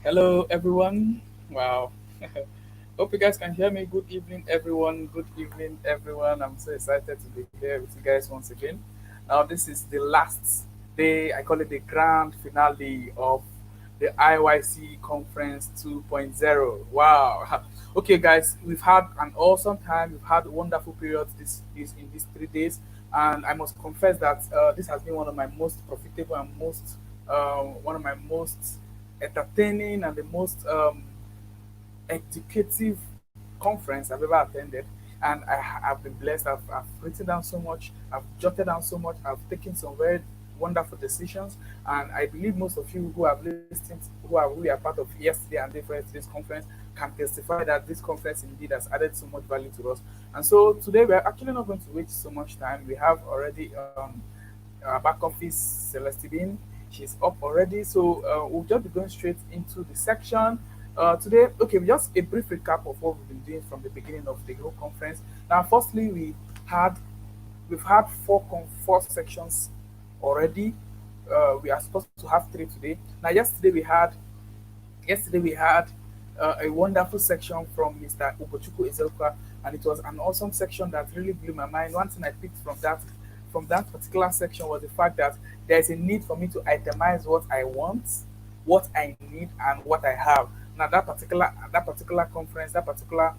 Hello, everyone. Wow. Hope you guys can hear me. Good evening, everyone. Good evening, everyone. I'm so excited to be here with you guys once again. Now, this is the last day, I call it the grand finale of the IYC Conference 2.0. Wow. Okay, guys, we've had an awesome time. We've had wonderful periods this in these 3 days. And I must confess that this has been one of my most profitable and one of my most entertaining and the most educative conference I've ever attended. And have been blessed. I've written down so much, I've jotted down so much, I've taken some very wonderful decisions. And I believe most of you who have listened, who are part of yesterday and day for yesterday's conference, can testify that this conference indeed has added so much value to us. And so today we're actually not going to waste so much time. We have already our back office Celestine. She's up already, so we'll just be going straight into the section. Today, okay, just a brief recap of what we've been doing from the beginning of the whole conference. Now, firstly, had we've had four sections already. We are supposed to have three today. Now, yesterday we had a wonderful section from Mr. Ugochukwu Ezelka, and it was an awesome section that really blew my mind. One thing I picked from that particular section was the fact that there is a need for me to itemize what I want, what I need, and what I have. Now that particular conference, that particular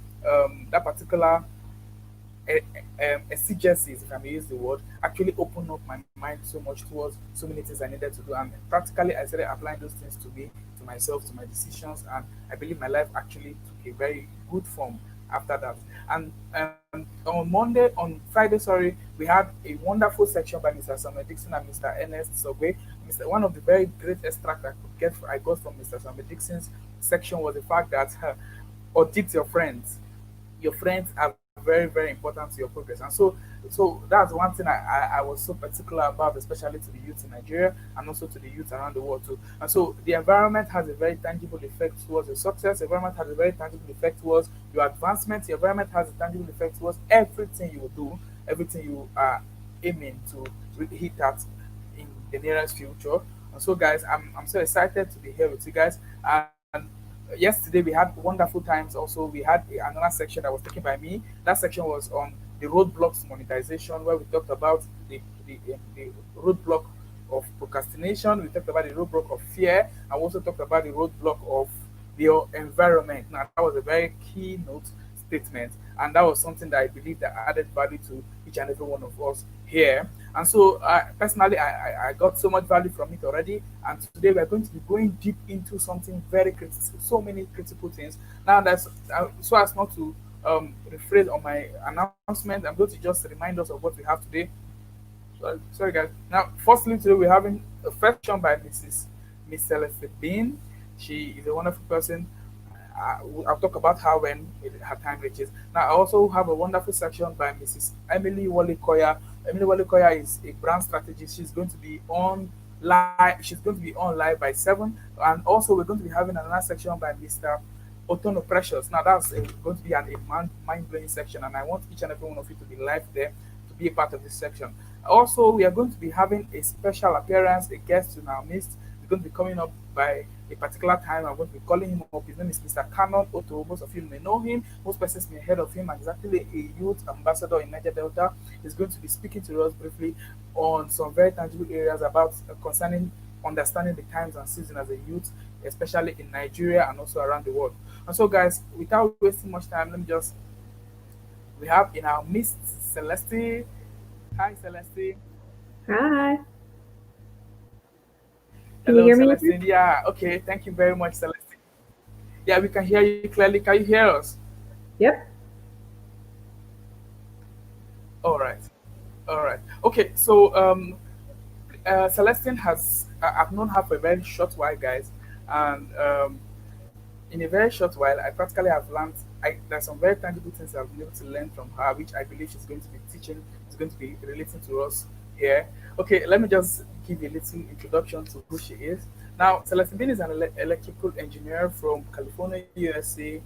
exegesis, if I may use the word, actually opened up my mind so much towards so many things I needed to do. And practically, I started applying those things to me, to myself, to my decisions. And I believe my life actually took a very good form after that. And on Friday, sorry, we had a wonderful section by Mr. Samuel Dixon and Mr. Ernest Sogwe. One of the very great extract I got from Mr. Samuel Dixon's section was the fact that audit your friends. Your friends are very, very important to your progress. And so that's one thing I was so particular about, especially to the youth in Nigeria and also to the youth around the world too. And so the environment has a very tangible effect towards your success. The environment has a very tangible effect towards your advancement. The environment has a tangible effect towards everything you will do, everything you are aiming to really hit at in the nearest future. And so, guys, I'm so excited to be here with you guys. And yesterday we had wonderful times. Also, we had another section that was taken by me. That section was on the roadblocks monetization, where we talked about the roadblock of procrastination. We talked about the roadblock of fear, and we also talked about the roadblock of your environment. Now, that was a very keynote statement, and that was something that I believe that added value to each and every one of us here. And so, personally, I got so much value from it already. And today we're going to be going deep into something very critical, so many critical things. Now, that's so as not to rephrase on my announcement, I'm going to just remind us of what we have today. Sorry, guys. Now, firstly, today we're having a first section by Miss Celeste Bean. She is a wonderful person. I'll talk about her when her time reaches. Now, I also have a wonderful section by Mrs. Emily Wally Koya. Emily Wally Koya is a brand strategist. She's going to be on live. She's going to be on live by 7. And also, we're going to be having another section by Mr. Otono Precious. Now, that's going to be a mind blowing section, and I want each and every one of you to be live there to be a part of this section. Also, we are going to be having a special appearance, a guest in our midst. He's going to be coming up by a particular time. I'm going to be calling him up. His name is Mr. Canon Otto. Most of you may know him. Most persons may have heard of him. And he's actually a youth ambassador in Niger Delta. He's going to be speaking to us briefly on some very tangible areas about concerning understanding the times and season as a youth, especially in Nigeria and also around the world. And so, guys, without wasting much time, let me just we have in our midst Celeste. Hi, Celeste. Hi, can you Hello, hear me? Celestine. Yeah, okay. Thank you very much, Celestine. Yeah, we can hear you clearly. Can you hear us? Yep. All right. All right. Okay. So, Celestine I've known her for a very short while, guys. And in a very short while, I practically have learned, there's some very tangible things I've been able to learn from her, which I believe she's going to be teaching, is going to be relating to us here. Okay, let me just give you a little introduction to who she is. Now, Celestine Bean is an electrical engineer from California, USA.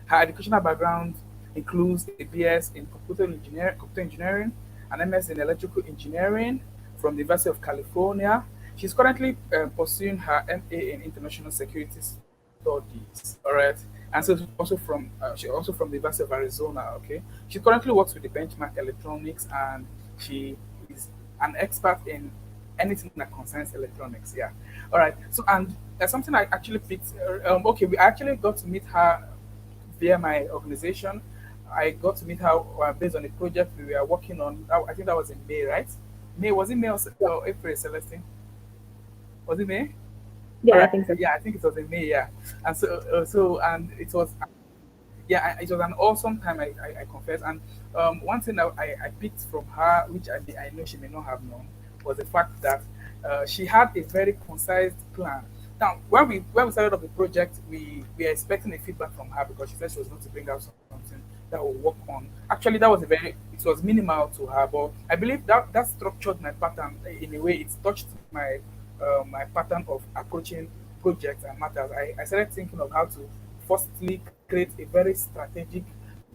Her educational background includes a BS in computer engineering, an MS in electrical engineering from the University of California. She's currently pursuing her MA in international security studies studies. All right, and so she's also from the University of Arizona. Okay, she currently works with the Benchmark Electronics, and she is an expert in anything that concerns electronics. Yeah. All right. So and there's something I actually picked. Okay, we actually got to meet her via my organization. I got to meet her based on a project we were working on. I think that was in May, right? May was it May or April, Celestine? Was it May? All Yeah, I right. think so. Yeah, I think it was in May. Yeah, and and it was yeah, it was an awesome time. I confess. And one thing that I picked from her, which I know she may not have known, was the fact that she had a very concise plan. Now, when we started up the project, we are expecting a feedback from her because she said she was going to bring out something that we'll work on. Actually, that was a very it was minimal to her, but I believe that that structured my pattern in a way. It touched my pattern of approaching projects and matters. I started thinking of how to firstly create a very strategic,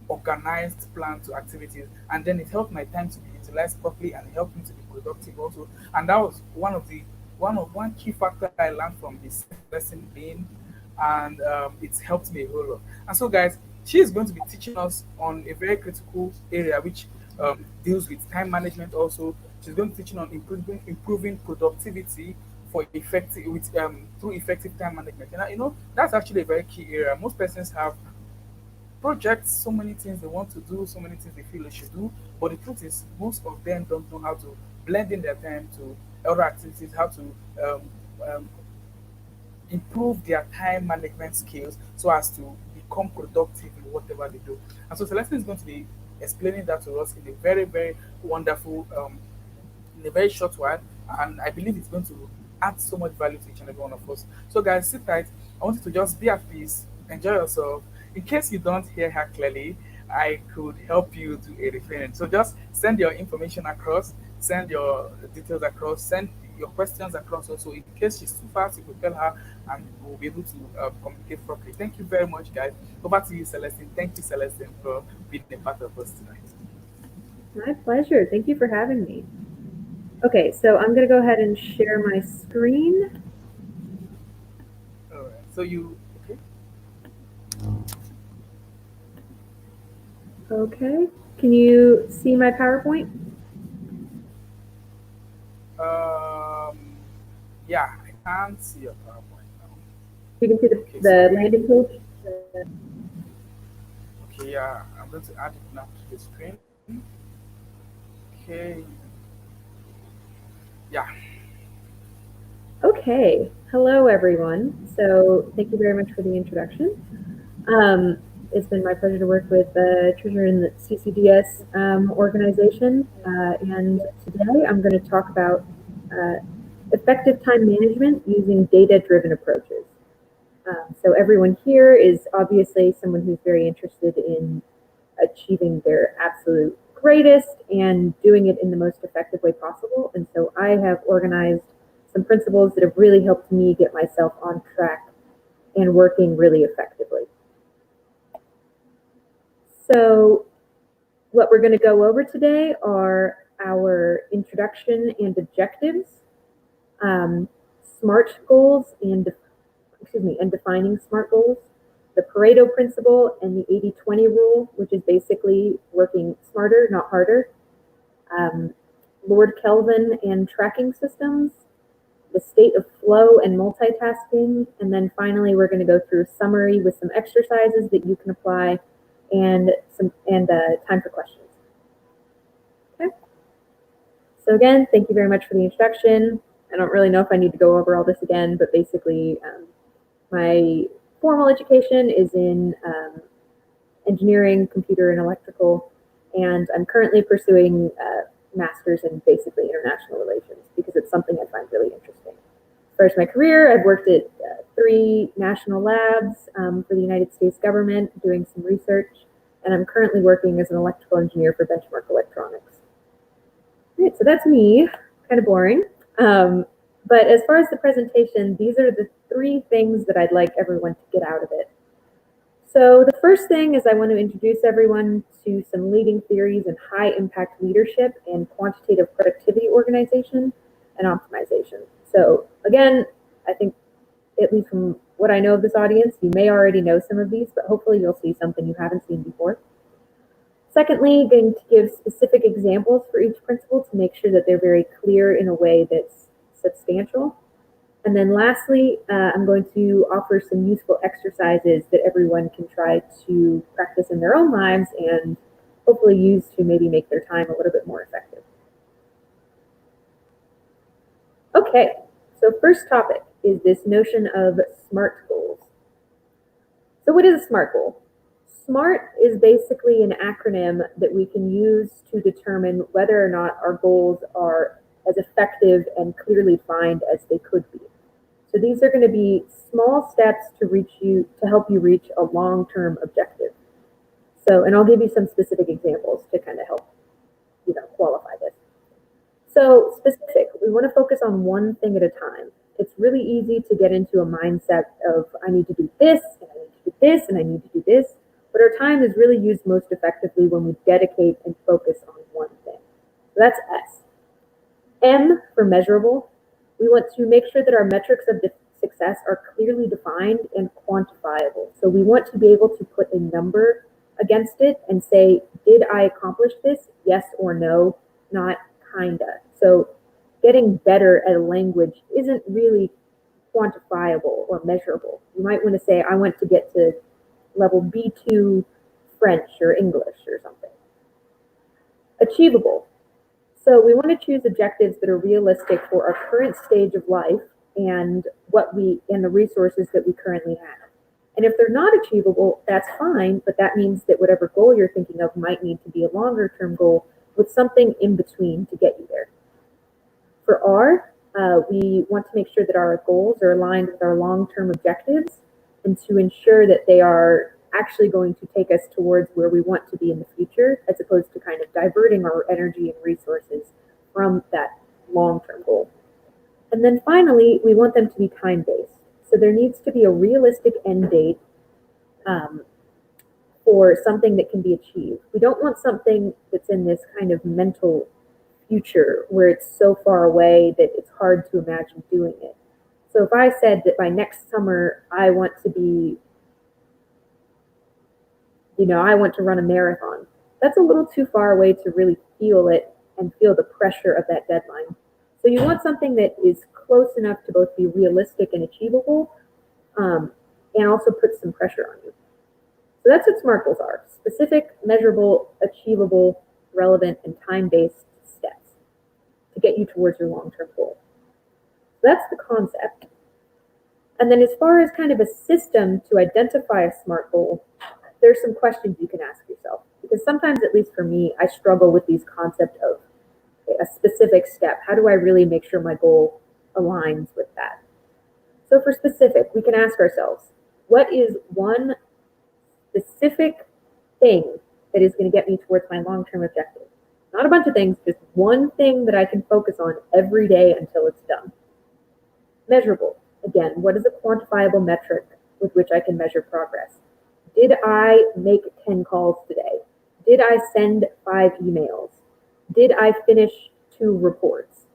organized plan to activities, and then it helped my time to be utilized properly and it helped me to be productive also. And that was one key factor I learned from this lesson being, and it's helped me a whole lot. And so, guys, she is going to be teaching us on a very critical area which deals with time management. Also, she's going to be teaching on improving productivity for effective with through effective time management. And that's actually a very key area. Most persons have projects, so many things they want to do, so many things they feel they should do. But the truth is, most of them don't know how to blend in their time to other activities, how to um, um, improve their time management skills so as to become productive in whatever they do. And so Celeste is going to be explaining that to us in a very, very wonderful in a very short while, and I believe it's going to add so much value to each and every one of us. So, guys, sit tight. I want you to just be at peace, enjoy yourself. In case you don't hear her clearly, I could help you do a reference. So, just send your information across, send your details across, send your questions across. Also, in case she's too fast, you could tell her, and we'll be able to communicate properly. Thank you very much, guys. Over to you, Celestine. Thank you, Celestine, for being a part of us tonight. My pleasure. Thank you for having me. Okay, so I'm going to go ahead and share my screen. All right. So you okay? Okay. Can you see my PowerPoint? Um, yeah, I can't see your PowerPoint now. You can see the, Okay, so the landing page. okay, yeah, I'm going to add it now to the screen. Okay, yeah, Okay. Hello, everyone. So thank you very much for the introduction. It's been my pleasure to work with Treasurer in the CCDS organization. And today I'm going to talk about uh, effective time management using data-driven approaches. So everyone here is obviously someone who's very interested in achieving their absolute greatest and doing it in the most effective way possible. And so I have organized some principles that have really helped me get myself on track and working really effectively. So what we're going to go over today are our introduction and objectives, SMART goals and defining SMART goals, the Pareto principle and the 80-20 rule, which is basically working smarter, not harder, Lord Kelvin and tracking systems, the state of flow and multitasking, and then finally we're going to go through a summary with some exercises that you can apply and time for questions. Okay. So again, thank you very much for the introduction. I don't really know if I need to go over all this again, but basically my formal education is in engineering, computer, and electrical, and I'm currently pursuing a master's in basically international relations because it's something I find really interesting. As far as my career, I've worked at 3 national labs for the United States government doing some research, and I'm currently working as an electrical engineer for Benchmark Electronics. Right, so that's me, kind of boring. But as far as the presentation, these are the 3 things that I'd like everyone to get out of it. So the first thing is I want to introduce everyone to some leading theories in high impact leadership and quantitative productivity organization and optimization. So again, I think at least from what I know of this audience, you may already know some of these, but hopefully you'll see something you haven't seen before. Secondly, going to give specific examples for each principle to make sure that they're very clear in a way that's substantial. And then lastly, I'm going to offer some useful exercises that everyone can try to practice in their own lives and hopefully use to maybe make their time a little bit more effective. Okay, so first topic is this notion of SMART goals. So what is a SMART goal? SMART is basically an acronym that we can use to determine whether or not our goals are as effective and clearly defined as they could be. So these are going to be small steps to help you reach a long-term objective. So, and I'll give you some specific examples to kind of help, qualify this. So specific, we want to focus on one thing at a time. It's really easy to get into a mindset of I need to do this, and I need to do this, and I need to do this. But our time is really used most effectively when we dedicate and focus on one thing. So that's S. M for measurable. We want to make sure that our metrics of success are clearly defined and quantifiable. So we want to be able to put a number against it and say, did I accomplish this? Yes or no, not kinda. So getting better at a language isn't really quantifiable or measurable. You might want to say, I want to get to level B2 French or English or something. Achievable. So we want to choose objectives that are realistic for our current stage of life and the resources that we currently have. And if they're not achievable, that's fine, but that means that whatever goal you're thinking of might need to be a longer term goal with something in between to get you there. For R, we want to make sure that our goals are aligned with our long-term objectives and to ensure that they are actually going to take us towards where we want to be in the future, as opposed to kind of diverting our energy and resources from that long-term goal. And then finally, we want them to be time-based. So there needs to be a realistic end date for something that can be achieved. We don't want something that's in this kind of mental future where it's so far away that it's hard to imagine doing it. So if I said that by next summer I want to be, I want to run a marathon, that's a little too far away to really feel it and feel the pressure of that deadline. So you want something that is close enough to both be realistic and achievable, and also put some pressure on you. So that's what SMART goals are: specific, measurable, achievable, relevant, and time-based steps to get you towards your long-term goal. So that's the concept. And then as far as kind of a system to identify a SMART goal, there's some questions you can ask yourself. Because sometimes, at least for me, I struggle with these concepts of a specific step. How do I really make sure my goal aligns with that? So for specific, we can ask ourselves, what is one specific thing that is going to get me towards my long-term objective? Not a bunch of things, just one thing that I can focus on every day until it's done. Measurable. Again, what is a quantifiable metric with which I can measure progress? Did I make 10 calls today? Did I send 5 emails? Did I finish 2 reports?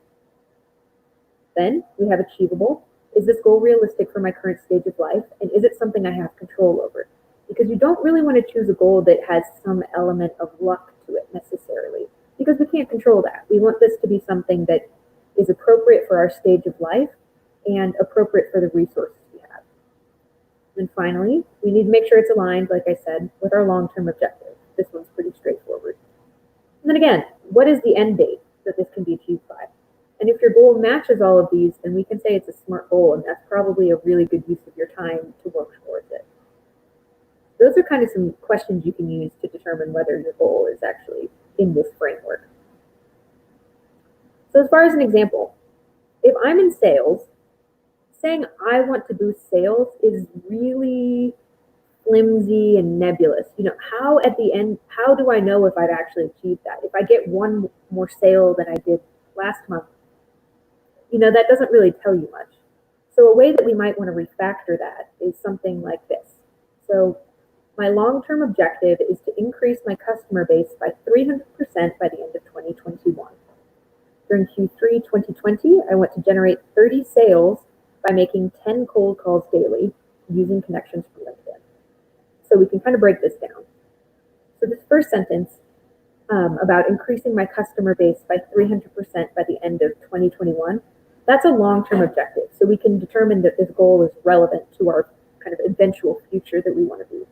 Then we have achievable. Is this goal realistic for my current stage of life? And is it something I have control over? Because you don't really want to choose a goal that has some element of luck to it necessarily, because we can't control that. We want this to be something that is appropriate for our stage of life and appropriate for the resources we have. And finally, we need to make sure it's aligned, like I said, with our long-term objective. This one's pretty straightforward. And then again, what is the end date that this can be achieved by? And if your goal matches all of these, then we can say it's a SMART goal, and that's probably a really good use of your time to work towards it. Those are kind of some questions you can use to determine whether your goal is actually in this framework. So as far as an example, if I'm in sales, saying I want to boost sales is really flimsy and nebulous. How at the end, how do I know if I've actually achieved that? If I get one more sale than I did last month, that doesn't really tell you much. So a way that we might want to refactor that is something like this. So my long-term objective is to increase my customer base by 300% by the end of 2021. During Q3 2020, I want to generate 30 sales by making 10 cold calls daily. using connections from LinkedIn. So we can kind of break this down. So this first sentence about increasing my customer base by 300% by the end of 2021, that's a long-term objective. So we can determine that this goal is relevant to our kind of eventual future that we want to be.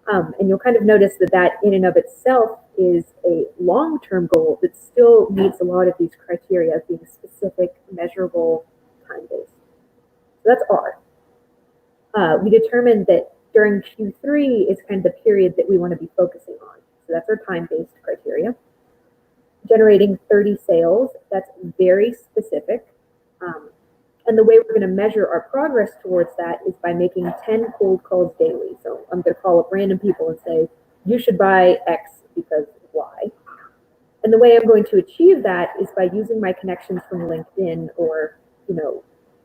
And you'll kind of notice that that in and of itself is a long-term goal that still meets a lot of these criteria of being specific, measurable, time-based. So that's R. We determined that during Q3 is kind of the period that we want to be focusing on. So that's our time-based criteria. Generating 30 sales, that's very specific. And the way we're going to measure our progress towards that is by making 10 cold calls daily. So I'm going to call up random people and say, you should buy X because Y. And the way I'm going to achieve that is by using my connections from LinkedIn or,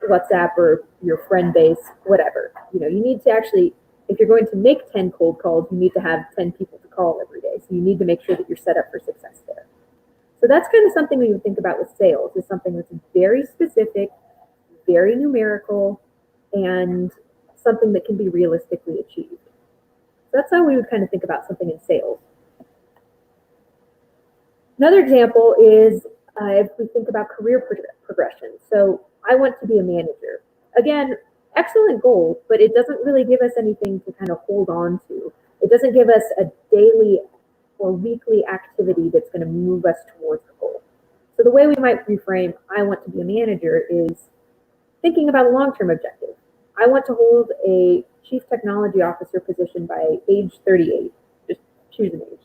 WhatsApp or your friend base, whatever. You need to actually, if you're going to make 10 cold calls, you need to have 10 people to call every day. So you need to make sure that you're set up for success there. So that's kind of something we would think about with sales, is something that's very specific, very numerical, and something that can be realistically achieved. So that's how we would kind of think about something in sales. Another example is if we think about career progression. So I want to be a manager. Again, excellent goal, but it doesn't really give us anything to kind of hold on to. It doesn't give us a daily or weekly activity that's going to move us towards the goal. So the way we might reframe I want to be a manager is thinking about a long-term objective. I want to hold a chief technology officer position by age 38. Just choose an age.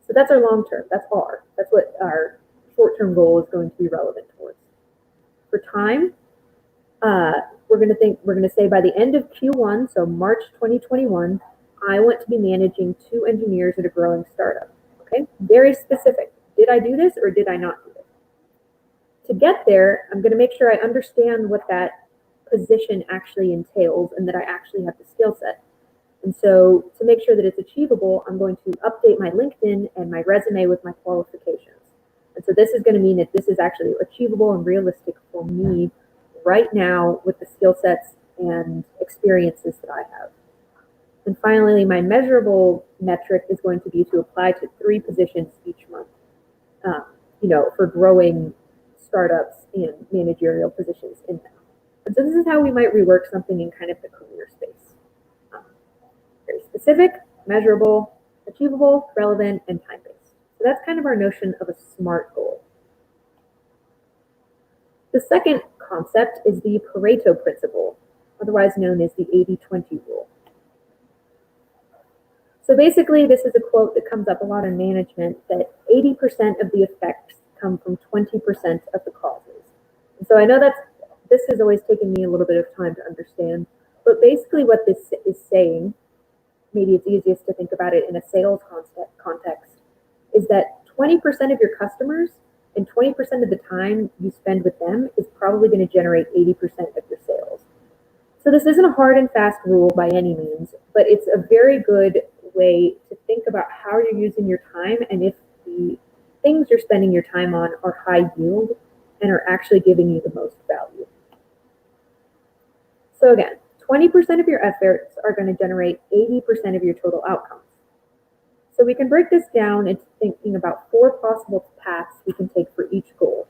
So that's our long-term. That's R. That's what our short-term goal is going to be relevant towards. For time, we're going to say by the end of Q1, so March 2021, I want to be managing 2 engineers at a growing startup. Okay, very specific. Did I do this or did I not do this? To get there, I'm going to make sure I understand what that position actually entails and that I actually have the skill set. And so to make sure that it's achievable, I'm going to update my LinkedIn and my resume with my qualifications. And so this is going to mean that this is actually achievable and realistic for me right now with the skill sets and experiences that I have. And finally, my measurable metric is going to be to apply to 3 positions each month, for growing startups and managerial positions in them. And so this is how we might rework something in kind of the career space. Very specific, measurable, achievable, relevant, and time-based. So that's kind of our notion of a SMART goal. The second concept is the Pareto principle, otherwise known as the 80-20 rule. So basically, this is a quote that comes up a lot in management, that 80% of the effects come from 20% of the causes. And so I know this has always taken me a little bit of time to understand, but basically what this is saying, maybe it's easiest to think about it in a sales context, is that 20% of your customers and 20% of the time you spend with them is probably going to generate 80% of your sales. So this isn't a hard and fast rule by any means, but it's a very good way to think about how you're using your time and if the things you're spending your time on are high yield and are actually giving you the most value. So again, 20% of your efforts are going to generate 80% of your total outcomes. So we can break this down into thinking about 4 possible paths we can take for each goal.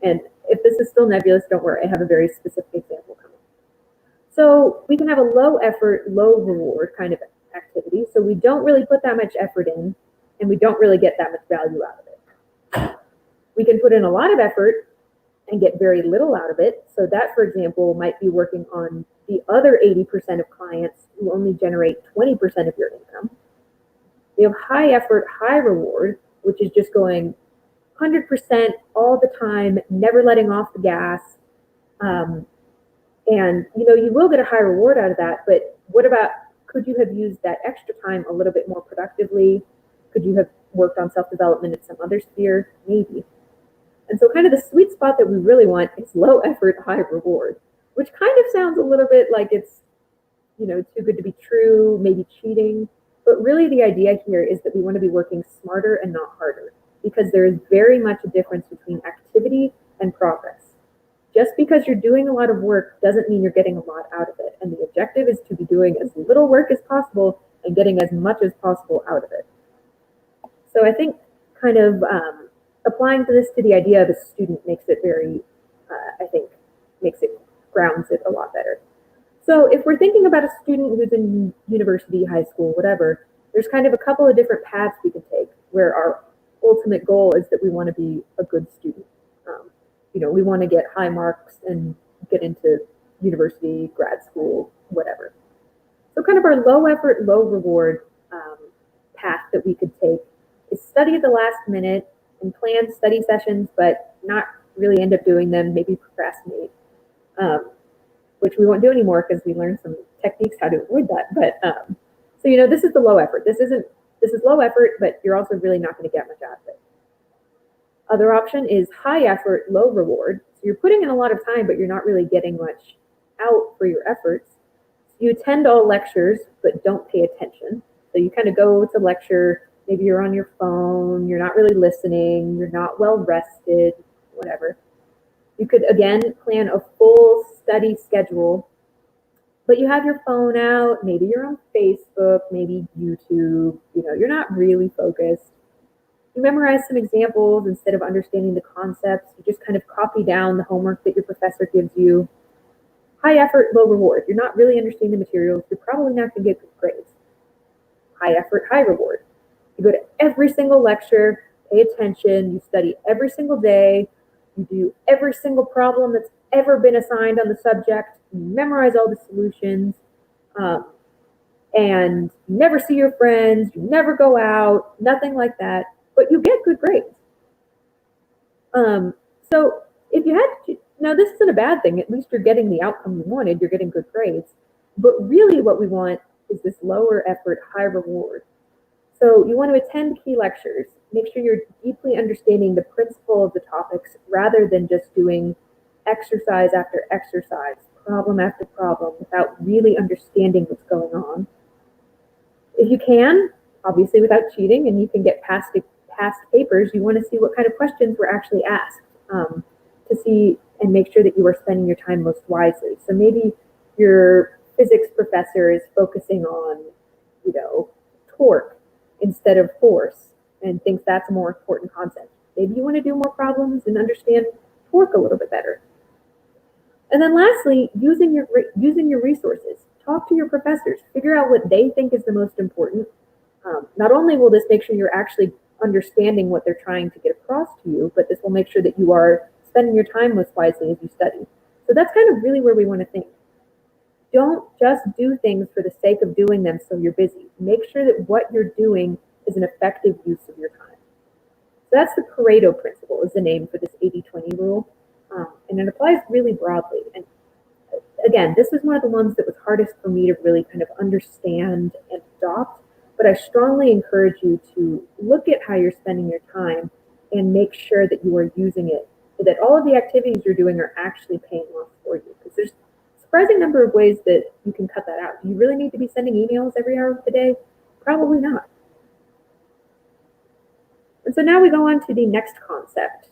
And if this is still nebulous, don't worry, I have a very specific example coming. So we can have a low effort, low reward kind of activity. So we don't really put that much effort in and we don't really get that much value out of it. We can put in a lot of effort and get very little out of it. So that, for example, might be working on the other 80% of clients who only generate 20% of your income. We have high effort, high reward, which is just going 100% all the time, never letting off the gas. And you will get a high reward out of that, but what about, could you have used that extra time a little bit more productively? Could you have worked on self-development in some other sphere? Maybe. And so kind of the sweet spot that we really want is low effort, high reward, which kind of sounds a little bit like it's, too good to be true, maybe cheating. But really the idea here is that we want to be working smarter and not harder, because there is very much a difference between activity and progress. Just because you're doing a lot of work doesn't mean you're getting a lot out of it. And the objective is to be doing as little work as possible and getting as much as possible out of it. So I think kind of applying this to the idea of a student makes it very, I think, makes it, grounds it a lot better. So if we're thinking about a student who's in university, high school, whatever, there's kind of a couple of different paths we can take where our ultimate goal is that we want to be a good student. We want to get high marks and get into university, grad school, whatever. So kind of our low effort, low reward path that we could take is study at the last minute and plan study sessions, but not really end up doing them, maybe procrastinate, which we won't do anymore because we learned some techniques how to avoid that. But so this is the low effort. This is low effort, but you're also really not going to get much out of it. Other option is high effort, low reward. So you're putting in a lot of time, but you're not really getting much out for your efforts. You attend all lectures, but don't pay attention. So you kind of go to lecture, maybe you're on your phone, you're not really listening, you're not well rested, whatever. You could, again, plan a full study schedule, but you have your phone out, maybe you're on Facebook, maybe YouTube, you're not really focused. You memorize some examples instead of understanding the concepts. You just kind of copy down the homework that your professor gives you. High effort, low reward. You're not really understanding the materials. You're probably not going to get good grades. High effort, high reward. You go to every single lecture, pay attention, you study every single day, you do every single problem that's ever been assigned on the subject, you memorize all the solutions, and you never see your friends, you never go out, nothing like that, but you get good grades. So if you had to, now this isn't a bad thing, at least you're getting the outcome you wanted, you're getting good grades, but really what we want is this lower effort, high reward. So you want to attend key lectures, make sure you're deeply understanding the principle of the topics rather than just doing exercise after exercise, problem after problem without really understanding what's going on. If you can, obviously without cheating, and you can get past papers, you want to see what kind of questions were actually asked to see and make sure that you are spending your time most wisely. So maybe your physics professor is focusing on, torque instead of force and thinks that's a more important concept. Maybe you want to do more problems and understand torque a little bit better. And then lastly, using your resources. Talk to your professors. Figure out what they think is the most important. Not only will this make sure you're actually understanding what they're trying to get across to you, but this will make sure that you are spending your time most wisely as you study. So that's kind of really where we want to think. Don't just do things for the sake of doing them so you're busy. Make sure that what you're doing is an effective use of your time. So that's the Pareto principle, is the name for this 80-20 rule. And it applies really broadly. And again, this is one of the ones that was hardest for me to really kind of understand and adopt, but I strongly encourage you to look at how you're spending your time and make sure that you are using it, so that all of the activities you're doing are actually paying off for you. Because there's a surprising number of ways that you can cut that out. Do you really need to be sending emails every hour of the day? Probably not. And so now we go on to the next concept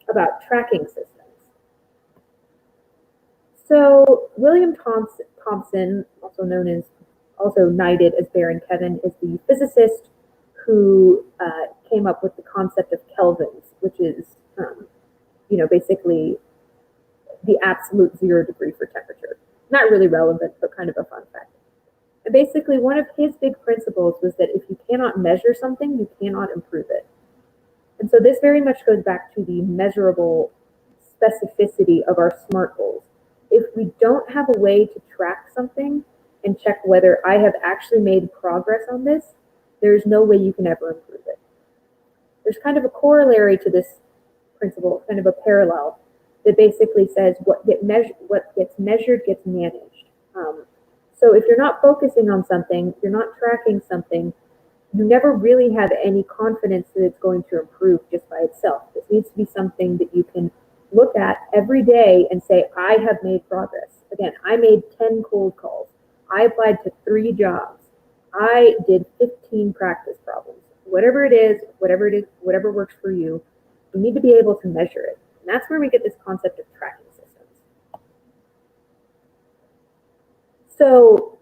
about tracking systems. So William Thomson, also knighted as Baron Kevin, is the physicist who came up with the concept of kelvins, which is, basically the absolute 0 degree for temperature. Not really relevant, but kind of a fun fact. And basically, one of his big principles was that if you cannot measure something, you cannot improve it. And so this very much goes back to the measurable specificity of our SMART goals. If we don't have a way to track something and check whether I have actually made progress on this, there's no way you can ever improve it. There's kind of a corollary to this principle, kind of a parallel, that basically says what gets measured gets managed. So if you're not focusing on something, you're not tracking something, you never really have any confidence that it's going to improve just by itself. This needs to be something that you can look at every day and say, I have made progress. Again, I made 10 cold calls. I applied to 3 jobs. I did 15 practice problems. Whatever it is, whatever works for you, you need to be able to measure it. And that's where we get this concept of tracking systems. So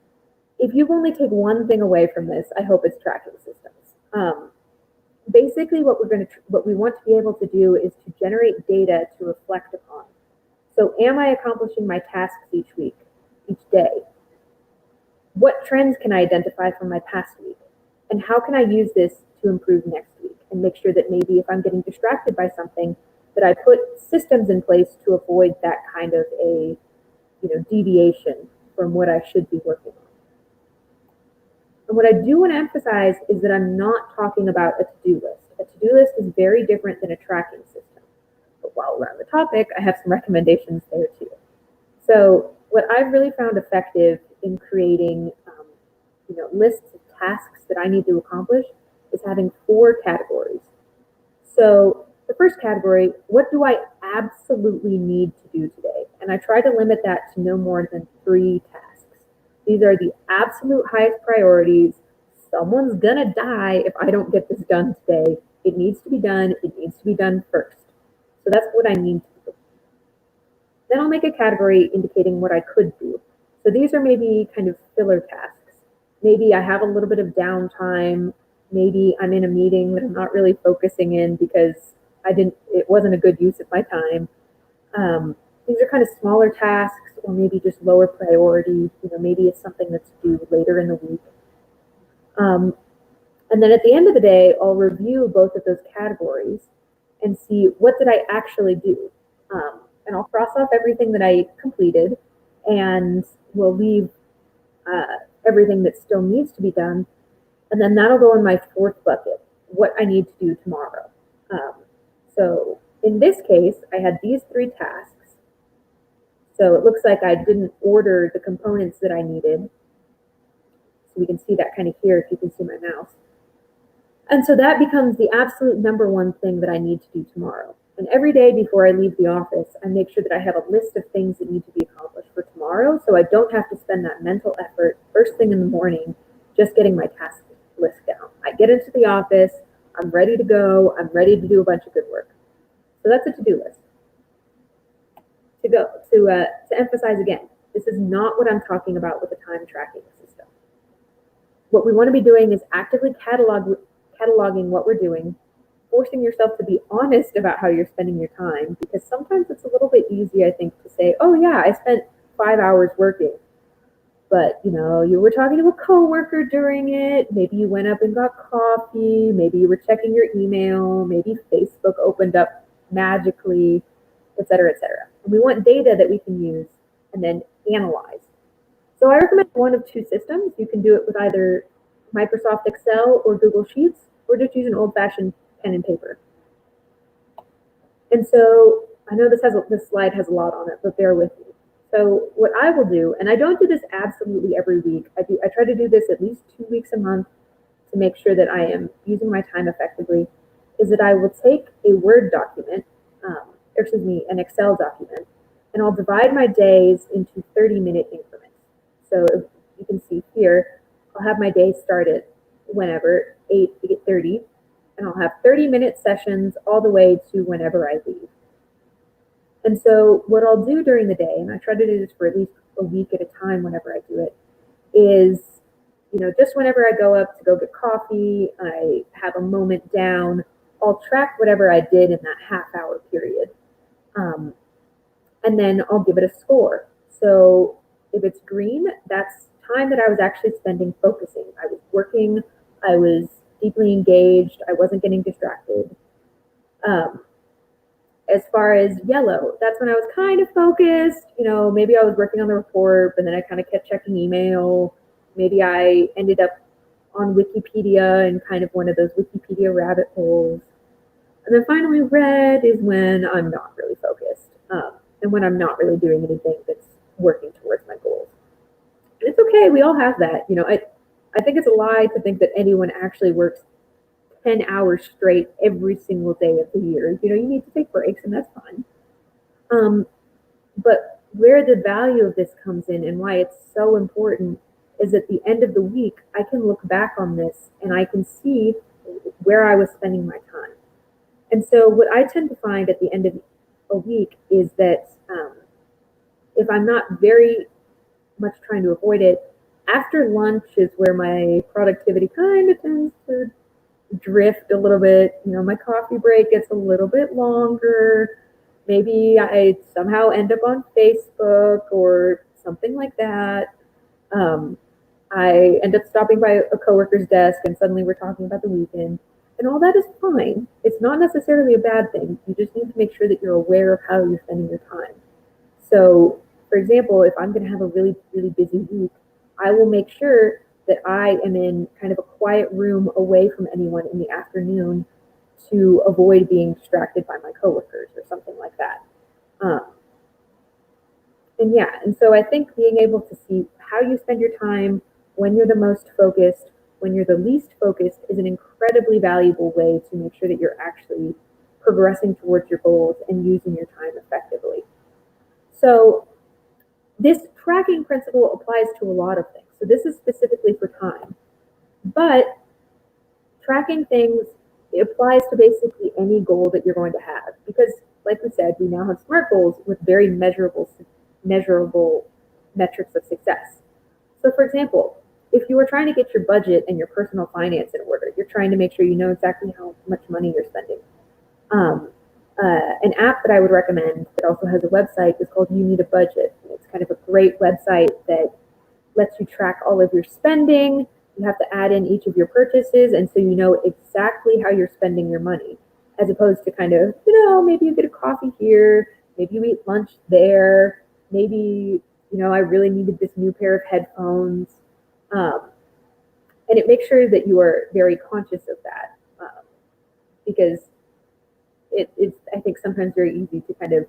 if you only take one thing away from this, I hope it's tracking systems. Basically, what we want to be able to do is to generate data to reflect upon. So, am I accomplishing my tasks each week, each day? What trends can I identify from my past week? And how can I use this to improve next week and make sure that maybe if I'm getting distracted by something, that I put systems in place to avoid that kind of a deviation from what I should be working on. And what I do want to emphasize is that I'm not talking about a to-do list. A to-do list is very different than a tracking system. But while we're on the topic, I have some recommendations there too. So what I've really found effective in creating lists of tasks that I need to accomplish is having 4 categories. So the first category, what do I absolutely need to do today? And I try to limit that to no more than 3 tasks. These are the absolute highest priorities. Someone's gonna die if I don't get this done today. It needs to be done. It needs to be done first. So that's what I need to do. Then I'll make a category indicating what I could do. So these are maybe kind of filler tasks. Maybe I have a little bit of downtime. Maybe I'm in a meeting that I'm not really focusing in because it wasn't a good use of my time. These are kind of smaller tasks or maybe just lower priority. Maybe it's something that's due later in the week. And then at the end of the day, I'll review both of those categories and see what did I actually do. And I'll cross off everything that I completed and we'll leave everything that still needs to be done. And then that'll go in my 4th bucket, what I need to do tomorrow. So in this case, I had these 3 tasks. So it looks like I didn't order the components that I needed. So we can see that kind of here if you can see my mouse. And so that becomes the absolute number 1 thing that I need to do tomorrow. And every day before I leave the office, I make sure that I have a list of things that need to be accomplished for tomorrow so I don't have to spend that mental effort first thing in the morning just getting my task list down. I get into the office, I'm ready to go, I'm ready to do a bunch of good work. So that's a to-do list. To emphasize again, this is not what I'm talking about with a time tracking system. What we want to be doing is actively cataloging what we're doing, forcing yourself to be honest about how you're spending your time, because sometimes it's a little bit easy, I think, to say, oh yeah, I spent 5 hours working. But, you were talking to a coworker during it. Maybe you went up and got coffee. Maybe you were checking your email. Maybe Facebook opened up magically, et cetera, et cetera. And we want data that we can use and then analyze. So I recommend one of 2 systems. You can do it with either Microsoft Excel or Google Sheets, or just use an old-fashioned pen and paper. And so I know this slide has a lot on it, but bear with me. So what I will do, and I don't do this absolutely every week. I try to do this at least 2 weeks a month to make sure that I am using my time effectively, is that I will take a Word document, an Excel document, and I'll divide my days into 30-minute increments. So you can see here, I'll have my day start at whenever, 8 to get 30, and I'll have 30-minute sessions all the way to whenever I leave. And so what I'll do during the day, and I try to do this for at least a week at a time whenever I do it, is, just whenever I go up to go get coffee, I have a moment down, I'll track whatever I did in that half-hour period. And then I'll give it a score. So if it's green, that's time that I was actually spending focusing. I was working, I was deeply engaged, I wasn't getting distracted. As far as yellow, that's when I was kind of focused. Maybe I was working on the report, but then I kind of kept checking email. Maybe I ended up on Wikipedia and kind of one of those Wikipedia rabbit holes. And then finally, red is when I'm not really focused, and when I'm not really doing anything that's working towards my goals. And it's okay, we all have that. I think it's a lie to think that anyone actually works 10 hours straight every single day of the year. You need to take breaks, and that's fine. But where the value of this comes in and why it's so important is at the end of the week, I can look back on this and I can see where I was spending my time. And so what I tend to find at the end of a week is that if I'm not very much trying to avoid it, after lunch is where my productivity kind of tends to drift a little bit. You know, my coffee break gets a little bit longer. Maybe I somehow end up on Facebook or something like that. Um, I end up stopping by a coworker's desk and suddenly we're talking about the weekend. And all that is fine. It's not necessarily a bad thing. You just need to make sure that you're aware of how you're spending your time. So, for example, if I'm going to have a really, really busy week, I will make sure that I am in kind of a quiet room away from anyone in the afternoon to avoid being distracted by my coworkers or something like that. Um, and yeah, and so I think being able to see how you spend your time, when you're the most focused, when you're the least focused, is an incredibly valuable way to make sure that you're actually progressing towards your goals and using your time effectively. So this tracking principle applies to a lot of things. So this is specifically for time, but tracking things, it applies to basically any goal that you're going to have, because like we said, we now have SMART goals with very measurable metrics of success. So for example, if you were trying to get your budget and your personal finance in order, you're trying to make sure you know exactly how much money you're spending. Um, an app that I would recommend that also has a website is called You Need a Budget. And it's kind of a great website that lets you track all of your spending. You have to add in each of your purchases, and so you know exactly how you're spending your money, as opposed to kind of, maybe you get a coffee here, maybe you eat lunch there, maybe, I really needed this new pair of headphones. And it makes sure that you are very conscious of that, because it's, I think, sometimes very easy to kind of,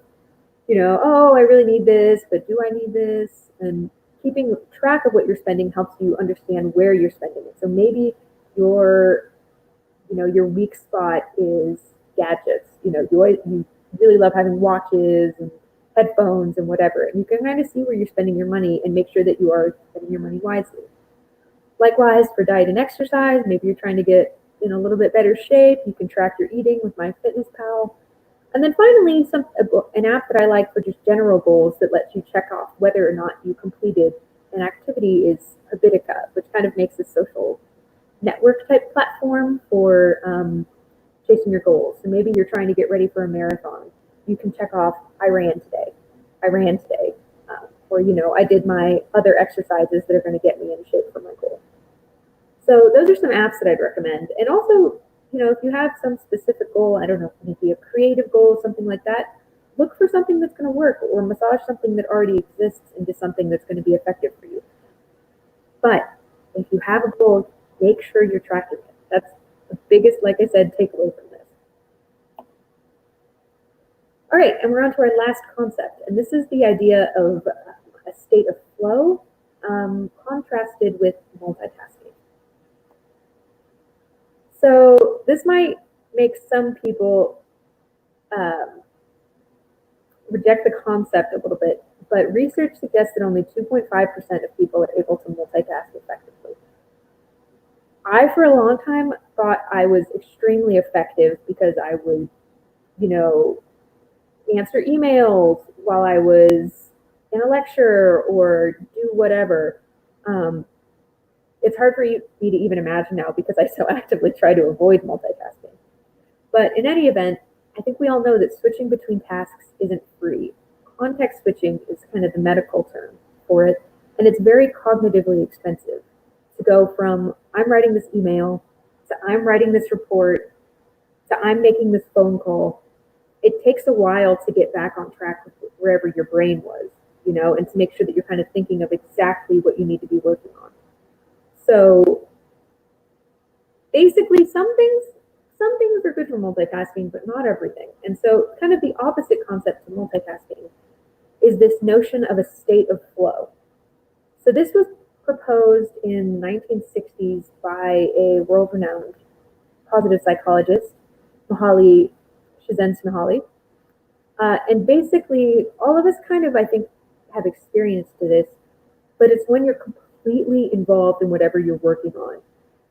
oh, I really need this, but do I need this? And keeping track of what you're spending helps you understand where you're spending it. So maybe your, your weak spot is gadgets. You really love having watches and headphones and whatever, and you can kind of see where you're spending your money and make sure that you are spending your money wisely. Likewise, for diet and exercise, maybe you're trying to get in a little bit better shape. You can track your eating with MyFitnessPal. And then finally, an app that I like for just general goals that lets you check off whether or not you completed an activity is Habitica, which kind of makes a social network type platform for chasing your goals. So maybe you're trying to get ready for a marathon. You can check off, I ran today. I ran today. Or, I did my other exercises that are going to get me in shape for my goal. So those are some apps that I'd recommend. And also, if you have some specific goal, I don't know, maybe a creative goal, something like that, look for something that's going to work, or massage something that already exists into something that's going to be effective for you. But if you have a goal, make sure you're tracking it. That's the biggest, like I said, takeaway from this. All right, and we're on to our last concept, and this is the idea of a state of flow contrasted with multitasking. So this might make some people reject the concept a little bit, but research suggests that only 2.5% of people are able to multitask effectively. I, for a long time, thought I was extremely effective because I would, answer emails while I was in a lecture or do whatever. It's hard for me to even imagine now because I so actively try to avoid multitasking. But in any event, I think we all know that switching between tasks isn't free. Context switching is kind of the medical term for it, and it's very cognitively expensive to go from I'm writing this email to I'm writing this report to I'm making this phone call. It takes a while to get back on track with wherever your brain was, and to make sure that you're kind of thinking of exactly what you need to be working on. So basically some things are good for multitasking, but not everything. And so kind of the opposite concept to multitasking is this notion of a state of flow. So this was proposed in 1960s by a world-renowned positive psychologist, Mihaly Csikszentmihalyi. And basically all of us kind of, I think, have experienced this, but it's when you're completely involved in whatever you're working on.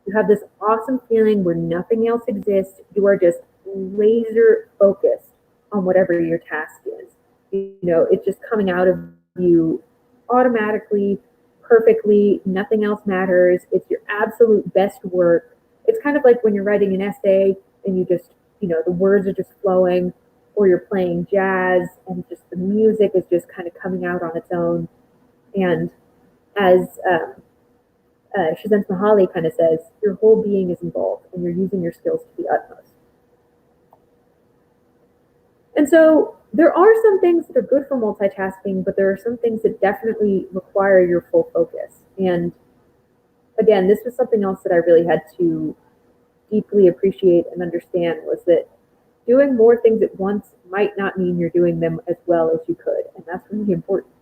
You have this awesome feeling where nothing else exists. You are just laser focused on whatever your task is. It's just coming out of you automatically, perfectly, nothing else matters. It's your absolute best work. It's kind of like when you're writing an essay and you just, the words are just flowing, or you're playing jazz and just the music is just kind of coming out on its own. And as Shazent Mahali kind of says, your whole being is involved and you're using your skills to the utmost. And so there are some things that are good for multitasking, but there are some things that definitely require your full focus. And again, this was something else that I really had to deeply appreciate and understand, was that doing more things at once might not mean you're doing them as well as you could. And that's really important.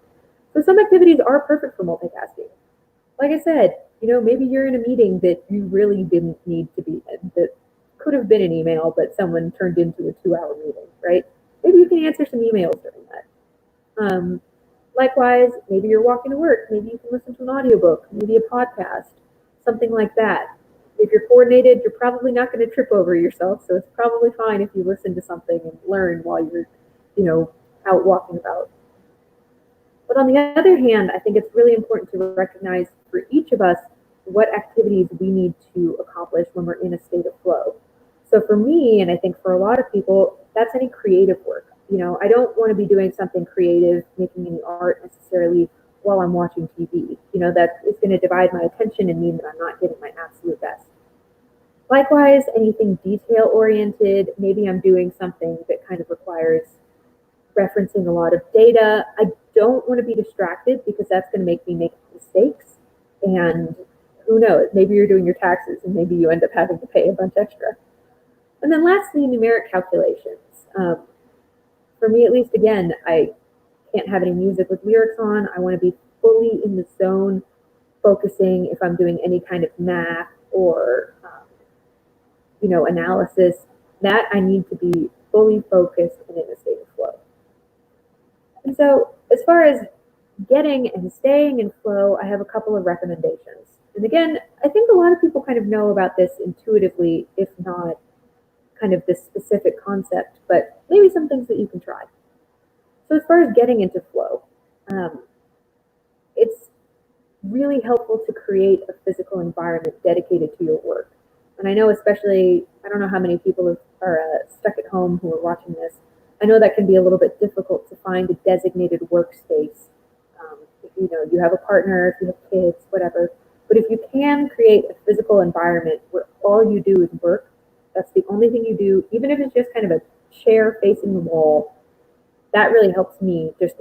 So some activities are perfect for multitasking. Like I said, maybe you're in a meeting that you really didn't need to be in, that could have been an email, but someone turned into a 2-hour meeting, right? Maybe you can answer some emails during that. Likewise, maybe you're walking to work. Maybe you can listen to an audiobook, maybe a podcast, something like that. If you're coordinated, you're probably not going to trip over yourself, so it's probably fine if you listen to something and learn while you're, out walking about. But on the other hand, I think it's really important to recognize for each of us what activities we need to accomplish when we're in a state of flow. So for me, and I think for a lot of people, that's any creative work. I don't want to be doing something creative, making any art necessarily while I'm watching TV. That is going to divide my attention and mean that I'm not giving my absolute best. Likewise, anything detail oriented, maybe I'm doing something that kind of requires referencing a lot of data. I don't want to be distracted because that's going to make me make mistakes. And who knows, maybe you're doing your taxes and maybe you end up having to pay a bunch extra. And then lastly, numeric calculations. For me, at least, again, I can't have any music with lyrics on. I want to be fully in the zone, focusing if I'm doing any kind of math or, analysis. That I need to be fully focused and in a state of flow. And so as far as getting and staying in flow, I have a couple of recommendations. And again, I think a lot of people kind of know about this intuitively, if not kind of this specific concept, but maybe some things that you can try. So as far as getting into flow, it's really helpful to create a physical environment dedicated to your work. And I know especially, I don't know how many people are stuck at home who are watching this. I know that can be a little bit difficult to find a designated workspace. If you have a partner, if you have kids, whatever. But if you can create a physical environment where all you do is work, that's the only thing you do, even if it's just kind of a chair facing the wall, that really helps me just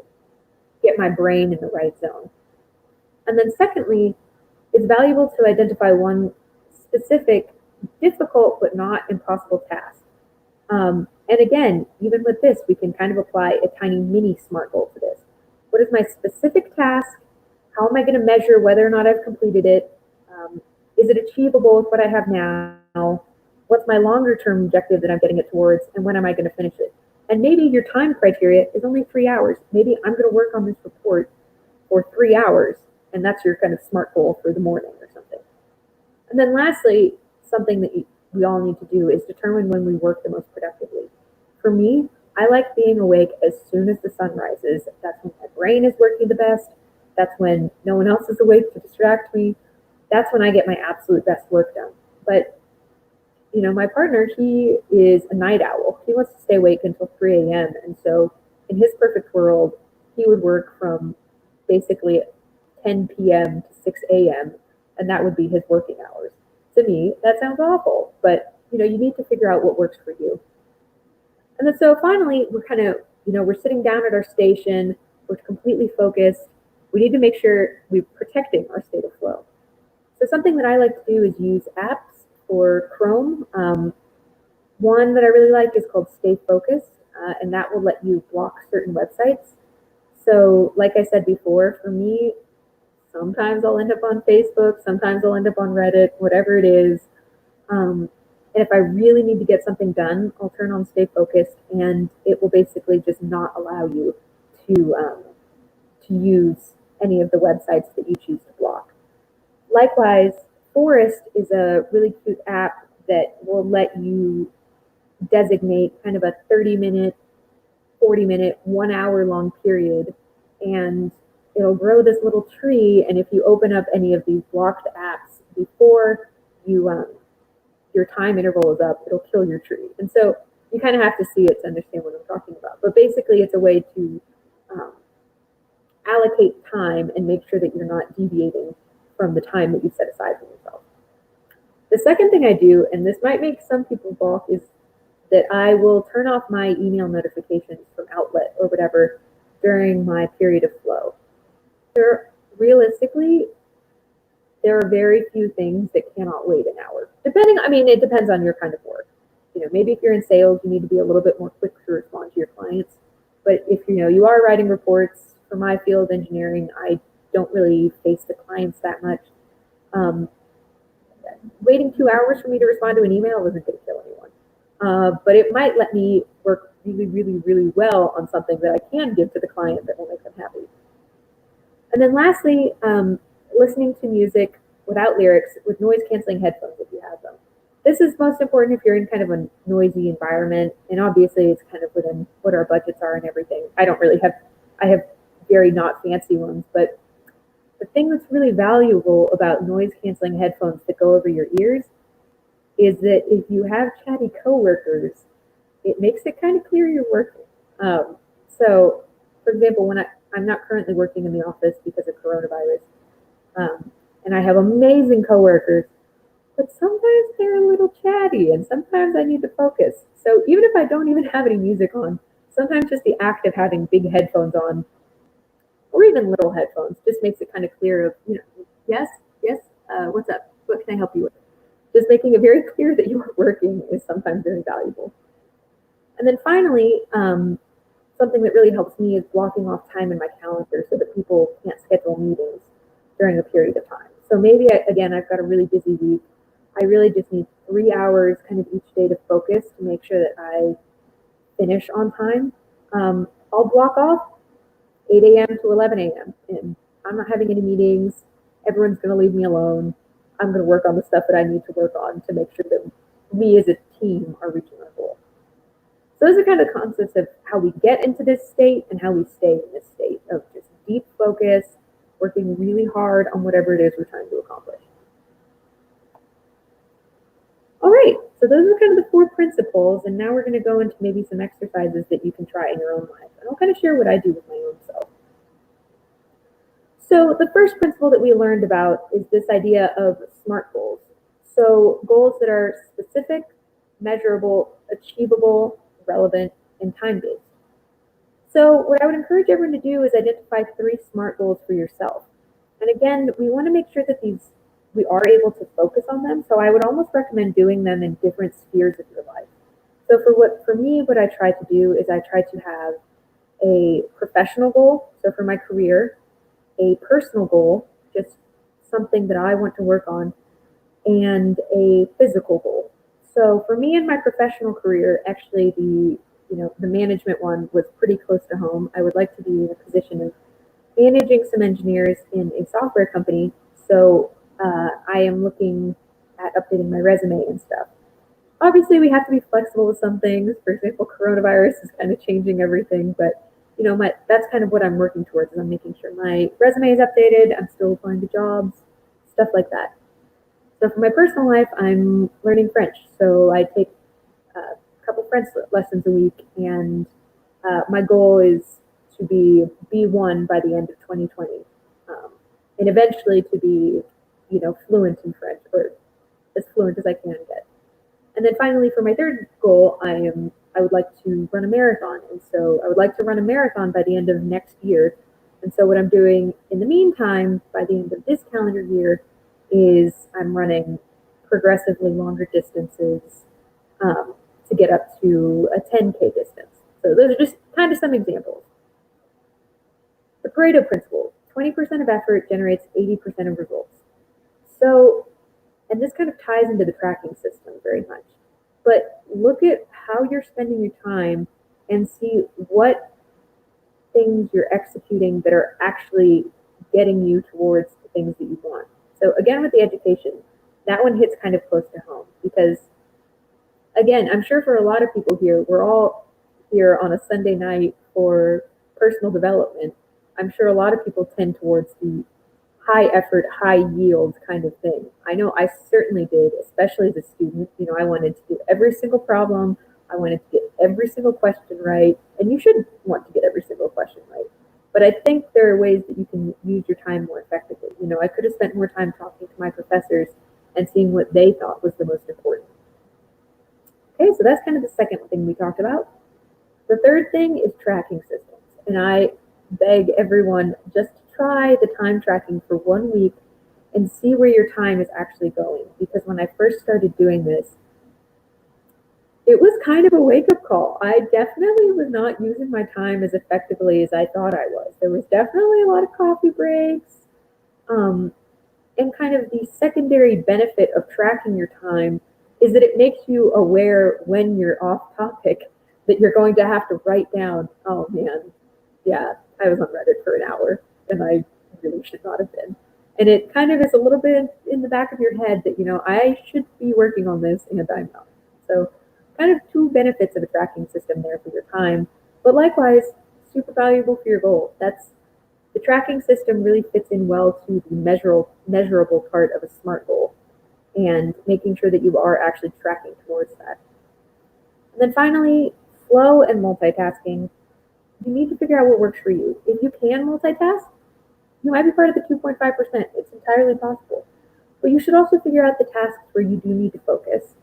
get my brain in the right zone. And then secondly, it's valuable to identify one specific, difficult but not impossible task. And again, even with this, we can kind of apply a tiny mini SMART goal to this. What is my specific task? How am I going to measure whether or not I've completed it? Is it achievable with what I have now? What's my longer term objective that I'm getting it towards? And when am I going to finish it? And maybe your time criteria is only 3 hours. Maybe I'm going to work on this report for 3 hours, and that's your kind of SMART goal for the morning or something. And then lastly, something that we all need to do is determine when we work the most productively. For me, I like being awake as soon as the sun rises. That's when my brain is working the best. That's when no one else is awake to distract me. That's when I get my absolute best work done. But my partner, he is a night owl. He wants to stay awake until 3 a.m. And so in his perfect world, he would work from basically 10 p.m. to 6 a.m. and that would be his working hours. To me, that sounds awful, but you need to figure out what works for you. And then so finally, we're kind of, we're sitting down at our station, we're completely focused. We need to make sure we're protecting our state of flow. So something that I like to do is use apps for Chrome. One that I really like is called Stay Focused, and that will let you block certain websites. So like I said before, for me, sometimes I'll end up on Facebook, sometimes I'll end up on Reddit, whatever it is. And if I really need to get something done, I'll turn on Stay Focused, and it will basically just not allow you to use any of the websites that you choose to block. Likewise, Forest is a really cute app that will let you designate kind of a 30-minute 40-minute, 1 hour long period, and it'll grow this little tree. And if you open up any of these blocked apps before you your time interval is up, it'll kill your tree. And so you kind of have to see it to understand what I'm talking about. But basically, it's a way to um, allocate time and make sure that you're not deviating from the time that you set aside for yourself. The second thing I do, and this might make some people balk, is that I will turn off my email notifications from Outlet or whatever during my period of flow. Realistically, there are very few things that cannot wait an hour. It depends on your kind of work. Maybe if you're in sales, you need to be a little bit more quick to respond to your clients. But if you are writing reports, for my field engineering, I don't really face the clients that much. Waiting 2 hours for me to respond to an email isn't going to kill anyone. But it might let me work really, really, really well on something that I can give to the client that will make them happy. And then lastly, listening to music without lyrics with noise canceling headphones if you have them. This is most important if you're in kind of a noisy environment, and obviously it's kind of within what our budgets are and everything. I have very not fancy ones, but the thing that's really valuable about noise canceling headphones that go over your ears is that if you have chatty coworkers, it makes it kind of clear you're working. So, for example, when I'm not currently working in the office because of coronavirus, and I have amazing coworkers, but sometimes they're a little chatty, and sometimes I need to focus. So even if I don't even have any music on, sometimes just the act of having big headphones on, or even little headphones, just makes it kind of clear of, yes, what's up? What can I help you with? Just making it very clear that you are working is sometimes very valuable. And then finally, something that really helps me is blocking off time in my calendar so that people can't schedule meetings during a period of time. So maybe, I've got a really busy week. I really just need 3 hours kind of each day to focus to make sure that I finish on time. I'll block off 8 a.m. to 11 a.m. and I'm not having any meetings. Everyone's going to leave me alone. I'm going to work on the stuff that I need to work on to make sure that we as a team are reaching our goal. So those are kind of the concepts of how we get into this state and how we stay in this state of just deep focus, working really hard on whatever it is we're trying to accomplish. All right, so those are kind of the 4 principles, and now we're going to go into maybe some exercises that you can try in your own life. And I'll kind of share what I do with my own self. So the first principle that we learned about is this idea of SMART goals. So goals that are specific, measurable, achievable, relevant, and time-based. So what I would encourage everyone to do is identify 3 SMART goals for yourself. And again, we want to make sure that we are able to focus on them. So I would almost recommend doing them in different spheres of your life. So for me, what I try to do is I try to have a professional goal. So for my career, a personal goal, just something that I want to work on, and a physical goal. So for me in my professional career, actually the management one was pretty close to home. I would like to be in a position of managing some engineers in a software company. So I am looking at updating my resume and stuff. Obviously, we have to be flexible with some things. For example, coronavirus is kind of changing everything, but that's kind of what I'm working towards. Is I'm making sure my resume is updated. I'm still applying to jobs, stuff like that. So for my personal life, I'm learning French. So I take a couple French lessons a week, and my goal is to be B1 by the end of 2020, and eventually to be, fluent in French, or as fluent as I can get. And then finally, for my third goal, I would like to run a marathon. And so I would like to run a marathon by the end of next year. And so what I'm doing in the meantime, by the end of this calendar year, is I'm running progressively longer distances to get up to a 10K distance. So those are just kind of some examples. The Pareto principle, 20% of effort generates 80% of results. So, and this kind of ties into the tracking system very much. But look at how you're spending your time and see what things you're executing that are actually getting you towards the things that you want. So again, with the education, that one hits kind of close to home because, again, I'm sure for a lot of people here, we're all here on a Sunday night for personal development, I'm sure a lot of people tend towards the high effort, high yield kind of thing. I know I certainly did, especially as a student. You know, I wanted to do every single problem. I wanted to get every single question right. And you should want to get every single question right. But I think there are ways that you can use your time more effectively. You know, I could have spent more time talking to my professors and seeing what they thought was the most important. Okay, so that's kind of the second thing we talked about. The third thing is tracking systems. And I beg everyone just to try the time tracking for 1 week and see where your time is actually going. Because when I first started doing this, it was kind of a wake up call. I definitely was not using my time as effectively as I thought I was. There was definitely a lot of coffee breaks. Um, and kind of the secondary benefit of tracking your time is that it makes you aware when you're off topic that you're going to have to write down, oh man, yeah, I was on Reddit for an hour and I really should not have been. And it kind of is a little bit in the back of your head that, you know, I should be working on this and I'm not. So, kind of two benefits of a tracking system there for your time, but likewise, super valuable for your goal. That's the tracking system really fits in well to the measurable part of a SMART goal and making sure that you are actually tracking towards that. And then finally, flow and multitasking. You need to figure out what works for you. If you can multitask, you might be part of the 2.5%. It's entirely possible. But you should also figure out the tasks where you do need to focus.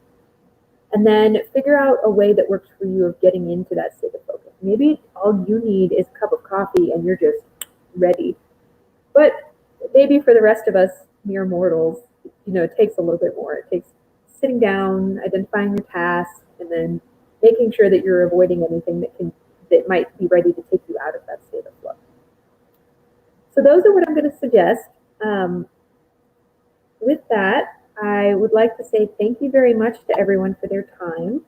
And then figure out a way that works for you of getting into that state of focus. Maybe all you need is a cup of coffee and you're just ready. But maybe for the rest of us, mere mortals, you know, it takes a little bit more. It takes sitting down, identifying your tasks, and then making sure that you're avoiding anything that might be ready to take you out of that state of flow. So those are what I'm going to suggest. Um, with that, I would like to say thank you very much to everyone for their time.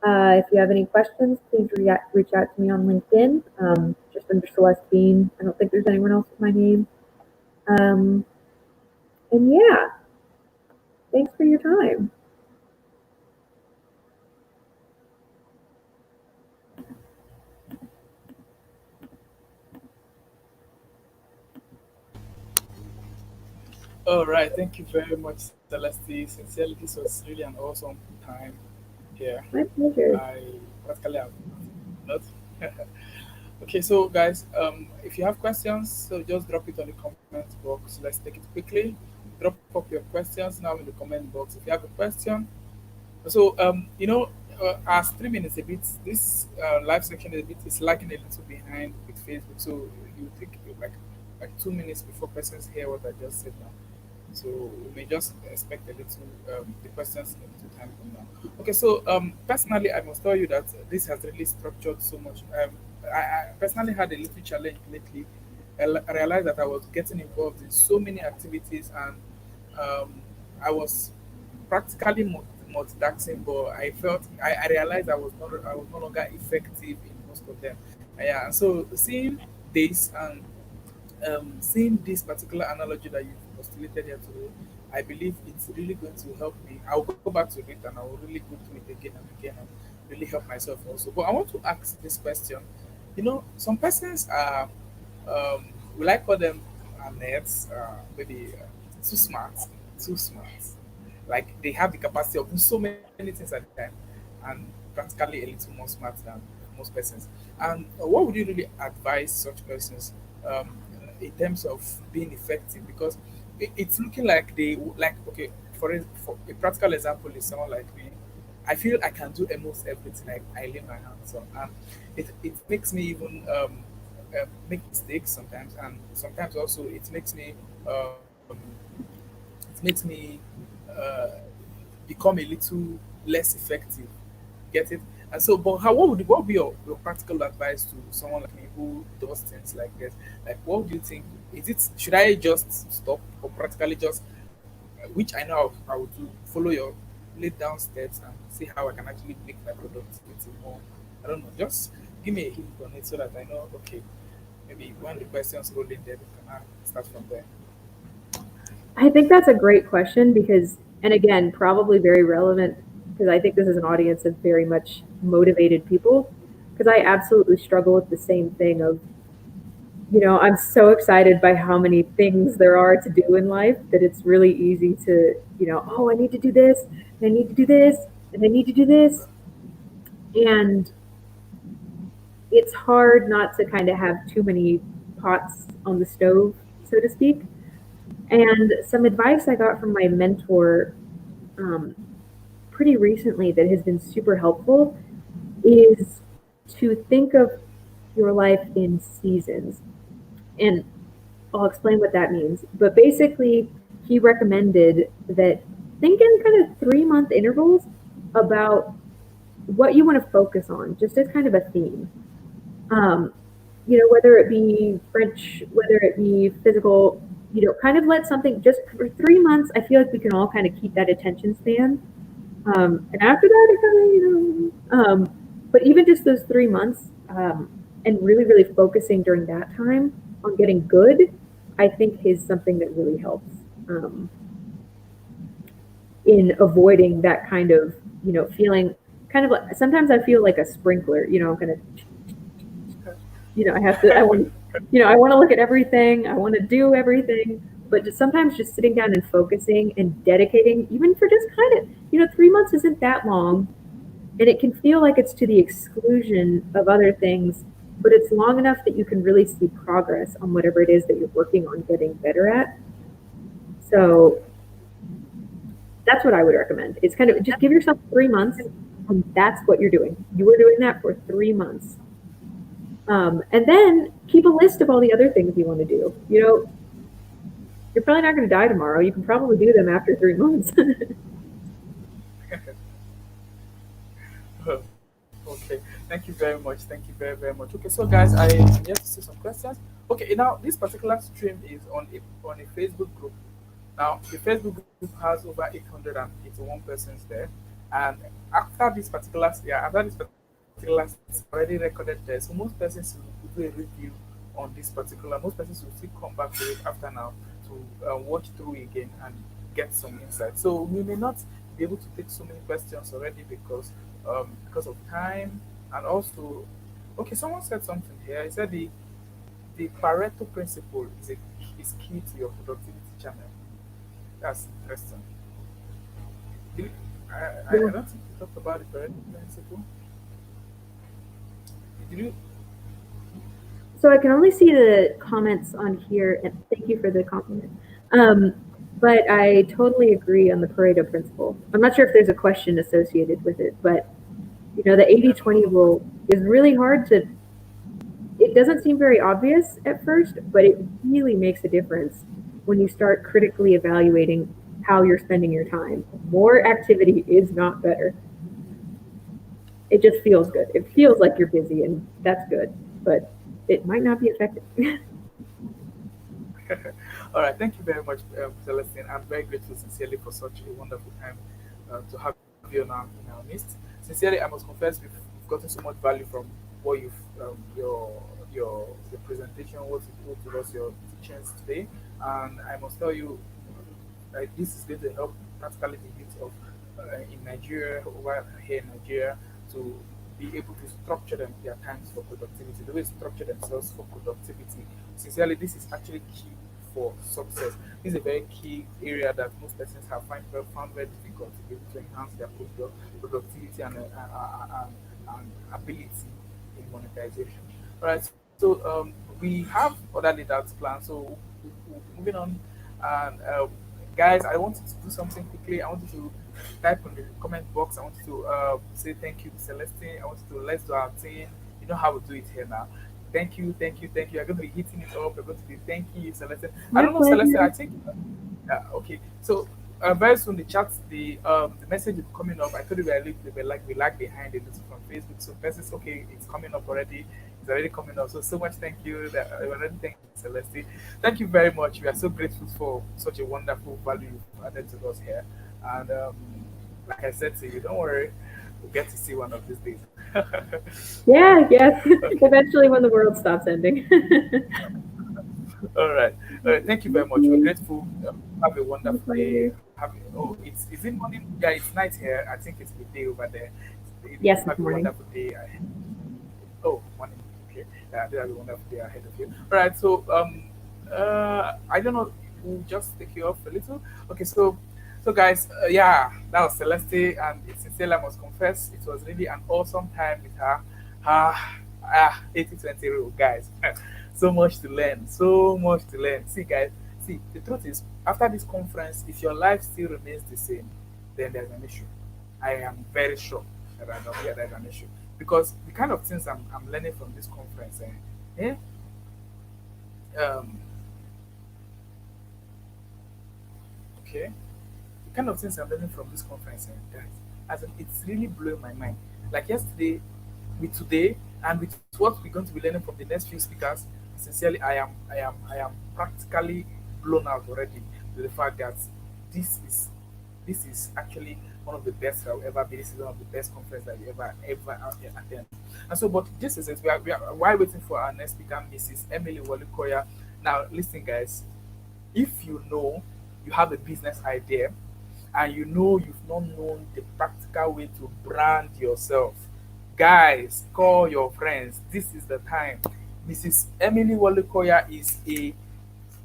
If you have any questions, please reach out to me on LinkedIn, just under Celeste Bean. I don't think there's anyone else with my name. Um, and yeah, thanks for your time. All right, thank you very much, Celeste. Sincerely, this was really an awesome time here. My pleasure. I practically have not. Okay, so guys, if you have questions, so just drop it on the comment box. Let's take it quickly. Drop up your questions now in the comment box. If you have a question, so our streaming is a bit. This live section is a bit is lagging a little behind with Facebook. So you take like 2 minutes before persons hear what I just said now. So we may just expect a little the questions a little time from now. Okay, so personally, I must tell you that this has really structured so much. I personally had a little challenge lately. I realized that I was getting involved in so many activities, and I was practically multitasking, but I realized I was no longer effective in most of them. Yeah, and so this and seeing this particular analogy that you postulated here today, I believe it's really going to help me. I'll go back to it and I will really go through it again and again and really help myself also. But I want to ask this question. You know, some persons are, will I call them nerds, maybe too smart, too smart. Like they have the capacity of doing so many things at a time and practically a little more smart than most persons. And what would you really advise such persons in terms of being effective? Because it's looking like like okay, for a practical example is someone like me. I feel I can do almost everything I lay my hands on, and it makes me even make mistakes sometimes, and sometimes also it makes me uh, become a little less effective. Get it? And so, but what would be your practical advice to someone like me who does things like this? Like, what do you think? Is it should I just stop or practically just, which I know I would do, follow your laid down steps and see how I can actually make my productivity more. I don't know. Just give me a hint on it so that I know. Okay, maybe when the questions roll in there, we can start from there. I think that's a great question because, and again, probably very relevant because I think this is an audience of very much motivated people. because I absolutely struggle with the same thing of, I'm so excited by how many things there are to do in life that it's really easy to, oh, I need to do this, and I need to do this, and I need to do this. And it's hard not to kind of have too many pots on the stove, so to speak. And some advice I got from my mentor um, pretty recently that has been super helpful is to think of your life in seasons. And I'll explain what that means. But basically, he recommended that think in kind of 3 month intervals about what you want to focus on, just as kind of a theme. Um, whether it be French, whether it be physical, kind of let something just for 3 months. I feel like we can all kind of keep that attention span. And after that, it kind of, but even just those 3 months, and really, really focusing during that time on getting good, I think is something that really helps in avoiding that kind of, feeling kind of like, sometimes I feel like a sprinkler, kind of, I have to, I want, I want to look at everything, I want to do everything, but just sometimes just sitting down and focusing and dedicating, even for just kind of, 3 months isn't that long, and it can feel like it's to the exclusion of other things, but it's long enough that you can really see progress on whatever it is that you're working on getting better at. So that's what I would recommend. It's kind of just give yourself 3 months, and that's what you're doing. You were doing that for 3 months. And then keep a list of all the other things you want to do. You're probably not going to die tomorrow. You can probably do them after 3 months. Okay, thank you very much. Thank you very, very much. Okay, so guys, I'm here to see some questions. Okay, now this particular stream is on a Facebook group. Now, the Facebook group has over 881 persons there, and after this particular it's already recorded there. So most persons will do a review on this particular. Most persons will still come back to it after now to watch through again and get some insight. So we may not be able to take so many questions already because of time and also. Okay, someone said something here. He said the Pareto principle is key to your productivity channel. That's interesting. Did, I Yeah. don't think we talked about the Pareto principle. Did you? So I can only see the comments on here, and thank you for the compliment. Um, but I totally agree on the Pareto principle. I'm not sure if there's a question associated with it, but the 80/20 rule is really hard to. It doesn't seem very obvious at first, but it really makes a difference when you start critically evaluating how you're spending your time. More activity is not better. It just feels good. It feels like you're busy, and that's good, but it might not be effective. All right, thank you very much, Celestine. I'm very grateful sincerely for such a wonderful time to have you in our midst. Sincerely, I must confess we've gotten so much value from what you've your presentation, what you told to us, your teachings today, and I must tell you, this is going to help practically the youth of in Nigeria over here in Nigeria to be able to structure their times for productivity, the way to structure themselves for productivity. Sincerely, this is actually key for success. This is a very key area that most persons have found very difficult to be able to enhance their productivity and ability in monetization. All right, so we have other leaders planned. So moving on, and guys, I wanted to do something quickly. I wanted to type on the comment box. I wanted to say thank you to Celestine. I wanted to let's do our thing. You know how we do it here now. Thank you, thank you, thank you. I'm going to be hitting it up. We're going to be thanking you, Celestine. I My don't know, Celestine. I pleasure. think okay. So very soon the message will be coming up. I told you we lag behind a little from Facebook. So message okay, it's coming up already. It's already coming up. So much thank you. That I already thank you, Celestine. Thank you very much. We are so grateful for such a wonderful value you've added to us here. And like I said to you, don't worry, we'll get to see one of these days. Yeah, yes. Okay. Eventually, when the world stops ending. All right. All right. Thank you very Thank much. We're you. grateful. Have a My wonderful day. pleasure. Oh, it's is it morning? Yeah, it's night here. I think it's midday over there. Yes, it's Have a morning. wonderful day. Oh, morning. Okay. They are the one that they are ahead of you. All right. So, I don't know. We'll just take you off a little. Okay. So guys, yeah, that was Celeste, and sincerely, I must confess, it was really an awesome time with her. Ah, 80/20 rule, guys. So much to learn. So much to learn. See, guys. See, the truth is, after this conference, if your life still remains the same, then there's an issue. I am very sure that there's an issue because the kind of things I'm learning from this conference, eh, um, okay, the kind of things I'm learning from this conference, guys, as in, it's really blowing my mind. Like yesterday, with today, and with what we're going to be learning from the next few speakers, sincerely, I am practically blown out already to the fact that this is this is actually one of the best I've ever been. This is one of the best conferences that you ever attend. And so, but this is it. We are while waiting for our next speaker, Mrs. Emily Walukoya. Now, listen, guys. If you know you have a business idea and you know you've not known the practical way to brand yourself, guys, call your friends. This is the time. Mrs. Emily Walukoya is a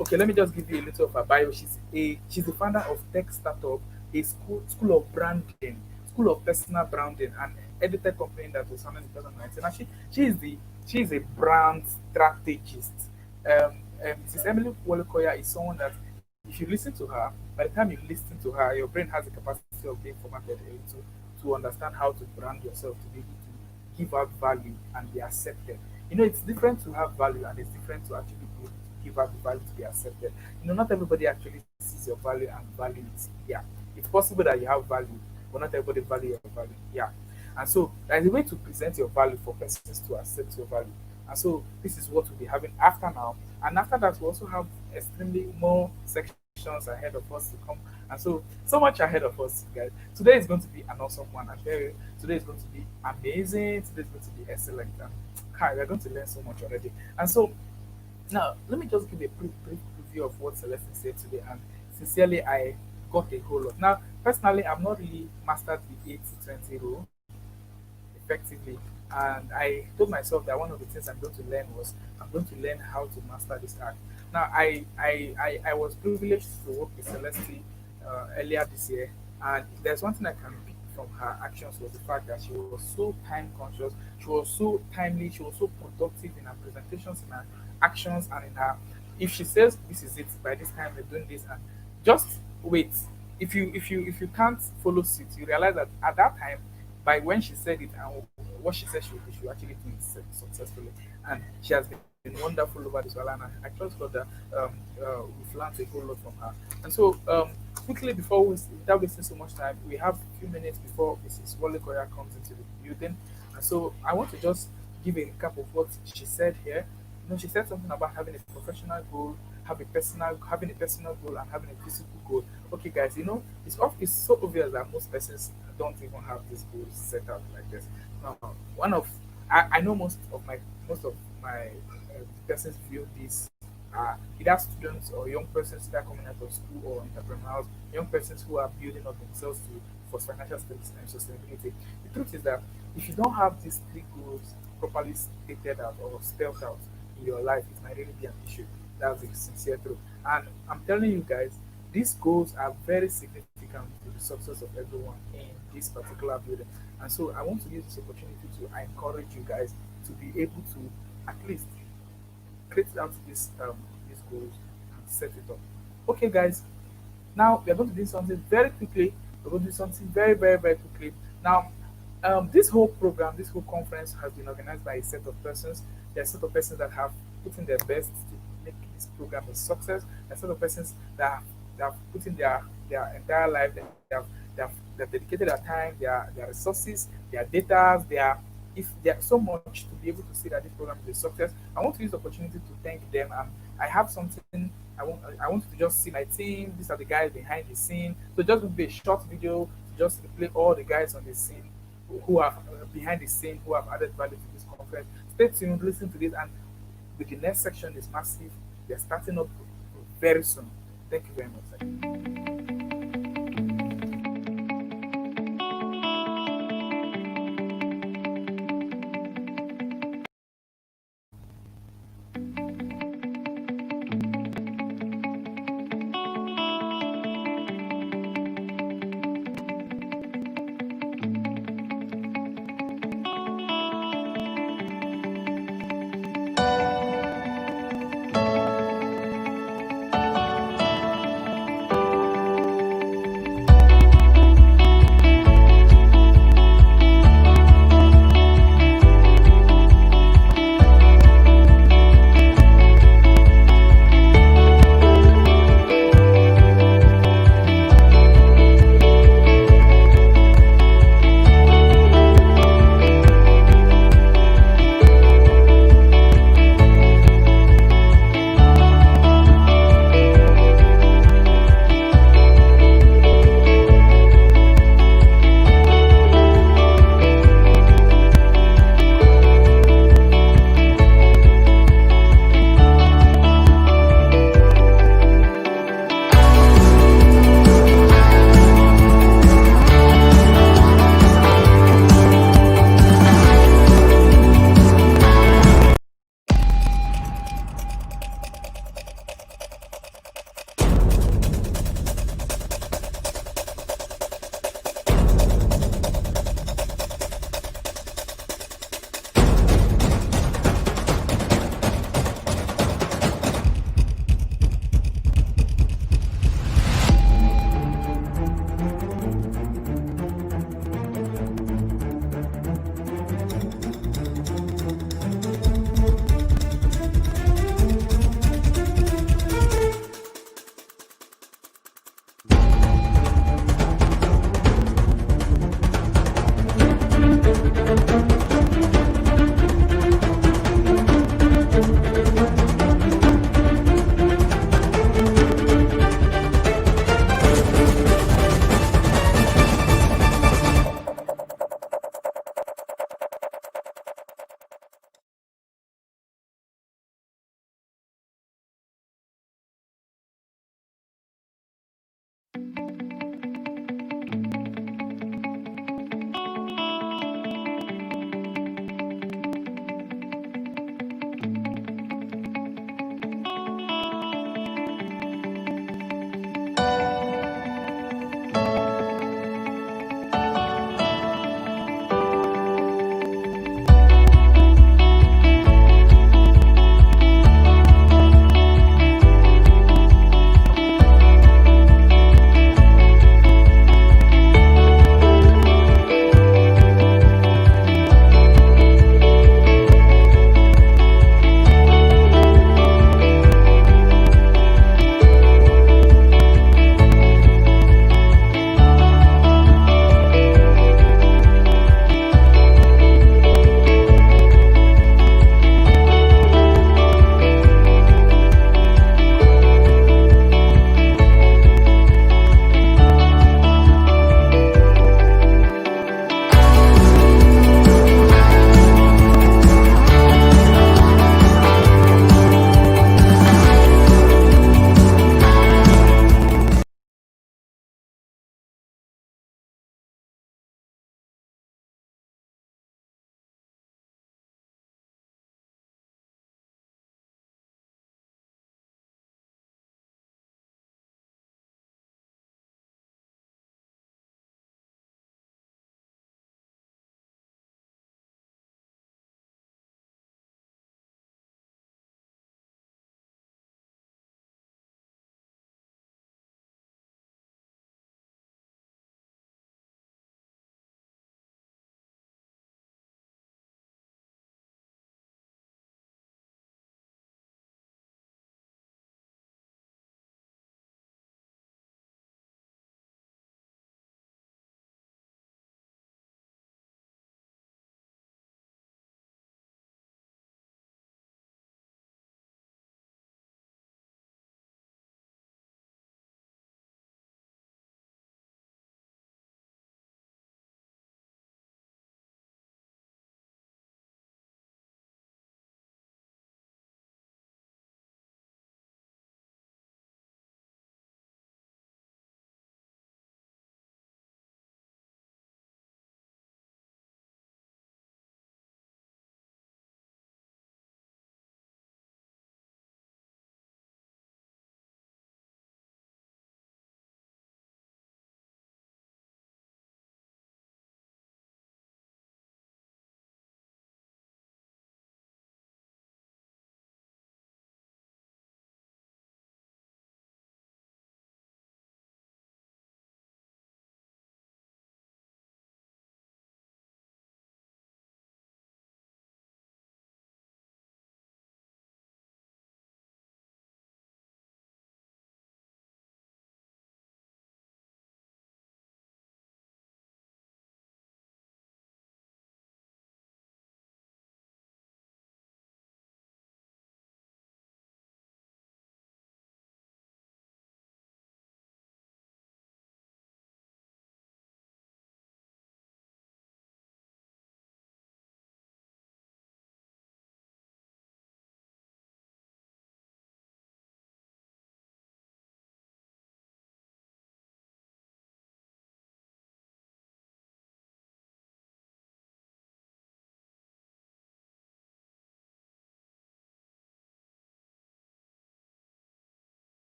Okay, let me just give you a little of her bio. She's the founder of tech startup, a school of branding, school of personal branding, and edtech company that was founded in 2019. And she is a brand strategist. Mrs. Emily Wolukoya is someone that if you listen to her, by the time you listen to her, your brain has the capacity of being formatted to understand how to brand yourself, to be able to give out value and be accepted. It's different to have value and it's different to actually be able to give out the value to be accepted. Not everybody actually sees your value and value it. Yeah. It's possible that you have value, but not everybody value your value. Yeah. And so there's a way to present your value for persons to accept your value. And so this is what we'll be having after now. And after that, we also have extremely more sections ahead of us to come. And so much ahead of us, guys. Today is going to be an awesome one. I tell you, today is going to be amazing. Today is going to be excellent. And Kai, we're going to learn so much already. And so now, let me just give a brief preview of what Celeste said today. And sincerely, I got a whole lot. Now, personally, I've not really mastered the 80/20 rule effectively. And I told myself that one of the things I'm going to learn was I'm going to learn how to master this art. Now, I was privileged to work with Celeste earlier this year, and if there's one thing I can pick from her actions was the fact that she was so time conscious, she was so timely, she was so productive in her presentations, in her actions, and in her. If she says this is it by this time, we're doing this, and just wait. If you can't follow suit, you realize that at that time, by when she said it and what she said she would do, she would actually do it successfully, and she has been wonderful over this while, and I trust God that we've learned a whole lot from her. And so, quickly before without wasting so much time, we have a few minutes before Mrs. Wale Koya comes into the building, and so I want to just give a recap of what she said here. She said something about having a professional goal, having a personal goal, and having a physical goal. Okay, guys, it's so obvious that most persons don't even have these goals set out like this. Now, I know most of my persons view this either students or young persons that are coming out of school or entrepreneurs, young persons who are building up themselves for financial stability and sustainability. The truth is that if you don't have these three goals properly stated out or spelled out in your life, it might really be an issue. That's the sincere truth. And I'm telling you guys, these goals are very significant to the success of everyone in this particular building. And so I want to use this opportunity to encourage you guys to be able to at least create out these goals and set it up. Okay, guys. Now we are going to do something very quickly. We're going to do something very, very, very quickly. Now, this whole program, this whole conference has been organized by a set of persons. There are a set of persons that have put in their best to make this program a success. There are a set of persons that have put in their entire life. They have dedicated their time, their resources, their data, if there's so much to be able to see that this program is a success. I want to use the opportunity to thank them. I have something I want to just see my team. These are the guys behind the scene. So just going to be a short video to just replay all the guys on the scene who are behind the scene who have added value to this conference. Stay tuned, listen to this, and with the next section is massive. They're starting up very soon. Thank you very much.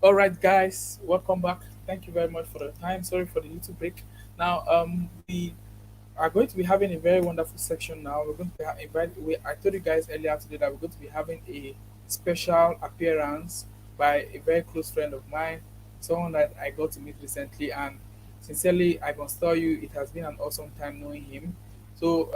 All right, guys, welcome back. Thank you very much for the time. Sorry for the little break. Now, we are going to be having a very wonderful section now. We're going to invite. I told you guys earlier today that we're going to be having a special appearance by a very close friend of mine, someone that I got to meet recently, and sincerely, I must tell you, it has been an awesome time knowing him. So,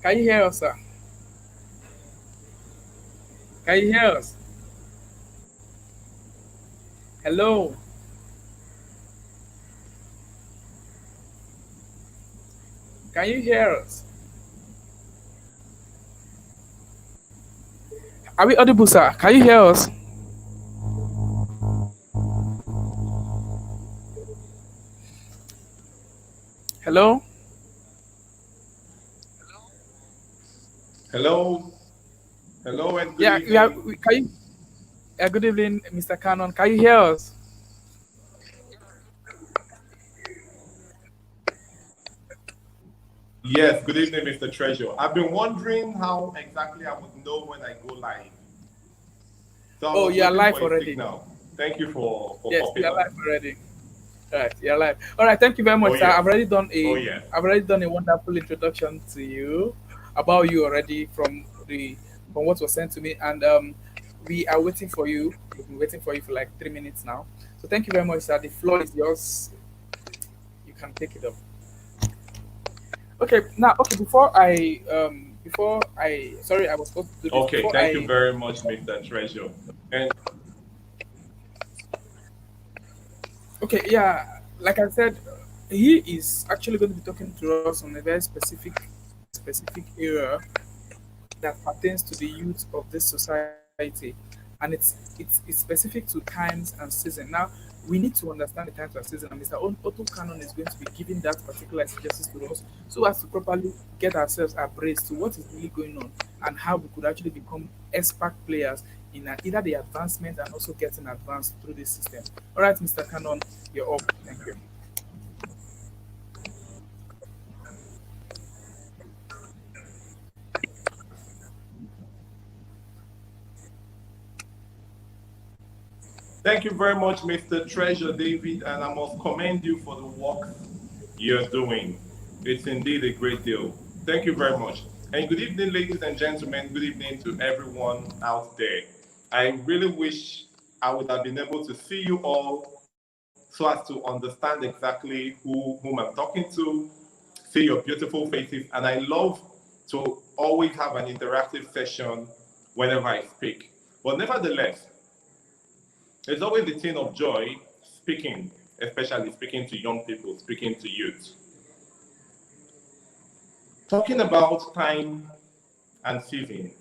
can you hear us, sir? Can you hear us? Hello. Can you hear us? Are we audible, sir? Can you hear us? Hello. Hello, hello, and good Yeah, yeah. evening. Can you? Good evening, Mr. Cannon. Can you hear us? Yes, good evening, Mr. Treasure. I've been wondering how exactly I would know when I go live. So I Oh, was you are waiting live for a already. signal. Thank you for Yes, you popping are up. live already. All right, you're live. All right, thank you very Oh much, sir. yes, oh yes. I've already done a wonderful introduction to you about you already from what was sent to me, and we are waiting for you. We've been waiting for you for like 3 minutes now. So thank you very much, sir. The floor is yours. You can take it up. Okay, now, okay. Before I, sorry, I was supposed to do this Okay, before thank you I. very much, Mr. Treasure. And Okay, yeah, like I said, he is actually going to be talking to us on a very specific area that pertains to the youth of this society, and it's specific to times and season. Now, we need to understand the times and season, and Mr. Otto Cannon is going to be giving that particular exegesis to us so as to properly get ourselves abreast to what is really going on and how we could actually become expert players in either the advancement and also getting advanced through this system. All right, Mr. Cannon, you're up. Thank you. thank you very much, Mr. Treasure David, and I must commend you for the work you're doing. It's indeed a great deal. Thank you very much. And good evening, ladies and gentlemen. Good evening to everyone out there. I really wish I would have been able to see you all so as to understand exactly whom I'm talking to, see your beautiful faces, and I love to always have an interactive session whenever I speak. But nevertheless, it's always a thing of joy speaking, especially speaking to young people, speaking to youth. Talking about time and season,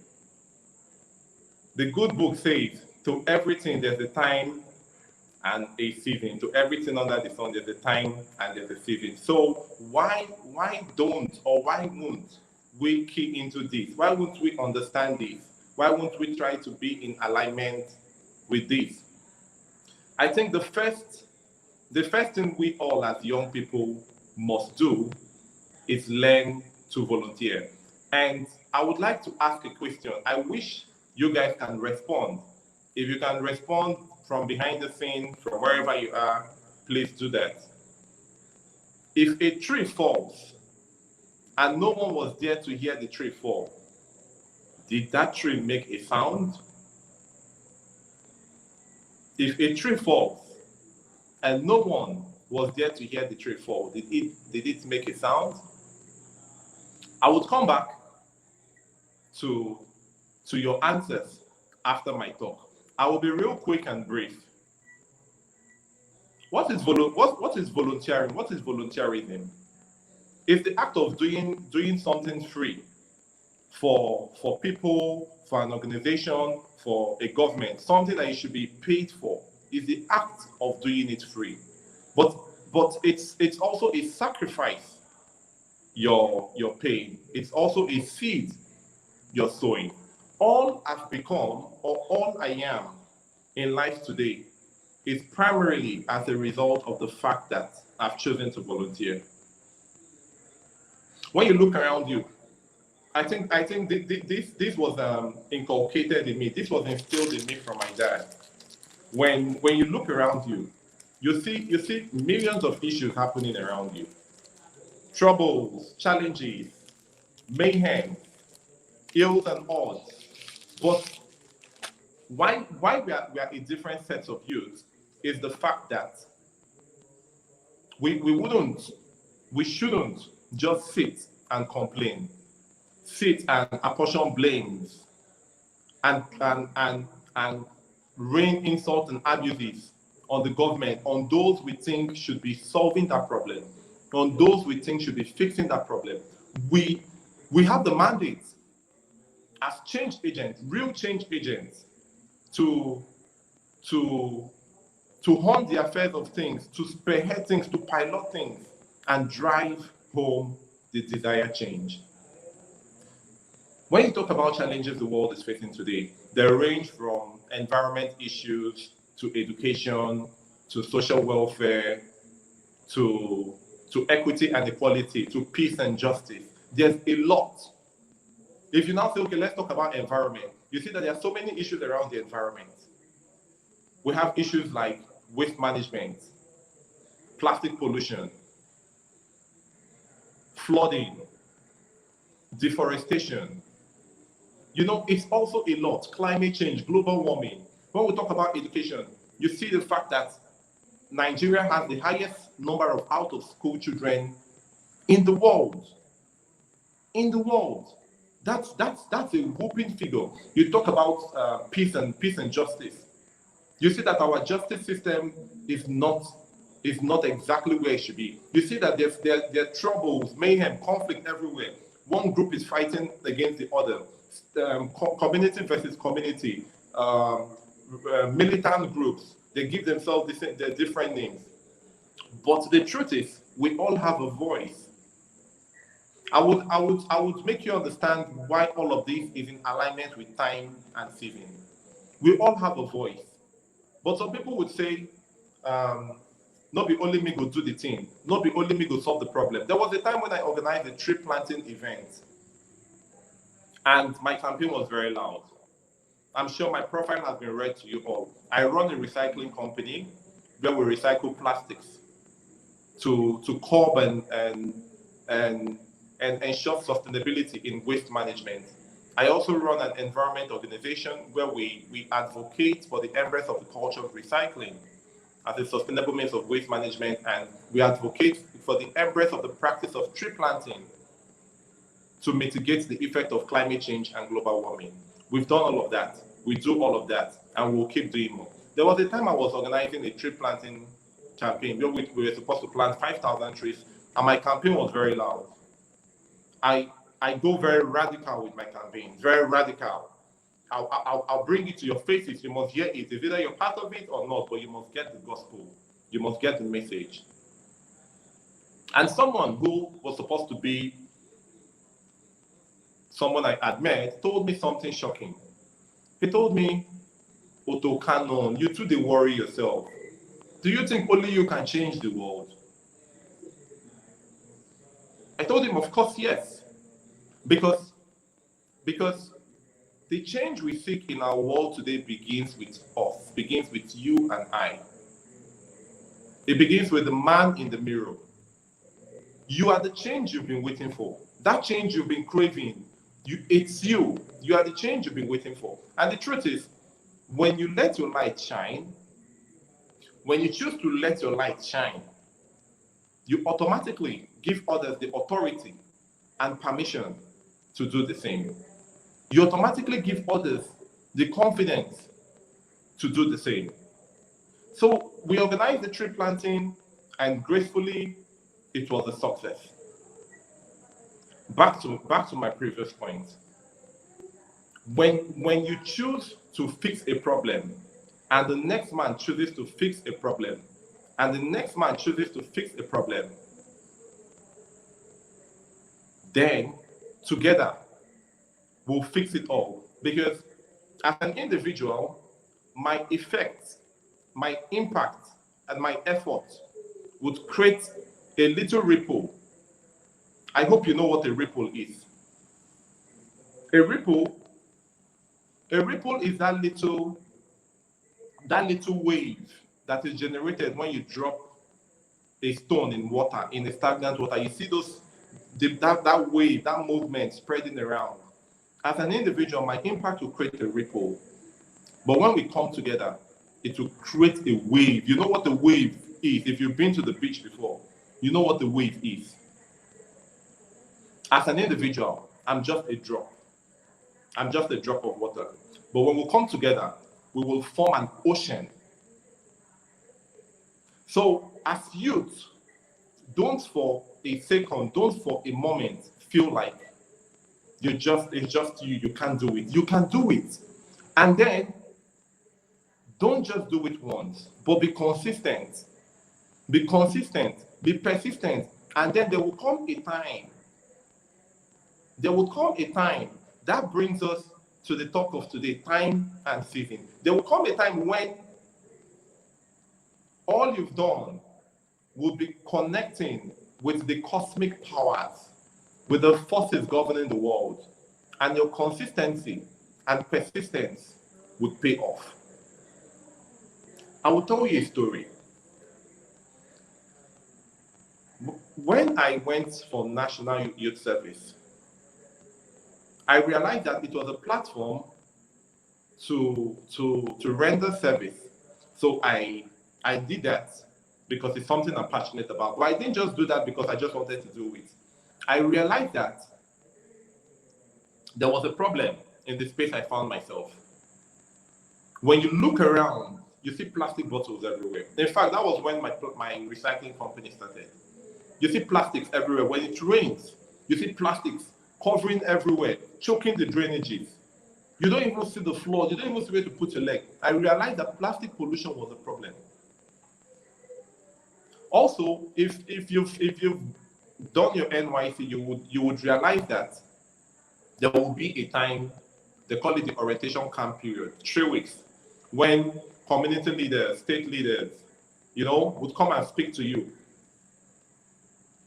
the good book says, to everything there's a time and a season. To everything under the sun, there's a time and there's a season. So why don't or why won't we key into this? Why won't we understand this? Why won't we try to be in alignment with this? I think the first thing we all as young people must do is learn to volunteer. And I would like to ask a question. I wish you guys can respond. If you can respond from behind the scene, from wherever you are, please do that. If a tree falls and no one was there to hear the tree fall, did that tree make a sound? If a tree falls and no one was there to hear the tree fall, did it make a sound? I would come back to to your answers after my talk. I will be real quick and brief. What is volunteering? What is volunteerism? It's the act of doing something free for people, for an organization, for a government, something that you should be paid for. Is the act of doing it free. But but it's also a sacrifice you're paying. It's also a seed you're sowing. All I've become or all I am in life today is primarily as a result of the fact that I've chosen to volunteer. When you look around you, I think this was inculcated in me. This was instilled in me from my dad. When you look around you, you see millions of issues happening around you, troubles, challenges, mayhem, ills and odds. But why we are a different set of youth is the fact that we wouldn't, we shouldn't just sit and complain, sit and apportion blames and rain insults and abuses on the government, on those we think should be solving that problem, on those we think should be fixing that problem. We we have the mandate as change agents, real change agents, to to to hone the affairs of things, to spearhead things, to pilot things, and drive home the desired change. When you talk about challenges the world is facing today, they range from environment issues to education to social welfare to equity and equality to peace and justice. There's a lot. If you now say, okay, let's talk about environment, you see that there are so many issues around the environment. We have issues like waste management, plastic pollution, flooding, deforestation. It's also a lot. Climate change, global warming. When we talk about education, you see the fact that Nigeria has the highest number of out-of-school children in the world. In the world. That's a whooping figure. You talk about peace and justice. You see that our justice system is not exactly where it should be. You see that there are troubles, mayhem, conflict everywhere. One group is fighting against the other. Community versus community, militant groups. They give themselves different names. But the truth is, we all have a voice. I would make you understand why all of this is in alignment with time and season. We all have a voice. But some people would say, not be only me go do the thing, not be only me go solve the problem. There was a time when I organized a tree planting event, and my campaign was very loud. I'm sure my profile has been read to you all. I run a recycling company where we recycle plastics to curb and ensure sustainability in waste management. I also run an environment organization where we advocate for the embrace of the culture of recycling as a sustainable means of waste management, and we advocate for the embrace of the practice of tree planting to mitigate the effect of climate change and global warming. We've done all of that. We do all of that, and we'll keep doing more. There was a time I was organizing a tree planting campaign where we were supposed to plant 5,000 trees, and my campaign was very loud. I go very radical with my campaign, very radical. I'll bring it to your faces. You must hear it. It's either you're part of it or not, but you must get the gospel. You must get the message. And someone who was supposed to be someone I admit told me something shocking. He told me, Otto Cannon, you too, they worry yourself. Do you think only you can change the world? I told him, of course, yes. Because the change we seek in our world today begins with us, begins with you and I. It begins with the man in the mirror. You are the change you've been waiting for. That change you've been craving, it's you. You are the change you've been waiting for. And the truth is, when you let your light shine, when you choose to let your light shine, you automatically give others the authority and permission to do the same. You automatically give others the confidence to do the same. So we organized the tree planting, and gracefully, it was a success. Back to my previous point. When you choose to fix a problem, and the next man chooses to fix a problem, and the next man chooses to fix a problem, then together we'll fix it all. Because as an individual, my effect, my impact, and my effort would create a little ripple. I hope you know what a ripple is. A ripple is that little wave that is generated when you drop a stone in water, in a stagnant water. You see that wave, that movement spreading around. As an individual, my impact will create a ripple. But when we come together, it will create a wave. You know what the wave is? If you've been to the beach before, you know what the wave is. As an individual, I'm just a drop. I'm just a drop of water. But when we come together, we will form an ocean. So as youth, don't for a second, don't for a moment feel like it's just you can't do it. You can do it. And then don't just do it once, but be consistent. Be consistent, be persistent, and then there will come a time that brings us to the talk of today, time and season. There will come a time when all you've done will be connecting with the cosmic powers, with the forces governing the world, and your consistency and persistence would pay off. I will tell you a story. When I went for National Youth Service, I realized that it was a platform to render service. So I did that because it's something I'm passionate about. But I didn't just do that because I just wanted to do it. I realized that there was a problem in the space I found myself. When you look around, you see plastic bottles everywhere. In fact, that was when my recycling company started. You see plastics everywhere. When it rains, you see plastics covering everywhere, choking the drainages. You don't even see the floor. You don't even see where to put your leg. I realized that plastic pollution was a problem. Also, if you've done your NYC, you would realize that there will be a time, they call it the orientation camp period, 3 weeks, when community leaders, state leaders, would come and speak to you,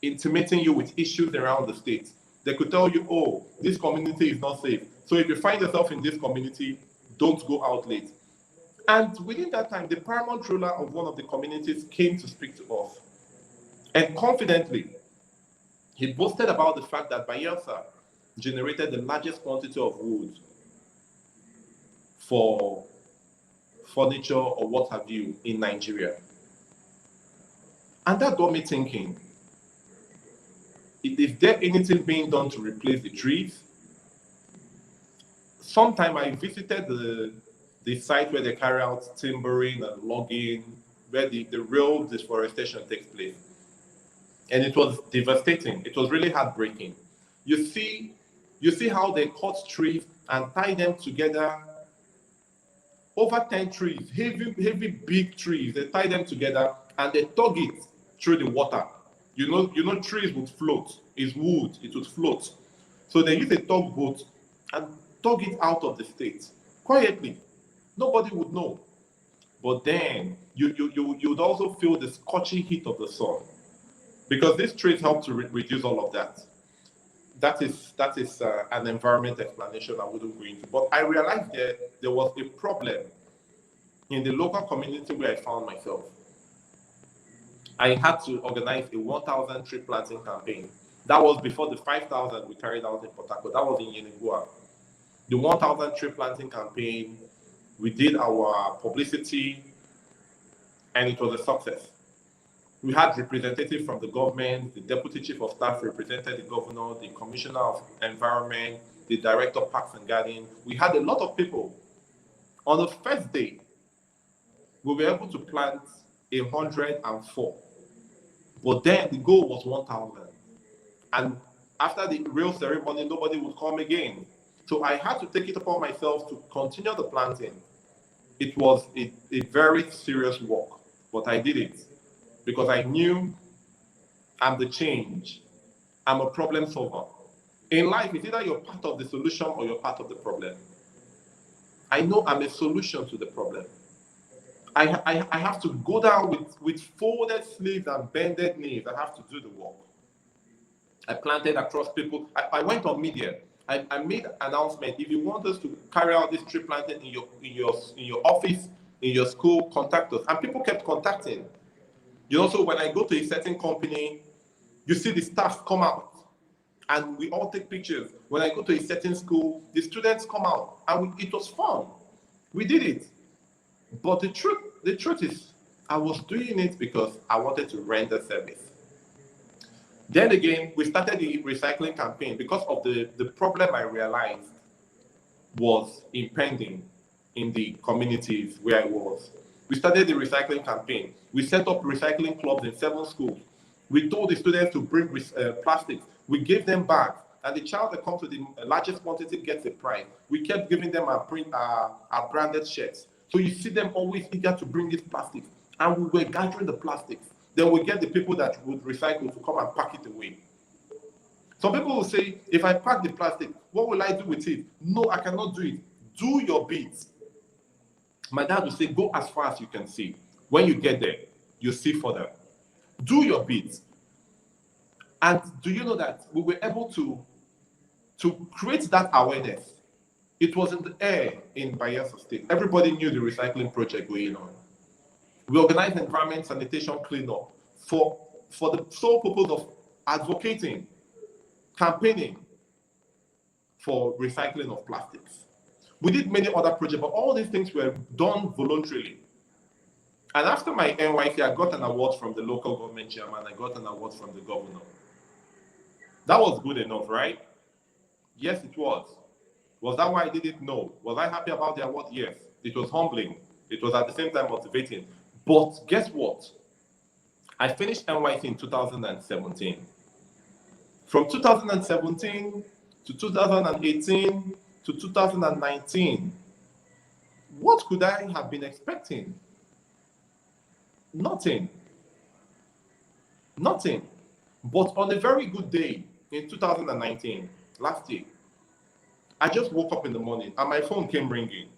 intimating you with issues around the state. They could tell you, oh, this community is not safe. So if you find yourself in this community, don't go out late. And within that time, the paramount ruler of one of the communities came to speak to us. And confidently, he boasted about the fact that Bayelsa generated the largest quantity of wood for furniture or what have you in Nigeria. And that got me thinking, is there anything being done to replace the trees? Sometime I visited the site where they carry out timbering and logging, where the real deforestation takes place. And it was devastating. It was really heartbreaking. You see how they cut trees and tie them together. Over 10 trees, heavy big trees, they tie them together and they tug it through the water. You know, trees would float. It's wood, it would float. So they use a tugboat and tug it out of the state quietly. Nobody would know. But then you would also feel the scorching heat of the sun, because these trees help to reduce all of that. That is an environment explanation I wouldn't go into. But I realized there was a problem in the local community where I found myself. I had to organize a 1,000 tree planting campaign. That was before the 5,000 we carried out in Port Harcourt. That was in Yenigua. The 1,000 tree planting campaign, we did our publicity, and it was a success. We had representatives from the government, the deputy chief of staff represented the governor, the commissioner of environment, the director of parks and gardens. We had a lot of people. On the first day, we were able to plant 104. But then the goal was 1,000. And after the real ceremony, nobody would come again. So I had to take it upon myself to continue the planting. It was a very serious work, but I did it because I knew I'm the change. I'm a problem solver. In life, it's either you're part of the solution or you're part of the problem. I know I'm a solution to the problem. I have to go down with folded sleeves and bended knees. I have to do the work. I planted across people. I went on media. I made an announcement. If you want us to carry out this tree planting in your office, in your school, contact us. And people kept contacting. So when I go to a certain company, you see the staff come out and we all take pictures. When I go to a certain school, the students come out and it was fun. We did it. But the truth is, I was doing it because I wanted to render service. Then again, we started the recycling campaign because of the problem I realized was impending in the communities where I was. We started the recycling campaign. We set up recycling clubs in 7 schools. We told the students to bring plastics. We gave them bags. And the child that comes with the largest quantity gets a prize. We kept giving them our branded shirts. So you see them always eager to bring this plastic. And we were gathering the plastics. Then we get the people that would recycle to come and pack it away. Some people will say, if I pack the plastic, what will I do with it? No, I cannot do it. Do your bit. My dad will say, go as far as you can see. When you get there, you see further. Do your bit. And do you know that we were able to create that awareness? It was in the air in Bayelsa State. Everybody knew the recycling project going on. We organized environment sanitation cleanup for the sole purpose of advocating, campaigning for recycling of plastics. We did many other projects, but all these things were done voluntarily. And after my NYC, I got an award from the local government chairman. I got an award from the governor. That was good enough, right? Yes, it was. Was that why I did it? No. Was I happy about the award? Yes. It was humbling. It was at the same time motivating. But guess what? I finished NYC in 2017. From 2017 to 2018 to 2019, what could I have been expecting? Nothing. Nothing. But on a very good day in 2019, last year, I just woke up in the morning and my phone came ringing.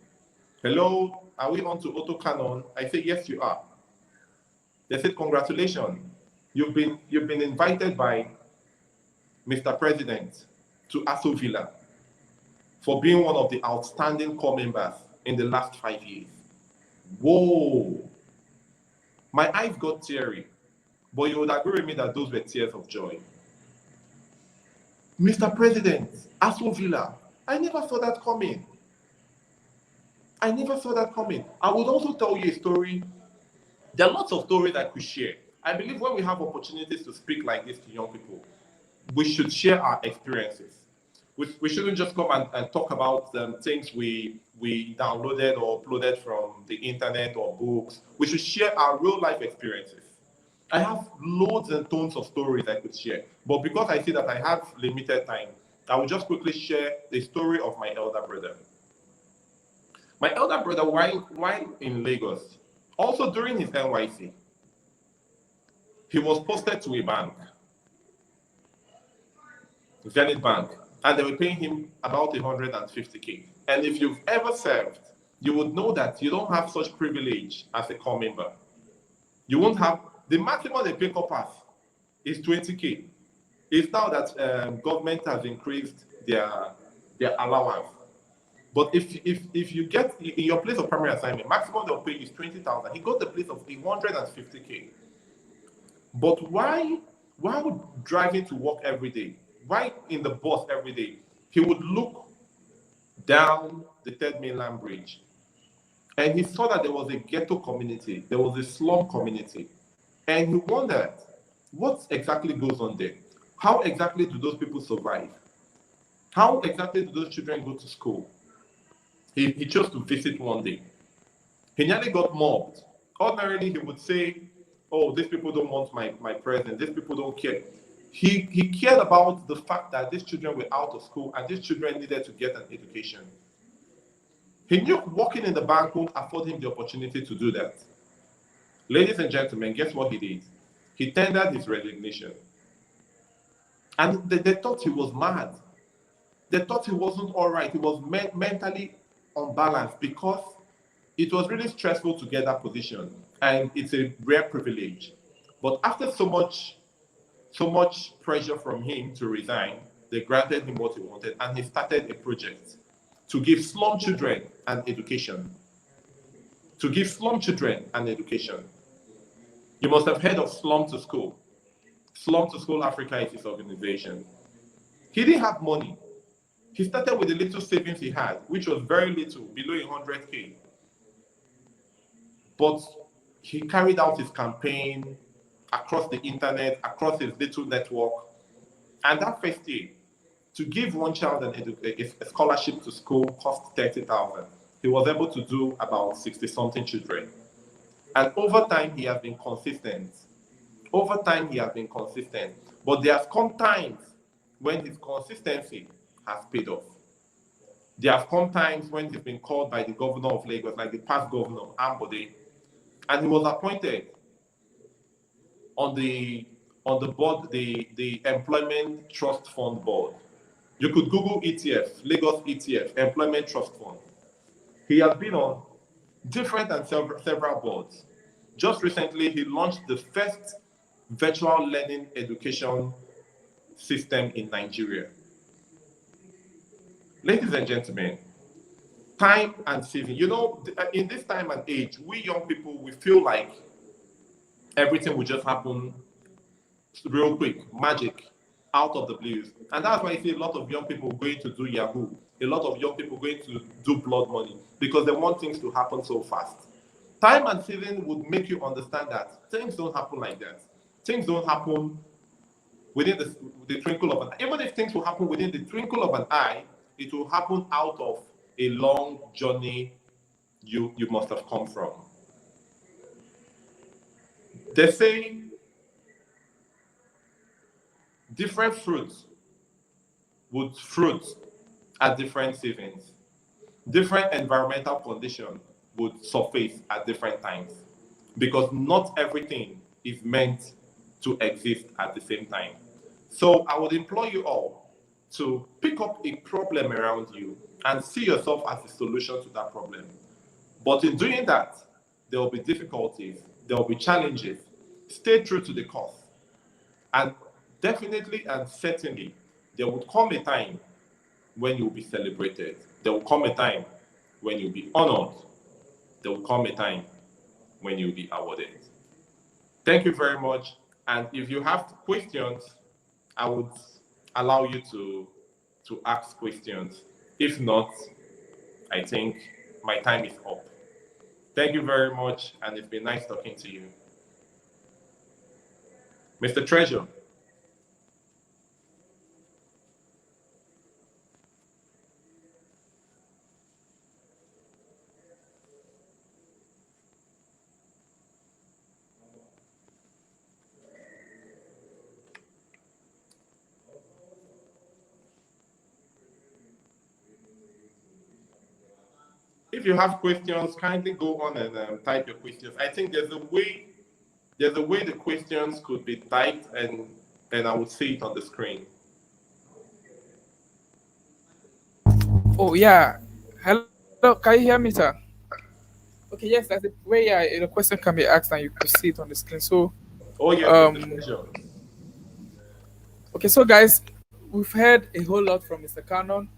Hello, are we on to AutoCanon? I said, yes, you are. They said, congratulations. You've been invited by Mr. President to Aso Villa for being one of the outstanding core members in the last 5 years. Whoa. My eyes got teary, but you would agree with me that those were tears of joy. Mr. President, Aso Villa, I never saw that coming. I never saw that coming. I would also tell you a story. There are lots of stories I could share. I believe when we have opportunities to speak like this to young people, we should share our experiences. We shouldn't just come and talk about things we downloaded or uploaded from the internet or books. We should share our real life experiences. I have loads and tons of stories I could share, but because I see that I have limited time, I will just quickly share the story of my elder brother. My elder brother, while in Lagos, also during his NYC, he was posted to a bank, Zenith Bank, and they were paying him about 150K. And if you've ever served, you would know that you don't have such privilege as a core member. You won't have, the maximum they pay corpers is 20K. It's now that government has increased their allowance. But if you get in your place of primary assignment, maximum they'll pay is 20,000. He got the place of 150K. But why driving to work every day? Why in the bus every day? He would look down the Third Mainland Bridge, and he saw that there was a ghetto community, there was a slum community, and he wondered, what exactly goes on there? How exactly do those people survive? How exactly do those children go to school? He chose to visit one day. He nearly got mobbed. Ordinarily, he would say, oh, these people don't want my presence, these people don't care. He cared about the fact that these children were out of school and these children needed to get an education. He knew working in the bank would afford him the opportunity to do that. Ladies and gentlemen, guess what he did? He tendered his resignation. And they thought he was mad. They thought he wasn't all right. He was mentally unbalanced because it was really stressful to get that position. And it's a rare privilege. But after so much pressure from him to resign, they granted him what he wanted, and he started a project to give slum children an education. To give slum children an education. You must have heard of Slum to School. Slum to School Africa is his organization. He didn't have money. He started with the little savings he had, which was very little, below 100K. But he carried out his campaign across the internet, across his little network. And that first year, to give one child a scholarship to school cost 30,000. He was able to do about 60-something children. And over time, he has been consistent. Over time, he has been consistent. But there have come times when his consistency has paid off. There have come times when he's been called by the governor of Lagos, like the past governor, Ambode, and he was appointed on the on the board, the Employment Trust Fund board. You could Google ETF, Lagos ETF, Employment Trust Fund. He has been on different and several boards. Just recently, he launched the first virtual learning education system in Nigeria. Ladies and gentlemen, time and season. You know, in this time and age, we young people, we feel like everything will just happen real quick, magic, out of the blues. And that's why I see a lot of young people going to do Yahoo, a lot of young people going to do blood money, because they want things to happen so fast. Time and season would make you understand that things don't happen like that. Things don't happen within the twinkle of an eye. Even if things will happen within the twinkle of an eye, it will happen out of a long journey you must have come from. They say different fruits would fruit at different seasons. Different environmental conditions would surface at different times, because not everything is meant to exist at the same time. So I would implore you all to pick up a problem around you and see yourself as the solution to that problem. But in doing that, there will be difficulties, there will be challenges. Stay true to the cause. And definitely and certainly, there will come a time when you will be celebrated. There will come a time when you'll be honored. There will come a time when you'll be awarded. Thank you very much. And if you have questions, I would allow you to ask questions. If not, I think my time is up. Thank you very much, and it's been nice talking to you. Mr. Treasure. If you have questions, kindly go on and type your questions. I think there's a way the questions could be typed, and I would see it on the screen. Oh yeah. Hello, can you hear me, sir? Okay, yes, that's the way the question can be asked and you could see it on the screen. So Oh yes, Mr. um Treasure. okay, so guys, we've heard a whole lot from Mr. Cannon.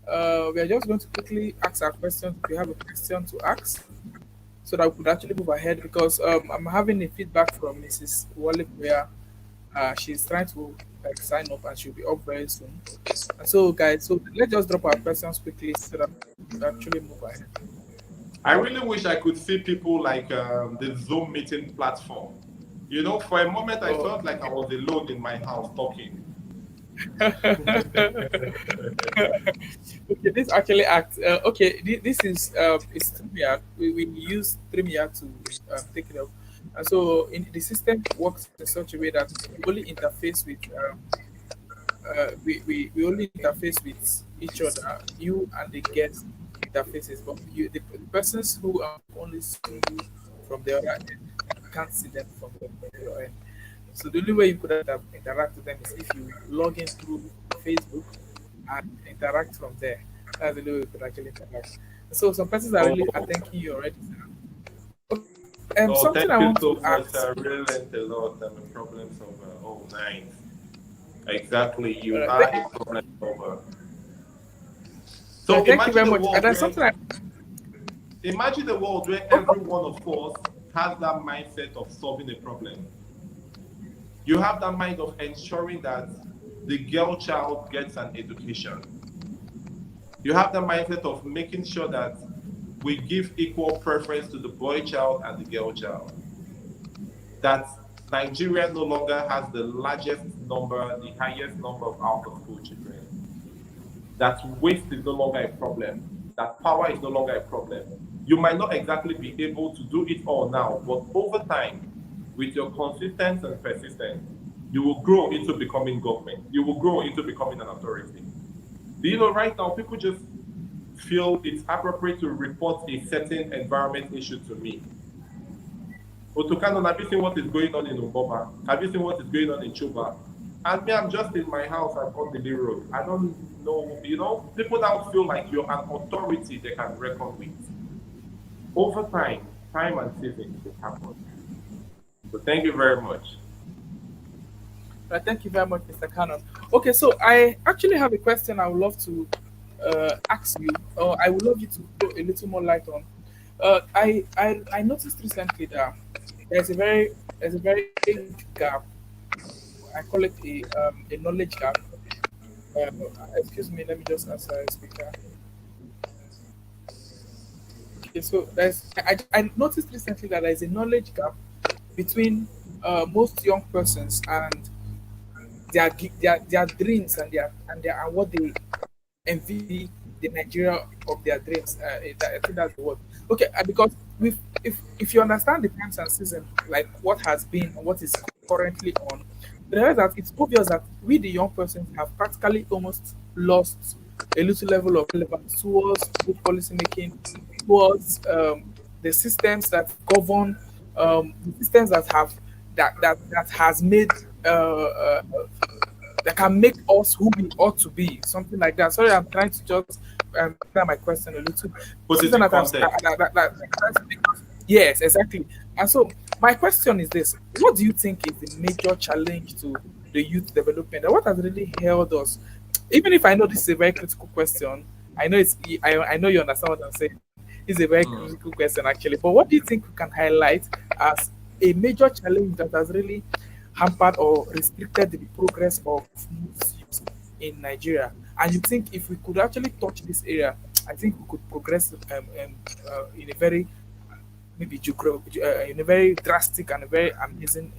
We are just going to quickly ask our questions if you have a question to ask, so that we could actually move ahead, because I'm having a feedback from Mrs. Wally where she's trying to like sign up and she'll be up very soon. And so guys, so let's just drop our questions quickly so that we could actually move ahead. I really wish I could see people like the Zoom meeting platform. You know, for a moment I Oh. felt like I was alone in my house talking. Okay, this actually acts. Okay, this is StreamYard. We use StreamYard to take it up, and so the system works in such a way that we only interface with we only interface with each other. You and the guest interfaces, but the persons who are only seeing you from the other end can't see them from your end. So the only way you could interact with them is if you log in through Facebook and interact from there. That's the only way you could actually interact. So some persons are really are Oh, thanking you already. Okay, oh, something thank I you want so to much. I ask. really learned a lot. I'm a problem solver. Oh, nice. Exactly. You are Thank a you, problem solver. So thank you very much. And there's something I imagine a world where oh, every one of us has that mindset of solving a problem. You have that mind of ensuring that the girl child gets an education. You have the mindset of making sure that we give equal preference to the boy child and the girl child. That Nigeria no longer has the largest number, the highest number of out of school children. That waste is no longer a problem. That power is no longer a problem. You might not exactly be able to do it all now, but over time, with your consistency and persistence, you will grow into becoming government. You will grow into becoming an authority. Do you know right now, people just feel it's appropriate to report a certain environment issue to me. Otukano, have you seen what is going on in Umboma? Have you seen what is going on in Chuba? And me, I'm just in my house at Condeli Road. I don't know, people now feel like you're an authority they can reckon with. Over time and season, it happens. So thank you very much. Thank you very much, Mr. Cannon. Okay, so I actually have a question I would love to ask you, or I would love you to throw a little more light on. I noticed recently that there's a very huge gap. I call it a knowledge gap. Excuse me, let me just answer a speaker. Okay, so I noticed recently that there's a knowledge gap between most young persons and their dreams and what they envy the Nigeria of their dreams. I think that's the word. Okay, because if you understand the times and season, like what has been and what is currently on, you realize that it's obvious that we, the young persons, have practically almost lost a little level of relevance towards good policy making, towards the systems that govern, the systems that has made that can make us who we ought to be, something like that. Sorry, I'm trying to just break down my question a little. The Put it system in that context. yes, exactly. And so my question is this: what do you think is the major challenge to the youth development, and what has really held us? Even if I know this is a very critical question, I know I know you understand what I'm saying. It's a very critical question actually. But what do you think we can highlight as a major challenge that has really hampered or restricted the progress of most youth in Nigeria? And you think if we could actually touch this area, I think we could progress in a very in a very drastic and a very amazing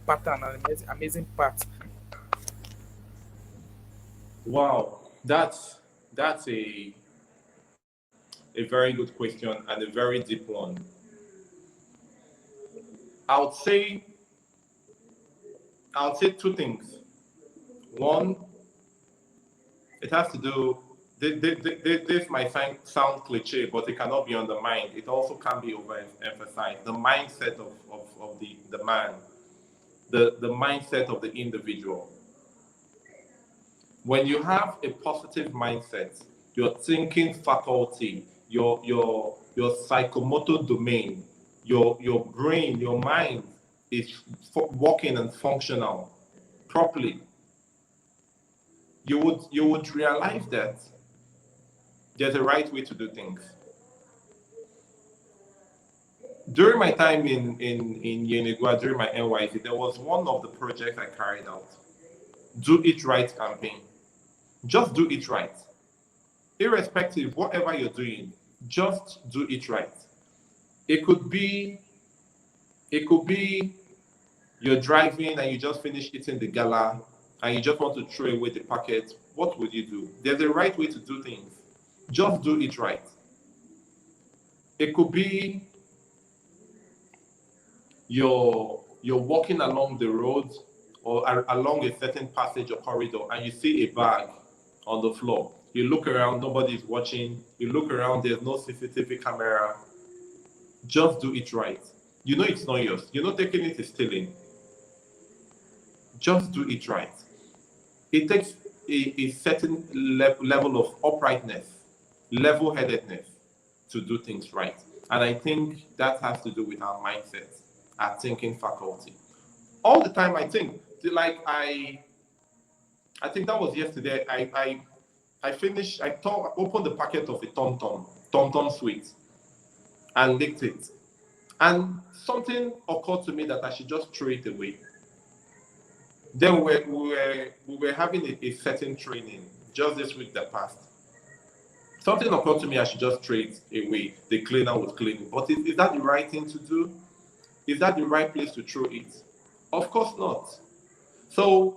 pattern and amazing path. Wow, that's a very good question and a very deep one. I would say I would say two things. One, it has to do. This might sound cliche, but it cannot be undermined. It also can be overemphasized. The mindset of the man, the mindset of the individual. When you have a positive mindset, your thinking faculty, your psychomotor domain, your brain, your mind is working and functional properly, you would realize that there's a right way to do things. During my time in Yenigua, during my NYC, there was one of the projects I carried out. Do it right campaign. Just do it right. Irrespective, whatever you're doing, just do it right. It could be, it could be you're driving and you just finished eating the gala and you just want to throw away the packet. What would you do? There's a right way to do things. Just do it right. It could be you're walking along the road or along a certain passage or corridor and you see a bag on the floor. You look around, nobody's watching. You look around, there's no CCTV camera. Just do it right. You know it's not yours. You know taking it is stealing. Just do it right. It takes a certain level of uprightness, level-headedness to do things right. And I think that has to do with our mindset, our thinking faculty. All the time I think, like I think that was yesterday. I finished. Opened the packet of a Tom Tom sweet, and licked it. And something occurred to me that I should just throw it away. Then we were having a certain training just this week that passed. Something occurred to me I should just throw it away. The cleaner was cleaning, but is that the right thing to do? Is that the right place to throw it? Of course not. So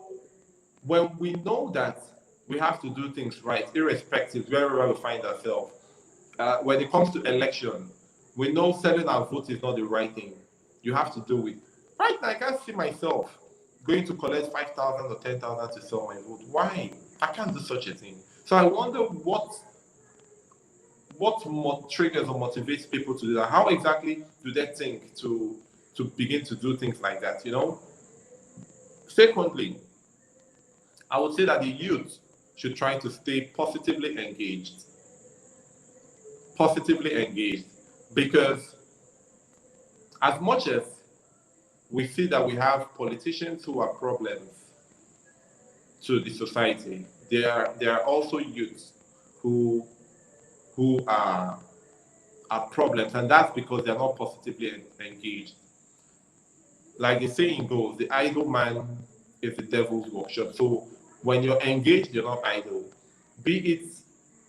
when we know that we have to do things right, irrespective wherever we find ourselves, when it comes to election, we know selling our vote is not the right thing. You have to do it. Right now, I can't see myself going to collect 5,000 or 10,000 to sell my vote. Why? I can't do such a thing. So I wonder what triggers or motivates people to do that. How exactly do they think to to begin to do things like that, you know. Secondly, I would say that the youth should try to stay positively engaged, because as much as we see that we have politicians who are problems to the society, there are also youths who who are problems, and that's because they're not positively engaged. Like the saying goes, the idle man is the devil's workshop. So when you're engaged, you're not idle. Be it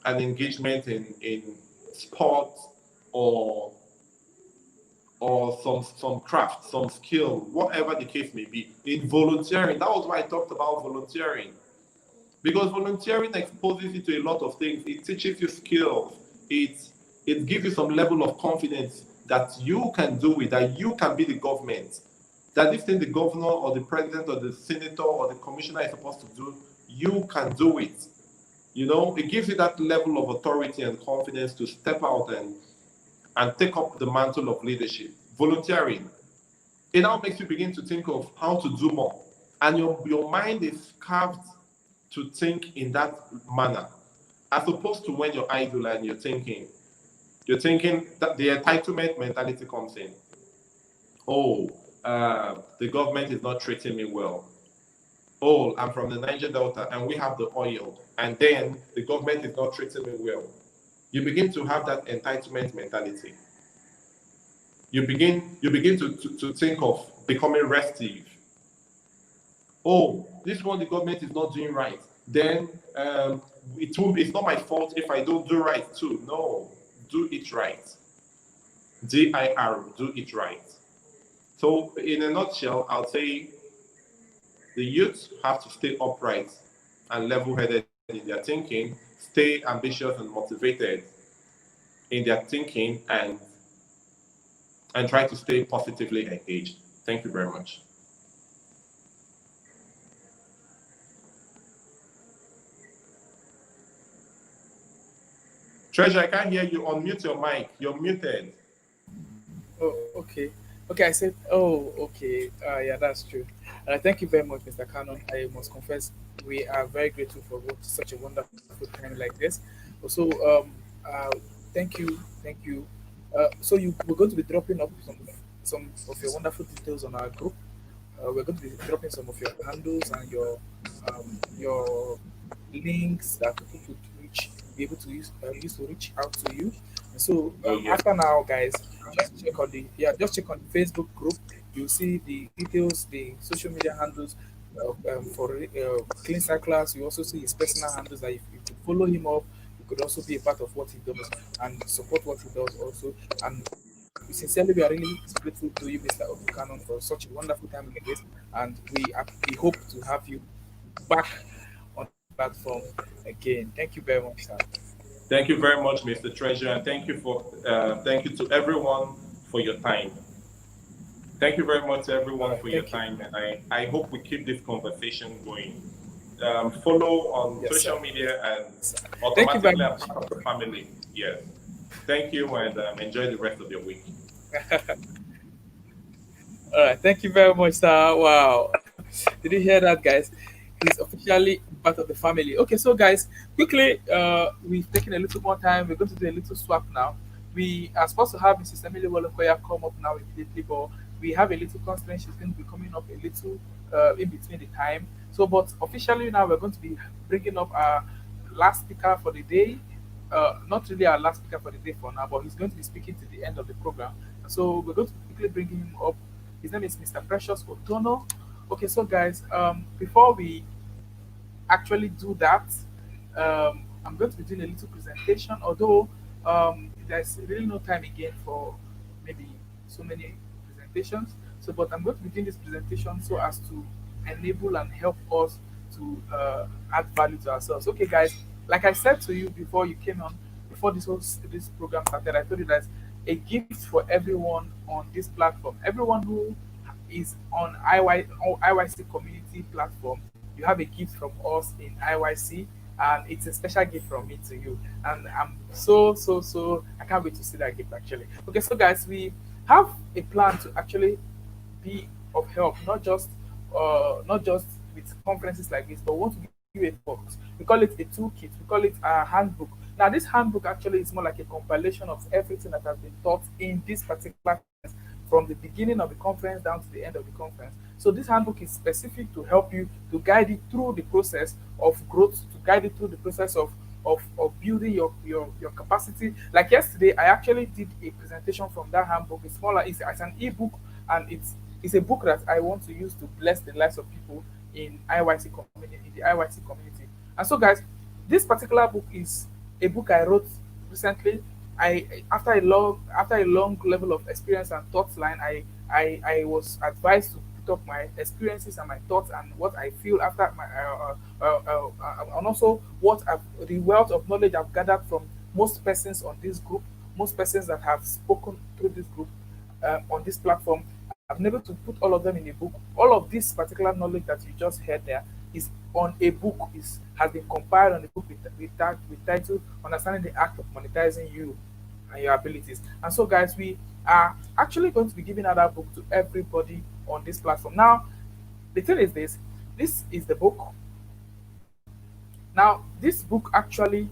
an engagement in sport, or some craft, some skill, whatever the case may be. In volunteering, that was why I talked about volunteering. Because volunteering exposes you to a lot of things. It teaches you skills. It it gives you some level of confidence that you can do it, that you can be the government. That this thing the governor or the president or the senator or the commissioner is supposed to do, you can do it. You know, it gives you that level of authority and confidence to step out and take up the mantle of leadership. Volunteering, it now makes you begin to think of how to do more. And your mind is carved to think in that manner, as opposed to when you're idle and you're thinking that the entitlement mentality comes in. Oh, the government is not treating me well. Oh, I'm from the Niger Delta and we have the oil, and then the government is not treating me well. You begin to have that entitlement mentality. You begin to think of becoming restive. Oh, this one the government is not doing right. Then it's not my fault if I don't do right too. No, do it right. Do it right. So in a nutshell, I'll say the youth have to stay upright and level-headed in their thinking, stay ambitious and motivated in their thinking, and try to stay positively engaged. Thank you very much. Treasure, I can't hear you. Unmute your mic. You're muted. Oh, okay. Okay, I said, oh, okay. Yeah, that's true. Thank you very much, Mr. Cannon. I must confess, we are very grateful for such a wonderful time like this. Also, uh, thank you. So we're going to be dropping up some of your wonderful details on our group. We're going to be dropping some of your handles and your links that people could be able to use to reach out to you. And so Oh yeah. after now, guys, just check on the Facebook group. You'll see the details, the social media handles for Clean Class. You also see his personal handles that if you could follow him up, you could also be a part of what he does and support what he does also. And sincerely, we are really grateful to you, Mr. Obukanon, for such a wonderful time like this. And we hope to have you back on this platform again. Thank you very much, sir. Thank you very much, Mr. Treasure, and thank you to everyone for your time. Thank you very much, All everyone, right, for your thank you. time, and I hope we keep this conversation going. Follow on Yes, sir. social media, and Yes, sir. Thank you very automatically are much. part of the family. Yes. Thank you, and enjoy the rest of your week. All right, thank you very much, sir. Wow. Did you hear that, guys? He's officially part of the family. Okay, so guys, quickly, we've taken a little more time. We're going to do a little swap now. We are supposed to have Mrs. Emily Wolokoya come up now immediately, but we have a little constraint. She's going to be coming up a little in between the time. So, but officially now, we're going to be bringing up our last speaker for the day. Not really our last speaker for the day for now, but he's going to be speaking to the end of the program. So we're going to quickly bring him up. His name is Mr. Precious Otono. Okay, so guys, before we actually do that, I'm going to be doing a little presentation, although there's really no time again for maybe so many presentations. So, but I'm going to be doing this presentation so as to enable and help us to add value to ourselves. Okay, guys, like I said to you before you came on, before this program started, I told you that a gift for everyone on this platform, everyone who is on IYC community platform, you have a gift from us in IYC, and it's a special gift from me to you. And I'm so I can't wait to see that gift actually. Okay, so guys, we have a plan to actually be of help, not just with conferences like this, but we want to give you a toolbox. We call it a toolkit. We call it a handbook. Now, this handbook actually is more like a compilation of everything that has been taught in this particular conference, from the beginning of the conference down to the end of the conference. So this handbook is specific to help you, to guide you through the process of growth, to guide you through the process of building your capacity. Like yesterday, I actually did a presentation from that handbook. It's smaller, it's an ebook, and it's a book that I want to use to bless the lives of people in IYC community, in the IYC community. And so, guys, this particular book is a book I wrote recently. I after a long level of experience and thoughts line, I was advised to put up my experiences and my thoughts and what I feel after my and also the wealth of knowledge I've gathered from most persons on this group, most persons that have spoken through this group on this platform. I've been able to put all of them in a book. All of this particular knowledge that you just heard there is on a book, is has been compiled on a book with title Understanding the Act of Monetizing You and Your Abilities. And so, guys, we are actually going to be giving out that book to everybody on this platform. Now, the thing is this is the book. Now, this book actually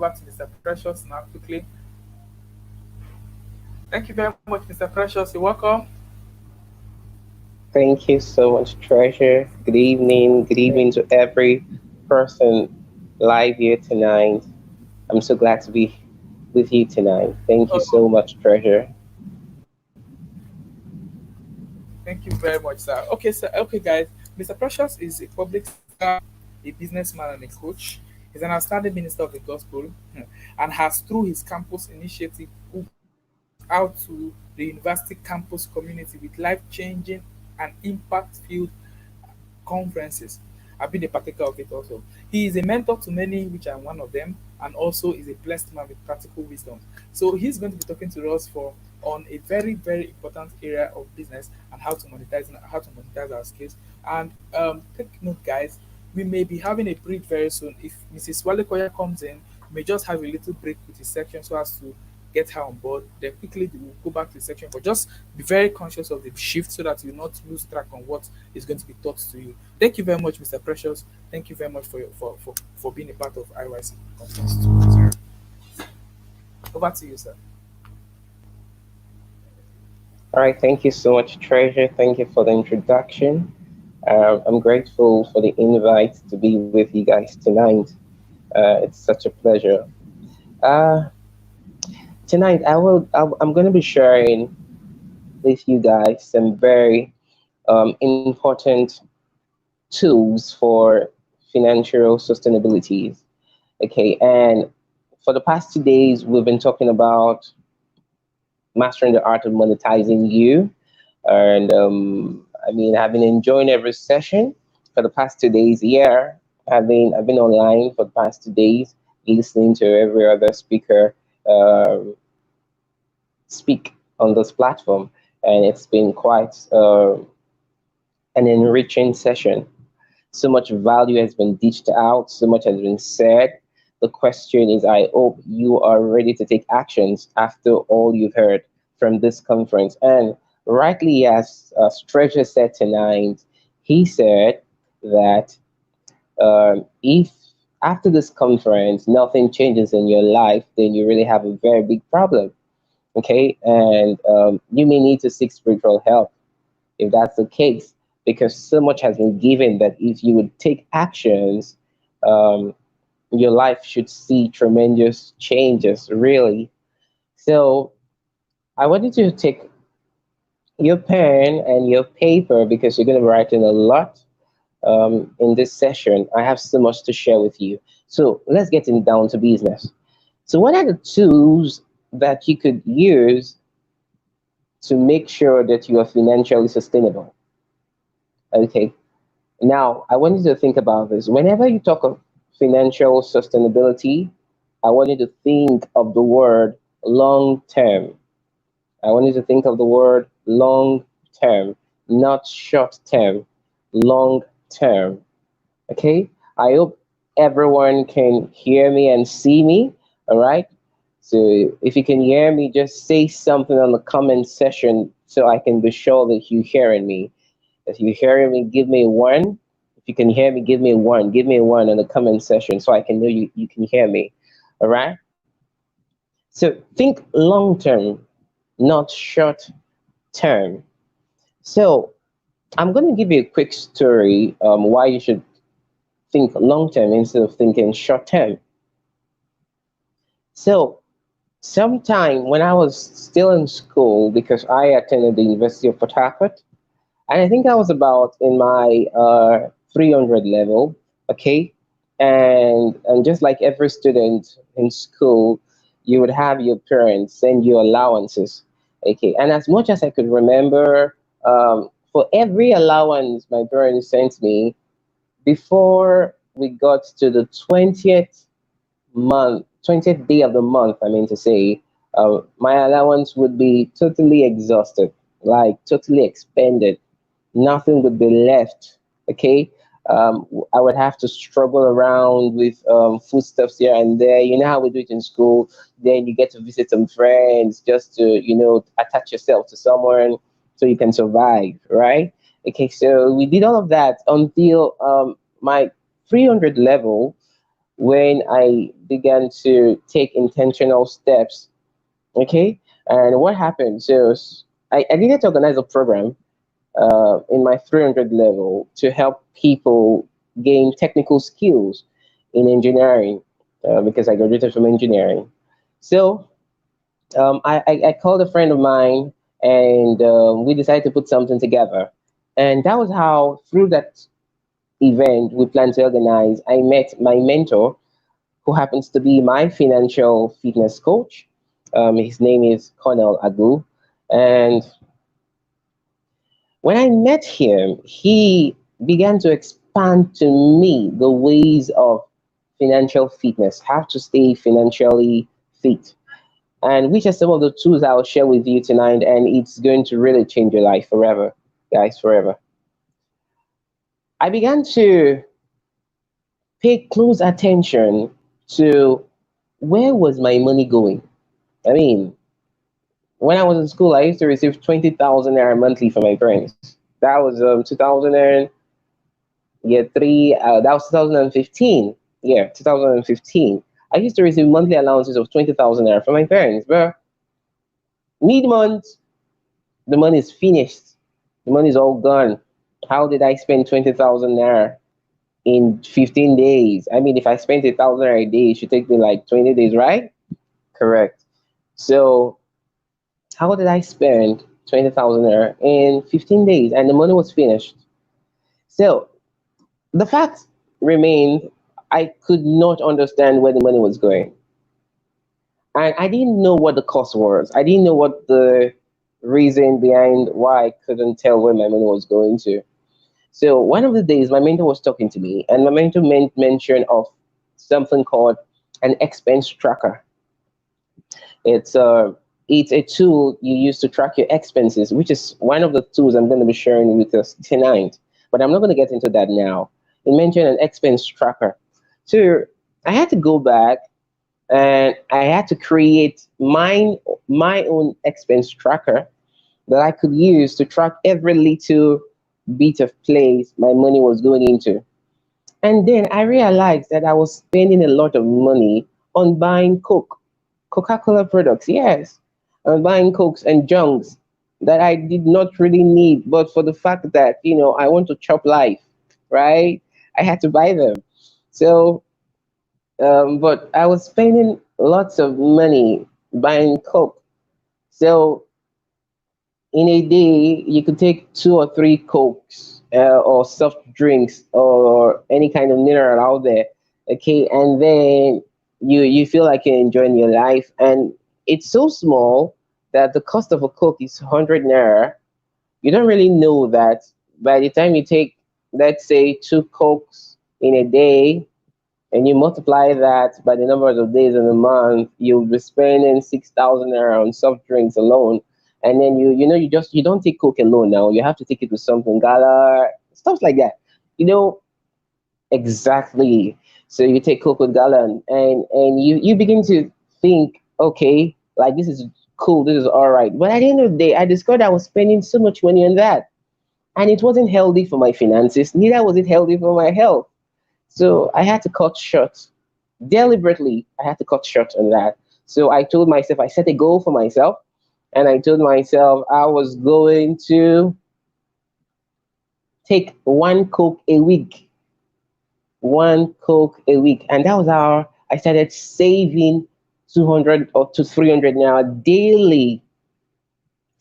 over to Mr. Precious now quickly. Thank you very much, Mr. Precious. You're welcome. Thank you so much, Treasure. Good evening. Good evening to every person live here tonight. I'm so glad to be with you tonight. Thank you Oh, so much, Treasure. thank you very much, sir. Okay, sir. Okay, guys. Mr. Precious is a public speaker, a businessman, and a coach. He's an outstanding minister of the gospel and has, through his campus initiative, reached out to the university campus community with life changing and impact filled conferences. I've been a partaker of it also. He is a mentor to many, which I'm one of them, and also is a blessed man with practical wisdom. So he's going to be talking to us for on a very, very important area of business and how to monetize our skills. And take note, guys, we may be having a break very soon. If Mrs. Walekoya comes in, we may just have a little break with his section so as to get her on board. Then quickly we'll go back to the section, but just be very conscious of the shift so that you not lose track on what is going to be taught to you. Thank you very much, Mr. Precious. Thank you very much for being a part of IYC conference too. Sorry. Over to you, sir. All right. Thank you so much, Treasure. Thank you for the introduction. I'm grateful for the invite to be with you guys tonight. It's such a pleasure. Uh, Tonight, I'm going to be sharing with you guys some very important tools for financial sustainability. Okay, and for the past 2 days, we've been talking about mastering the art of monetizing you. And I mean, I've been enjoying every session for the past 2 days. Yeah, I've been online for the past 2 days, listening to every other speaker speak on this platform, and it's been quite an enriching session. So much value has been dished out, so much has been said. The question is, I hope you are ready to take actions after all you've heard from this conference. And rightly, as Treasure said tonight, he said that if after this conference nothing changes in your life, then you really have a very big problem. Okay, and you may need to seek spiritual help if that's the case, because so much has been given that if you would take actions, um, your life should see tremendous changes, really. So I want you to take your pen and your paper because you're going to be writing a lot in this session. I have so much to share with you. So let's get in down to business. So what are the tools that you could use to make sure that you are financially sustainable? Okay. Now, I want you to think about this. Whenever you talk of financial sustainability, I want you to think of the word long term. I want you to think of the word long term, not short term, long term. Okay? I hope everyone can hear me and see me. All right? So if you can hear me, just say something on the comment section so I can be sure that you're hearing me. If you're hearing me, give me a one. If you can hear me, give me a one. Give me a one in the comment section so I can know you can hear me. All right? So think long term, not short term. So I'm going to give you a quick story why you should think long term instead of thinking short term. So sometime when I was still in school, because I attended the University of Port Harcourt, and I think I was about in my 300 level, okay? And just like every student in school, you would have your parents send you allowances, okay? And as much as I could remember, for every allowance my parents sent me, before we got to the 20th day of the month, I mean to say, my allowance would be totally exhausted, like totally expended. Nothing would be left. Okay. I would have to struggle around with foodstuffs here and there. You know how we do it in school. Then you get to visit some friends just to, attach yourself to someone so you can survive, right? Okay, so we did all of that until my 300 level. when I began to take intentional steps. Okay, and what happened? So I needed to organize a program in my 300 level to help people gain technical skills in engineering because I graduated from engineering. So I called a friend of mine and we decided to put something together. And that was how, through that event we planned to organize, I met my mentor, who happens to be my financial fitness coach. His name is Cornel Agu. And when I met him, he began to expand to me the ways of financial fitness, how to stay financially fit, and which are some of the tools I'll share with you tonight. And it's going to really change your life forever, guys, forever. I began to pay close attention to where was my money going. I mean, when I was in school, I used to receive 20,000 naira monthly from my parents. That was 2000 and yeah, three. That was 2015. Yeah, 2015. I used to receive monthly allowances of 20,000 naira from my parents. But mid month, the money is finished. The money is all gone. How did I spend 20,000 naira in 15 days? I mean, if I spent 1,000 naira a day, it should take me like 20 days, right? Correct. So how did I spend 20,000 naira in 15 days? And the money was finished. So the fact remained, I could not understand where the money was going. And I didn't know what the cost was. I didn't know what the reason behind why I couldn't tell where my money was going to. So one of the days, my mentor was talking to me, and my mentor mentioned of something called an expense tracker. It's a it's a tool you use to track your expenses, which is one of the tools I'm going to be sharing with us tonight. But I'm not going to get into that now. It mentioned an expense tracker. So I had to go back and I had to create my own expense tracker that I could use to track every little bit of place my money was going into. And then I realized that I was spending a lot of money on buying Coca-Cola products. Yes, on buying Cokes and junks that I did not really need, but for the fact that, I want to chop life, right? I had to buy them. So, but I was spending lots of money buying Coke. So in a day you could take two or three cokes or soft drinks or any kind of mineral out there, okay, and then you feel like you're enjoying your life, and it's so small that the cost of a coke is 100 naira. You don't really know that by the time you take, let's say, two cokes in a day, and you multiply that by the number of days in a month, you'll be spending 6,000 naira on soft drinks alone. And then you don't take Coke alone now. You have to take it with something, gala, stuff like that. You know exactly. So you take Coke with gala, and you begin to think, okay, like this is cool, this is all right. But at the end of the day, I discovered I was spending so much money on that, and it wasn't healthy for my finances. Neither was it healthy for my health. So I had to cut short. Deliberately, I had to cut short on that. So I told myself, I set a goal for myself, and I told myself I was going to take one Coke a week. One Coke a week. And that was how I started saving 200 or to 300 now daily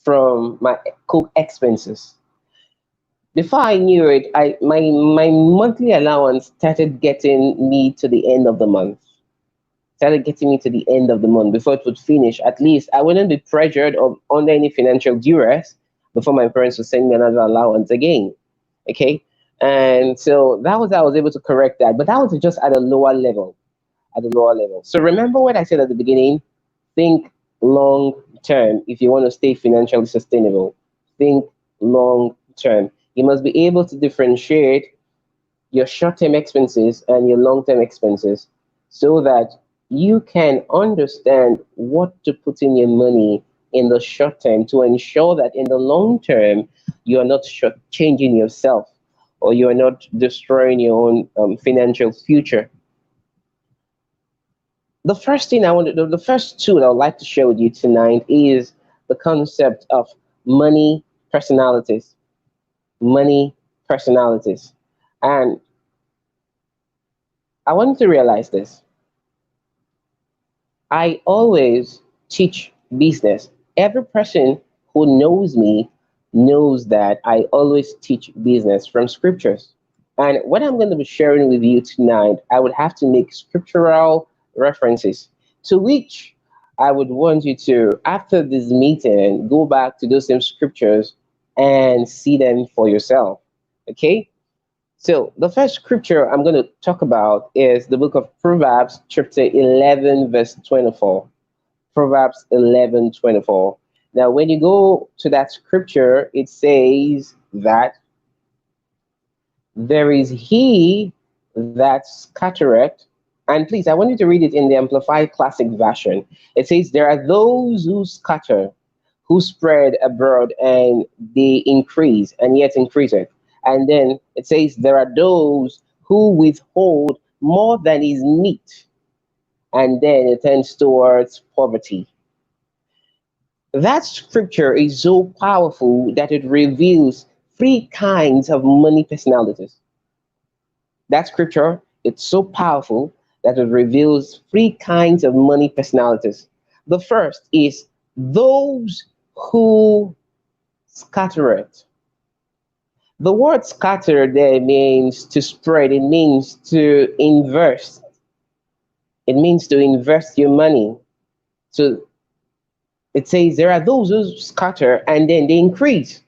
from my Coke expenses. Before I knew it, my monthly allowance started getting me to the end of the month. Started getting me to the end of the month before it would finish. At least I wouldn't be pressured or under any financial duress before my parents would send me another allowance again. Okay. And so that was how I was able to correct that. But that was just at a lower level. At a lower level. So remember what I said at the beginning? Think long term if you want to stay financially sustainable. Think long term. You must be able to differentiate your short-term expenses and your long-term expenses so that you can understand what to put in your money in the short term to ensure that in the long term you are not short changing yourself or you are not destroying your own financial future. The first thing I wanted, the first tool I would like to share with you tonight is the concept of money personalities. Money personalities. And I want you to realize this. I always teach business. Every person who knows me knows that I always teach business from scriptures. And what I'm going to be sharing with you tonight, I would have to make scriptural references to which I would want you to, after this meeting, go back to those same scriptures and see them for yourself. Okay? So the first scripture I'm going to talk about is the book of Proverbs, chapter 11, verse 24. Proverbs 11:24. Now, when you go to that scripture, it says that there is he that scattereth. And please, I want you to read it in the Amplified Classic Version. It says, there are those who scatter, who spread abroad, and they increase, and yet increaseth. And then it says, there are those who withhold more than is meet, and then it tends towards poverty. That scripture is so powerful that it reveals three kinds of money personalities. That scripture, it's so powerful that it reveals three kinds of money personalities. The first is those who scatter it. The word scatter there means to spread, it means to invest, it means to invest your money. So it says there are those who scatter and then they increase.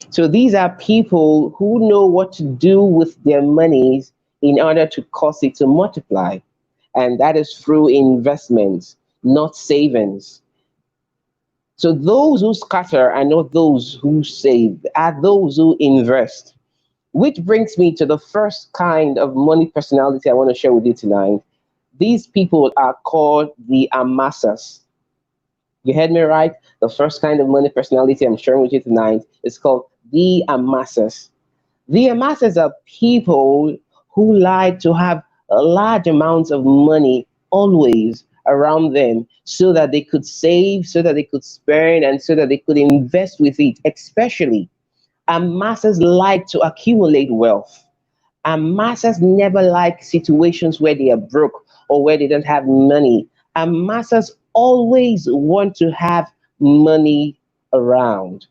So these are people who know what to do with their monies in order to cause it to multiply. And that is through investments, not savings. So those who scatter are not those who save, are those who invest. Which brings me to the first kind of money personality I want to share with you tonight. These people are called the amassers. You heard me right? The first kind of money personality I'm sharing with you tonight is called the amassers. The amassers are people who like to have a large amounts of money always around them so that they could save, so that they could spend, and so that they could invest with it. Especially, amassers like to accumulate wealth. Amassers never like situations where they are broke or where they don't have money. Amassers always want to have money around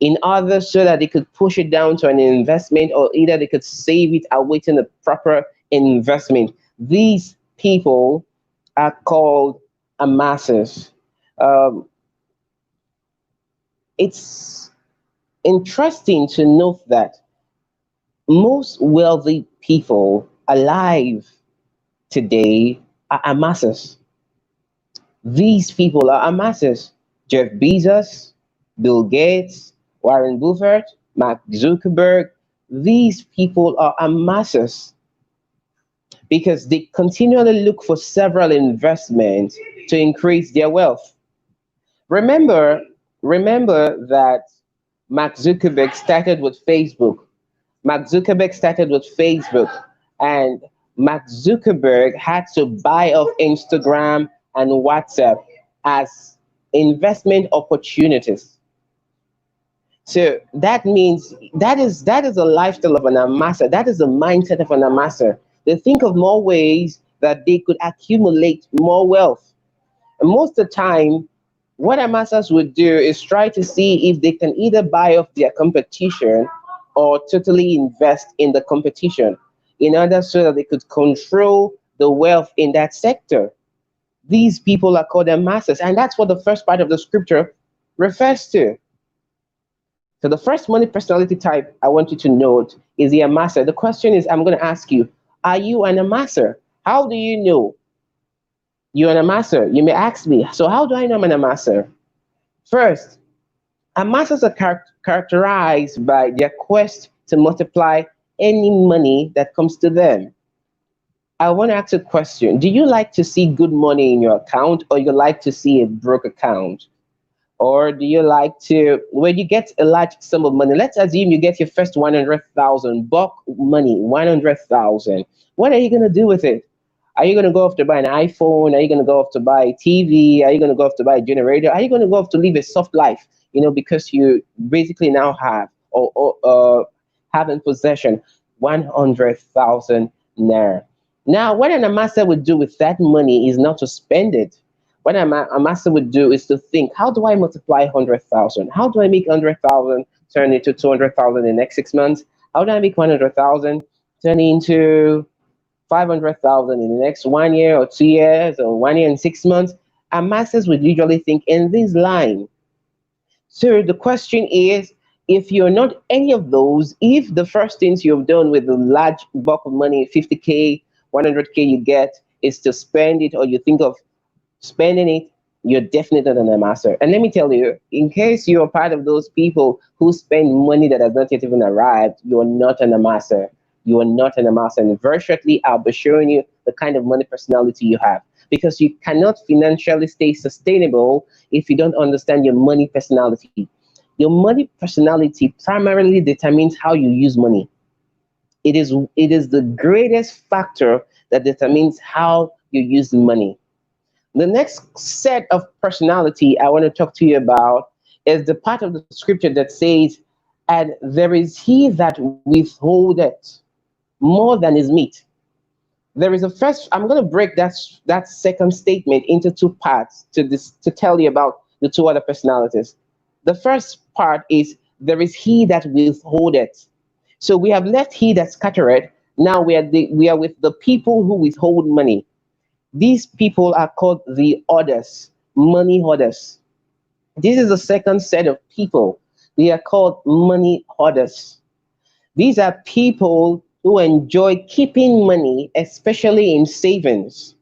in order so that they could push it down to an investment or either they could save it awaiting a proper investment. These people are called amassers. Um, it's interesting to note that most wealthy people alive today are amassers. These people are amassers. Jeff Bezos, Bill Gates, Warren Buffett, Mark Zuckerberg, these people are amassers because they continually look for several investments to increase their wealth. Remember, remember that Mark Zuckerberg started with Facebook. Mark Zuckerberg started with Facebook, and Mark Zuckerberg had to buy off Instagram and WhatsApp as investment opportunities. So that means that is a lifestyle of an amasser. That is the mindset of an amasser. They think of more ways that they could accumulate more wealth. And most of the time, what amassers would do is try to see if they can either buy off their competition or totally invest in the competition in order so that they could control the wealth in that sector. These people are called amassers, and that's what the first part of the scripture refers to. So the first money personality type I want you to note is the amasser. The question is, I'm going to ask you, are you an amasser? How do you know you're an amasser? You may ask me, so how do I know I'm an amasser? First, amassers are characterized by their quest to multiply any money that comes to them. I want to ask a question. Do you like to see good money in your account or you like to see a broke account? Or do you like to, when you get a large sum of money, let's assume you get your first 100,000 buck money, 100,000. What are you going to do with it? Are you going to go off to buy an iPhone? Are you going to go off to buy a TV? Are you going to go off to buy a generator? Are you going to go off to live a soft life? Because you basically now have or have in possession 100,000 naira. Now, what an master would do with that money is not to spend it. What a master would do is to think, how do I multiply 100,000? How do I make 100,000 turn into 200,000 in the next 6 months? How do I make 100,000 turn into 500,000 in the next 1 year or 2 years or 1 year and 6 months? Our masters would usually think in this line. So the question is, if you're not any of those, if the first things you've done with the large bulk of money, 50K, 100K you get, is to spend it, or you think of spending it, you're definitely not a master. And let me tell you, in case you're part of those people who spend money that has not yet even arrived, you're not an master. You are not an master. And very shortly, I'll be showing you the kind of money personality you have. Because you cannot financially stay sustainable if you don't understand your money personality. Your money personality primarily determines how you use money. It is the greatest factor that determines how you use money. The next set of personality I want to talk to you about is the part of the scripture that says, and there is he that withholdeth more than is meet. There is a first, I'm going to break that second statement into two parts to tell you about the two other personalities. The first part is, there is he that withholdeth. So we have left he that scattereth. Now we are with the people who withhold money. These people are called the hoarders, money hoarders. This is the second set of people. They are called money hoarders. These are people who enjoy keeping money, especially in savings.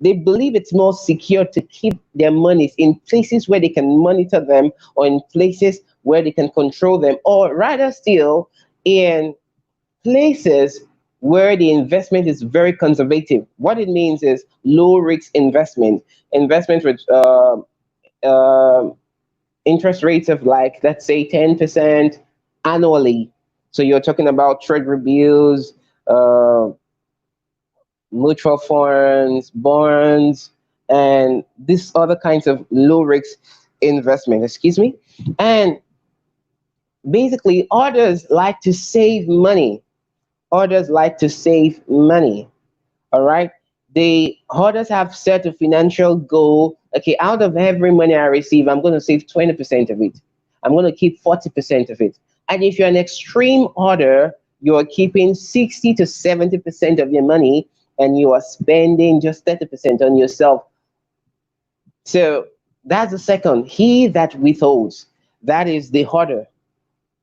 They believe it's more secure to keep their monies in places where they can monitor them, or in places where they can control them, or rather still, in places where the investment is very conservative. What it means is low risk investment with uh, interest rates of, like, let's say 10% annually. So you're talking about treasury bills, uh, mutual funds, bonds, and these other kinds of low risk investment. Excuse me. And basically, others like to save money. Others like to save money. All right. The others have set a financial goal. Okay, out of every money I receive, I'm going to save 20% of it. I'm going to keep 40% of it. And if you're an extreme order, you're keeping 60 to 70% of your money, and you are spending just 30% on yourself. So that's the second. He that withholds, that is the hoarder.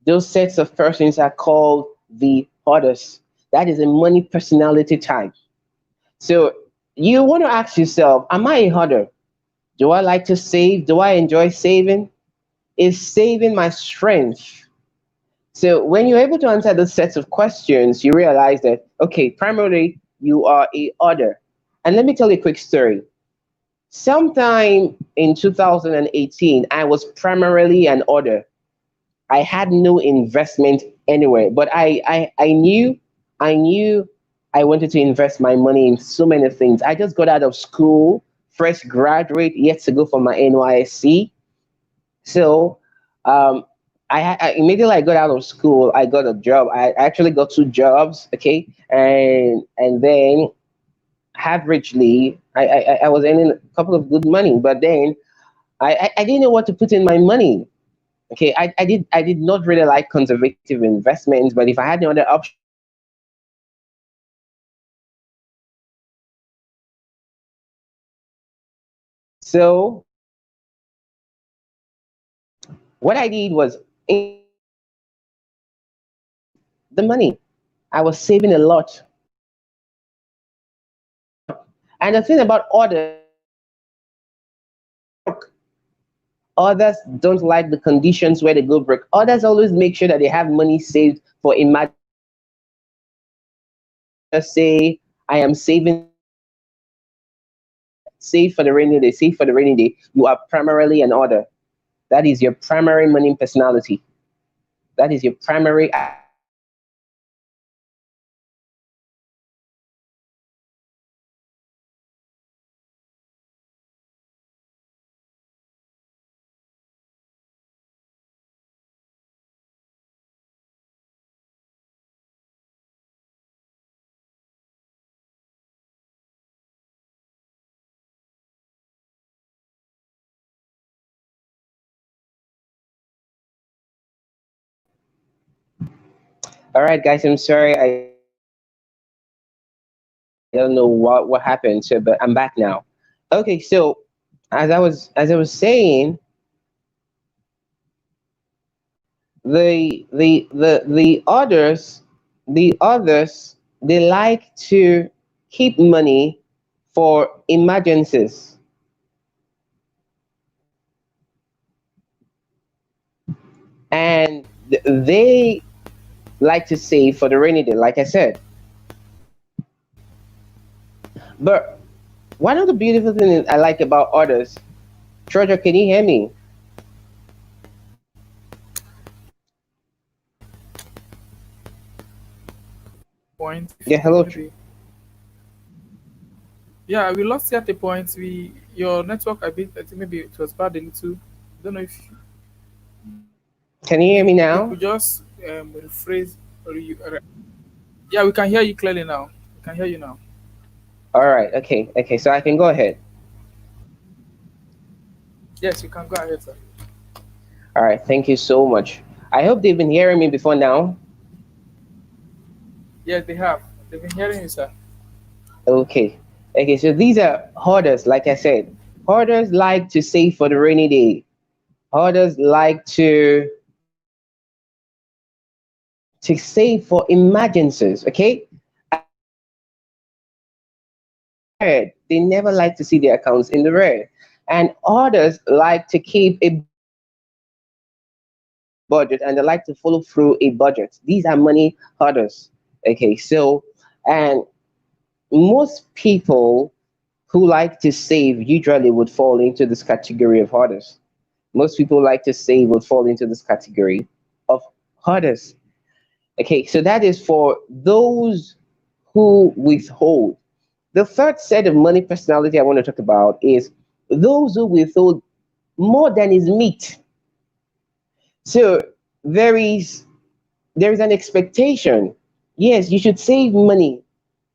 Those sets of persons are called the hoarders. That is a money personality type. So you want to ask yourself, am I a hoarder? Do I like to save? Do I enjoy saving? Is saving my strength? So when you're able to answer those sets of questions, you realize that, okay, primarily you are a hoarder. And let me tell you a quick story. Sometime in 2018, I was primarily an hoarder. I had no investment anywhere, but I knew I wanted to invest my money in so many things. I just got out of school, fresh graduate, yet to go for my NYSC. So um, I immediately I got out of school, I got a job. I actually got two jobs, okay, and then averagely I was earning a couple of good money, but then I didn't know what to put in my money. Okay, I did not really like conservative investments, but if I had no other option, so what I did was, the money I was saving a lot. And the thing about others, others don't like the conditions where they go broke. Others always make sure that they have money saved for emergency. Just say, I am saving, save for the rainy day, save for the rainy day. You are primarily an order. That is your primary money personality. That is your primary. All right, guys, I'm sorry. I don't know what happened, so but I'm back now. Okay, so as I was saying, the others they like to keep money for emergencies, and they like to save for the rainy day, like I said. But one of the beautiful things I like about others, Treasure, can you hear me? Point Yeah, if hello. maybe. Yeah, we lost you at the point. We your network a bit. I think maybe it was bad a little. I don't know if Can you hear me you now? could just rephrase or yeah, we can hear you clearly now. We can hear you now. All right, okay, so I can go ahead. Yes, you can go ahead, sir. All right, thank you so much. I hope they've been hearing me before now. Yes, they have. They've been hearing you, sir. Okay. Okay, so these are hoarders, like I said. Hoarders like to save for the rainy day. Hoarders like to save for emergencies, okay? Red. They never like to see their accounts in the red. And others like to keep a budget and they like to follow through a budget. These are money hoarders. Okay, so and most people who like to save usually would fall into this category of hoarders. Most people like to save would fall into this category of hoarders. Okay, so that is for those who withhold. The third set of money personality I want to talk about is those who withhold more than is meat. So there is there is an expectation. Yes, you should save money,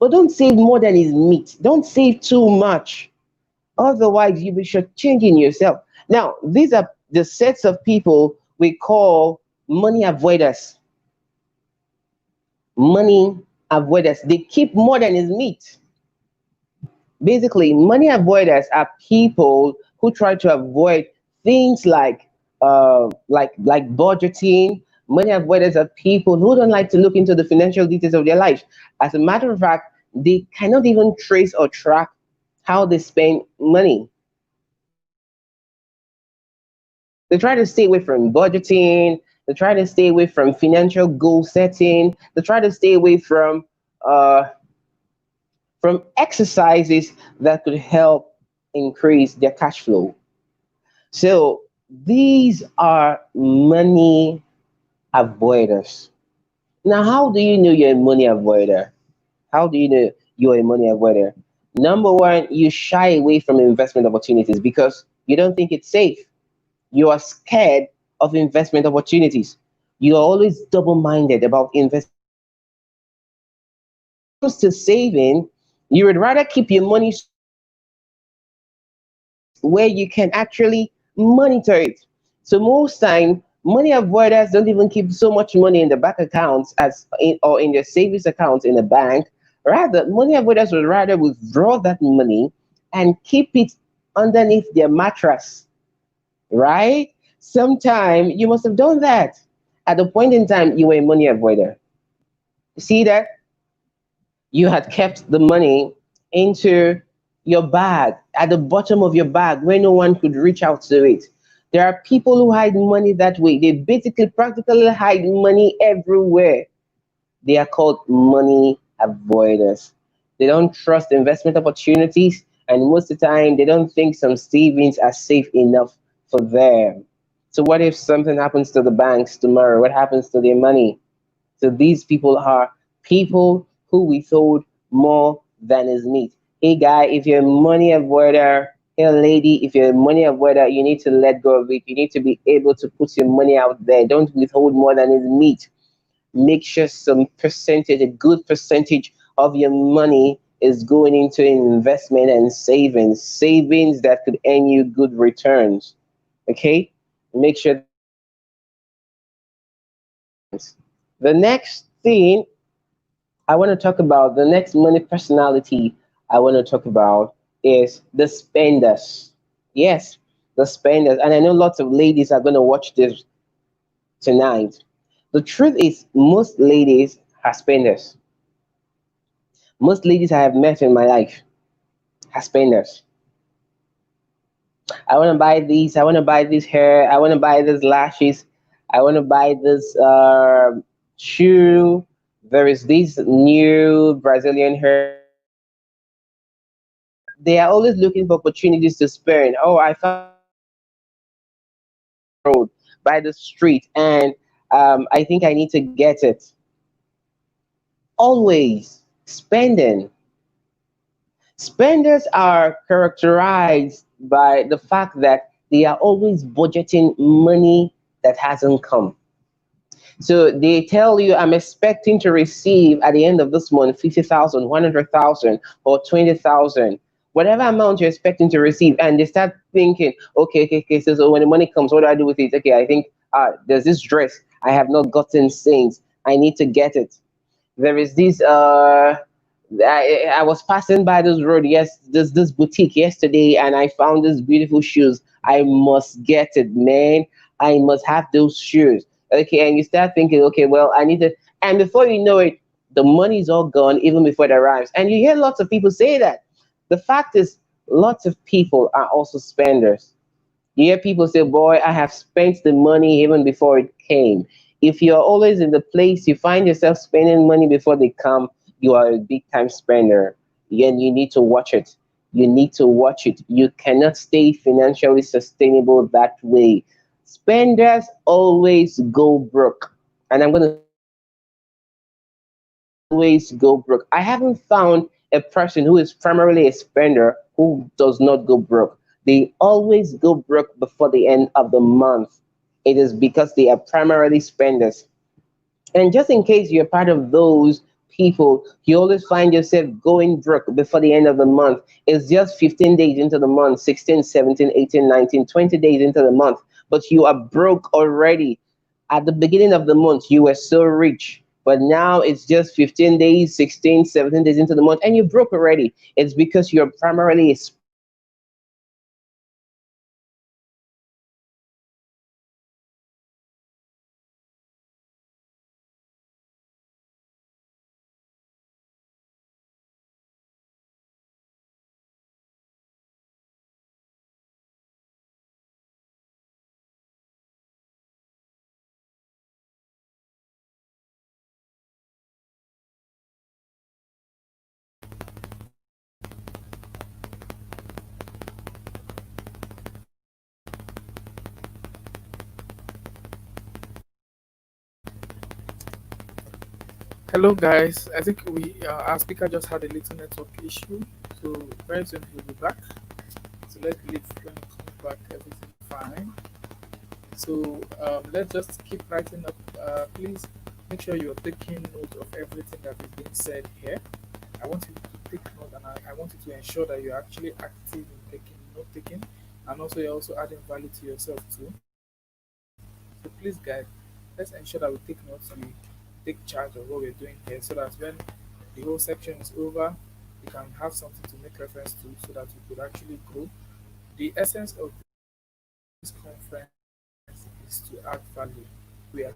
but don't save more than is meat. Don't save too much. Otherwise, you'll be shortchanging yourself. Now, these are the sets of people we call money avoiders. Money avoiders. They keep more than is meat. Basically, money avoiders are people who try to avoid things like budgeting. Money avoiders are people who don't like to look into the financial details of their life. As a matter of fact, they cannot even trace or track how they spend money. They try to stay away from budgeting. They try to stay away from financial goal setting. They try to stay away uh, from exercises that could help increase their cash flow. So these are money avoiders. Now, how do you know you're a money avoider? How do you know you're a money avoider? Number one, you shy away from investment opportunities because you don't think it's safe. You are scared of investment opportunities. You are always double minded about investment opportunities. When it comes to saving, you would rather keep your money somewhere where you can actually monitor it. So most time, money avoiders don't even keep so much money in the bank accounts or in their savings accounts in a bank. Rather, money avoiders would rather withdraw that money and keep it underneath their mattress, right? Sometime you must have done that. At the point in time, you were a money avoider. See that? You had kept the money into your bag, at the bottom of your bag, where no one could reach out to it. There are people who hide money that way. They basically practically hide money everywhere. They are called money avoiders. They don't trust investment opportunities, and most of the time, they don't think some savings are safe enough for them. So, what if something happens to the banks tomorrow? What happens to their money? So these people are people who withhold more than is meat. Hey guy, if you're a money avoider, hey lady, if you're a money avoider, you need to let go of it. You need to be able to put your money out there. Don't withhold more than is meat. Make sure some percentage, a good percentage of your money is going into investment and savings that could earn you good returns. Okay? Make sure that you have a good balance. The next thing I want to talk about, the next money personality I want to talk about is the spenders. Yes, the spenders. And I know lots of ladies are going to watch this tonight. The truth is, most ladies are spenders. Most ladies I have met in my life are spenders. I want to buy these. I want to buy this hair. I want to buy these lashes. I want to buy this shoe. There is this new Brazilian hairstyle. They are always looking for opportunities to spend. Oh, I found this beautiful shoes by the road, by the street, and I think I need to get it. Always spending. Spenders are characterized by the fact that they are always budgeting money that hasn't come. So they tell you, I'm expecting to receive at the end of this month 50,000, 100,000, or 20,000, whatever amount you're expecting to receive. And they start thinking, okay. So when the money comes, what do I do with it? Okay, I think there's this dress I have not gotten since. I need to get it. There is this I was passing by this road, yes, this boutique yesterday, and I found these beautiful shoes. I must get it, man. I must have those shoes. Okay, and you start thinking, okay, well, I need to, and before you know it, the money's all gone even before it arrives. And you hear lots of people say that. The fact is, lots of people are also spenders. You hear people say, boy, I have spent the money even before it came. If you're always in the place, you find yourself spending money before they come, you are a big time spender. Again, you need to watch it. You need to watch it. You cannot stay financially sustainable that way. Spenders always go broke. And I'm going to say that again. Spenders always go broke. I haven't found a person who is primarily a spender who does not go broke. They always go broke before the end of the month. It is because they are primarily spenders. And just in case you're part of those people, you always find yourself going broke before the end of the month. It's just 15 days into the month, 16, 17, 18, 19, 20 days into the month, but you are broke already. At the beginning of the month, you were so rich. But now it's just 15 days, 16, 17 days into the month, and you're broke already. It's because you're primarily a spender. Hello, guys. I think our speaker just had a little network issue, so very soon he'll be back. So let's believe when he comes back, everything fine. So let's just keep writing up. Please make sure you're taking note of everything that is being said here. I want you to take note, and I want you to ensure that you're actually active in taking note taking, and also you're also adding value to yourself too. So please, guys, let's ensure that we take notes, we take charge of what we're doing here, so that when the whole section is over, we can have something to make reference to, so that we could actually grow. The essence of this conference is to add value. We are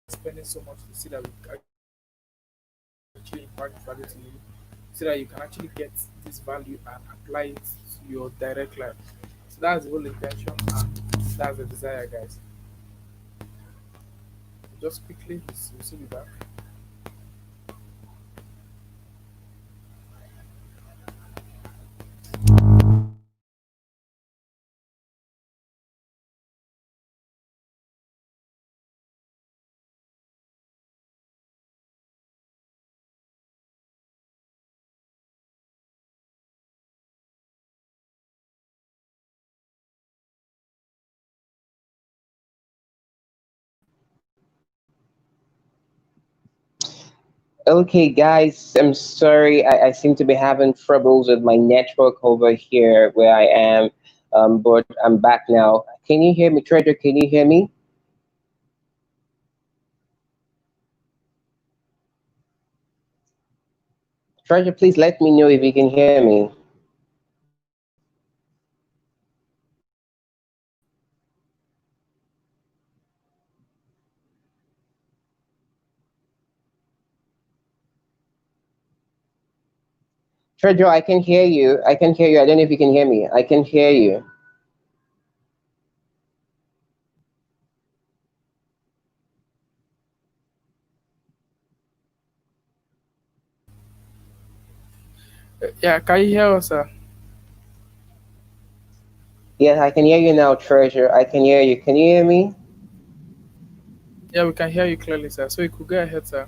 spending so much to see that we actually impact value to you, so that you can actually get this value and apply it to your direct life. So that's the whole intention, and that's the desire, guys. Just quickly, we'll see you back. Okay, guys, I'm sorry. I seem to be having troubles with my network over here where I am, but I'm back now. Can you hear me, Treasure? Can you hear me? Treasure, please let me know if you can hear me. Treasure, I can hear you. I can hear you. I don't know if you can hear me. I can hear you. Yeah, can you hear us, sir? Yes, I can hear you now, Treasure. I can hear you. Can you hear me? Yeah, we can hear you clearly, sir. So you could go ahead, sir.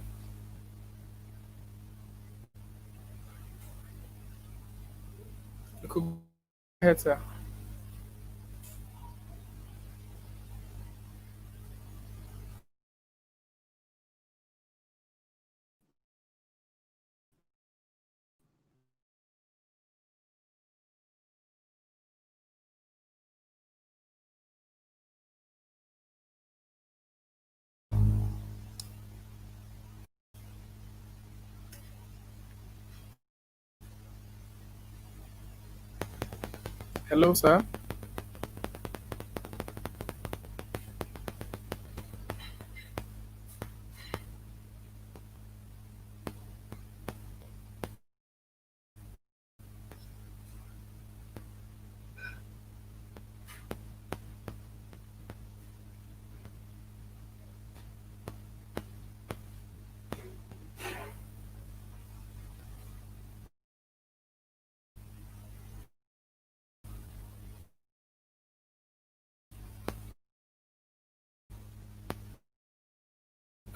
You could go ahead, sir. Hello, sir.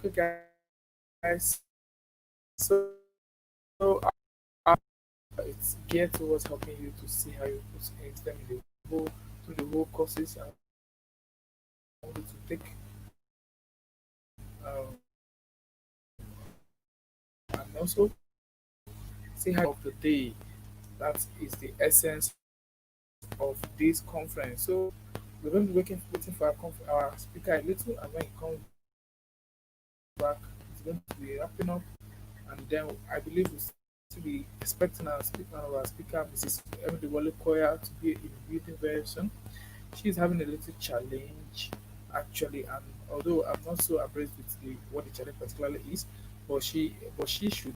Okay, guys. So it's geared towards helping you to see how you put them in the whole to the whole courses and want you to take um, and also see how of the day. That is the essence of this conference. So we're going to be waiting for our speaker a little, and when he comes back, he's going to be wrapping up, and then I believe we'll still be expecting our speaker, Mrs. Emily Wale Koya, to be in the building very soon. She's having a little challenge actually, and although I'm not so abreast with what the challenge particularly is, but she should.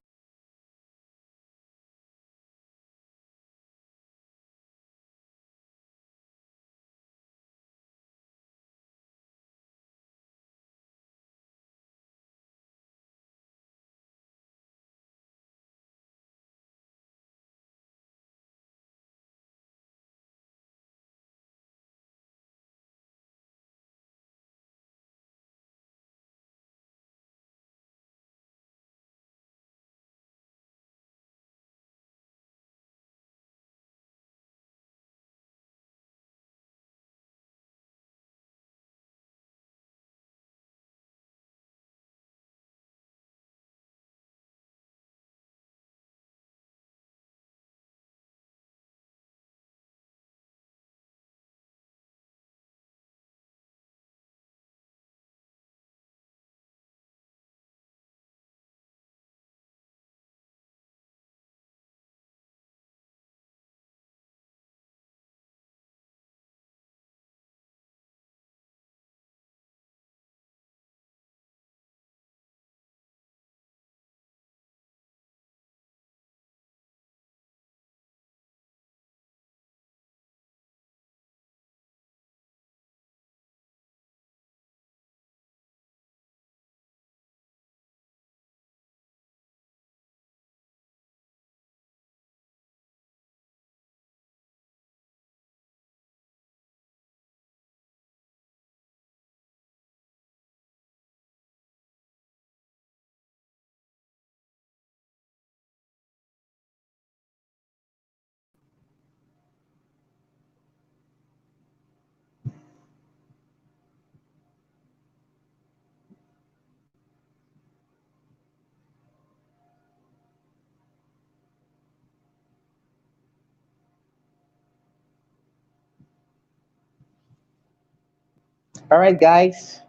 All right, guys.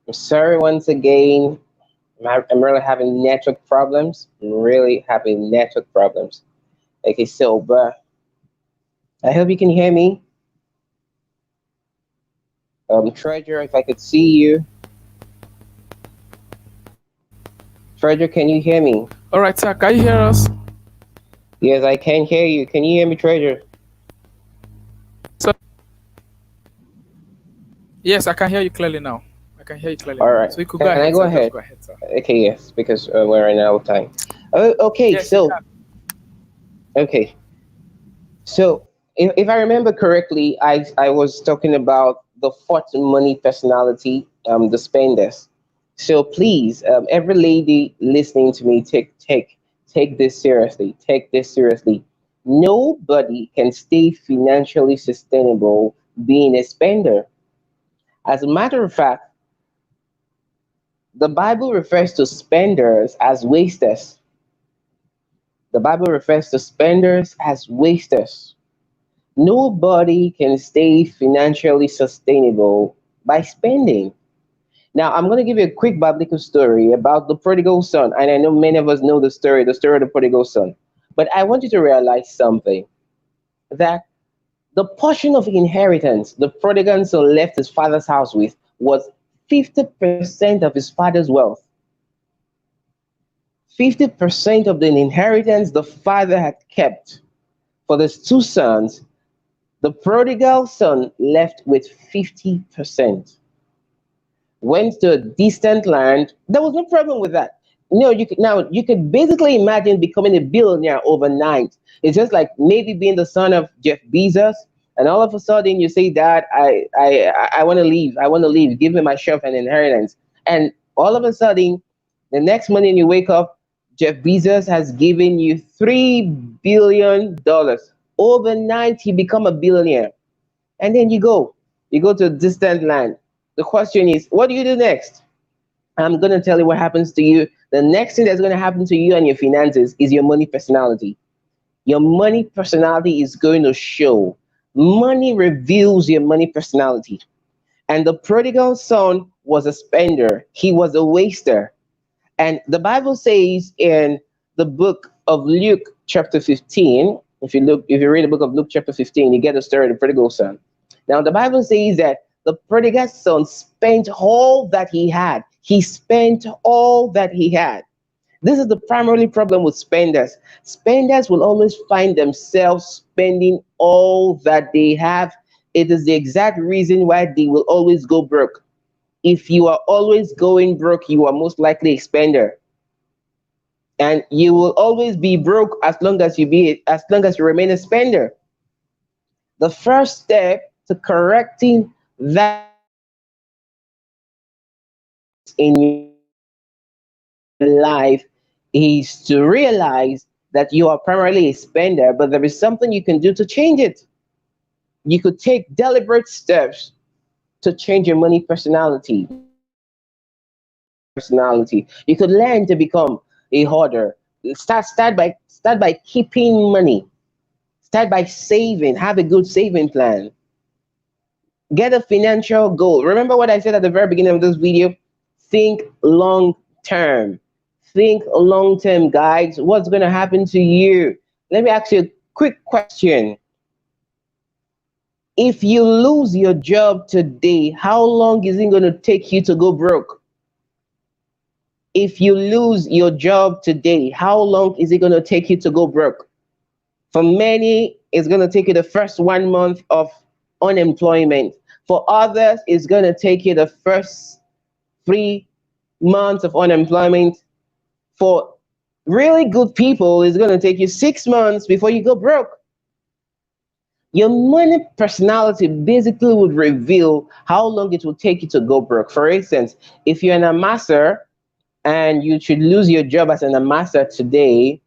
I'm sorry once again. I'm really having network problems. I'm really having network problems. Okay, so, but I hope you can hear me. Treasure, if I could see you. Treasure, can you hear me? All right, sir. Can you hear us? Yes, I can hear you. Can you hear me, Treasure? So, yes, I can hear you clearly now. I can hear you clearly All now. right. So you could go Can I ahead, go sir. Just ahead? go ahead, sir. Okay, yes, because we're running out of time. Oh, okay, Yes, you so can. okay, so if I remember correctly, I was talking about the fourth money personality, the spenders. So please, every lady listening to me, take this seriously. Take this seriously. Nobody can stay financially sustainable being a spender. As a matter of fact, the Bible refers to spenders as wasters. The Bible refers to spenders as wasters. Nobody can stay financially sustainable by spending. Now, I'm going to give you a quick biblical story about the prodigal son. And I know many of us know the story of the prodigal son. But I want you to realize something, that the portion of inheritance the prodigal son left his father's house with was 50% of his father's wealth. 50% of the inheritance the father had kept for his two sons, the prodigal son left with 50%. Went to a distant land. There was no problem with that. You could basically imagine becoming a billionaire overnight. It's just like maybe being the son of Jeff Bezos, and all of a sudden you say, "Dad, I want to leave. I want to leave. Give me my share of an inheritance." And all of a sudden, the next morning you wake up, Jeff Bezos has given you $3 billion. Overnight, he become a billionaire, and then you go to a distant land. The question is, what do you do next? I'm going to tell you what happens to you. The next thing that's going to happen to you and your finances is your money personality. Your money personality is going to show. Money reveals your money personality. And the prodigal son was a spender, he was a waster. And the Bible says in the book of Luke, chapter 15, if you read the book of Luke, chapter 15, you get the story of the prodigal son. Now, the Bible says that the prodigal son spent all that he had. He spent all that he had. This is the primary problem with spenders. Spenders will always find themselves spending all that they have. It is the exact reason why they will always go broke. If you are always going broke, you are most likely a spender, and you will always be broke as long as you remain a spender. The first step to correcting that in your life is to realize that you are primarily a spender, but there is something you can do to change it. You could take deliberate steps to change your money personality. You could learn to become a hoarder. Start by keeping money. Start by saving. Have a good saving plan. Get a financial goal. Remember what I said at the very beginning of this video? Think long term. Think long term, guys. What's going to happen to you? Let me ask you a quick question. If you lose your job today, how long is it going to take you to go broke? If you lose your job today, how long is it going to take you to go broke? For many, it's going to take you the first 1 month of unemployment. For others, it's going to take you the first 3 months of unemployment. For really good people, it's going to take you 6 months before you go broke. Your money personality basically would reveal how long it will take you to go broke. For instance, if you're an amasser and you should lose your job as an amasser today,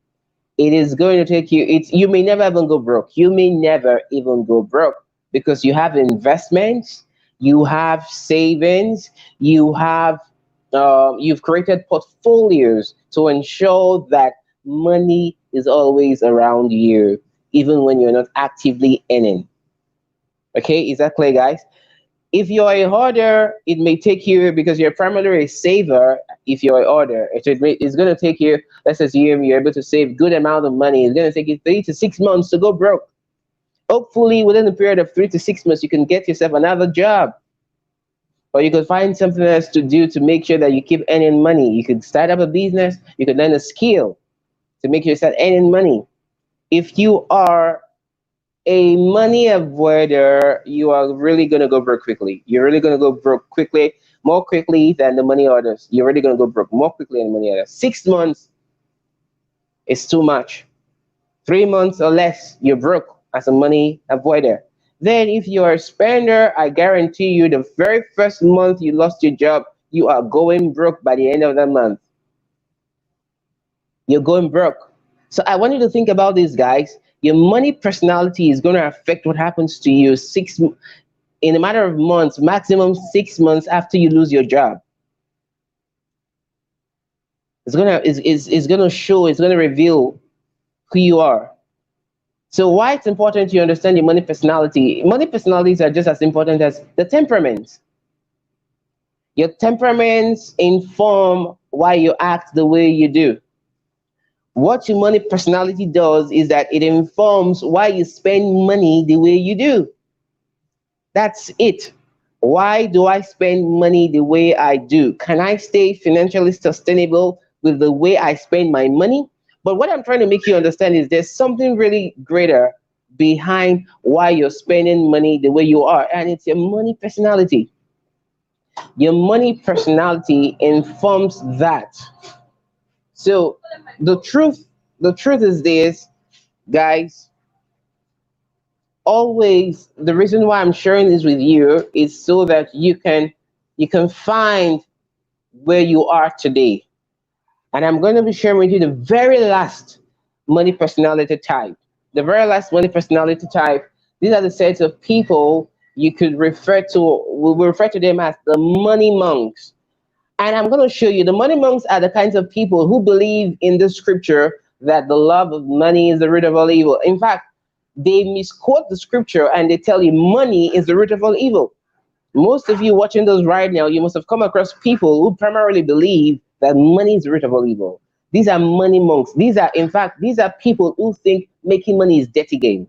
it is going to take you, you may never even go broke. You may never even go broke because you have investments, you have savings, you've created portfolios to ensure that money is always around you even when you're not actively earning. Okay, is that clear, guys? If you're a hoarder, it may take you, because you're primarily a saver, if you're an order. It's going to take you, let's assume you're able to save good amount of money. It's going to take you 3 to 6 months to go broke. Hopefully, within a period of 3 to 6 months, you can get yourself another job, or you could find something else to do to make sure that you keep earning money. You could start up a business. You could learn a skill to make sure you start earning money. If you are a money avoider, you are really gonna go broke quickly. You're really gonna go broke quickly, more quickly than the money orders. You're really gonna go broke more quickly than the money orders. 6 months is too much. 3 months or less, you're broke as a money avoider. Then, if you're a spender, I guarantee you, the very first month you lost your job, you are going broke by the end of the month. You're going broke. So I want you to think about this, guys. Your money personality is going to affect what happens to you in a matter of months, maximum 6 months after you lose your job. It's gonna show, it's gonna reveal who you are. So why it's important you understand your money personality. Money personalities are just as important as the temperaments. Your temperaments inform why you act the way you do. What your money personality does is that it informs why you spend money the way you do. That's it. Why do I spend money the way I do? Can I stay financially sustainable with the way I spend my money? But what I'm trying to make you understand is there's something really greater behind why you're spending money the way you are, and it's your money personality. Your money personality informs that. So the truth, the truth is this, guys. Always, the reason why I'm sharing this with you is so that you can find where you are today. And I'm going to be sharing with you the very last money personality type. The very last money personality type. These are the sets of people you could refer to. We refer to them as the money monks. And I'm going to show you the money monks are the kinds of people who believe in the scripture that the love of money is the root of all evil. In fact, they misquote the scripture and they tell you money is the root of all evil. Most of you watching those right now, you must have come across people who primarily believe that money is the root of all evil. These are money monks. These are, in fact, these are people who think making money is dirty game.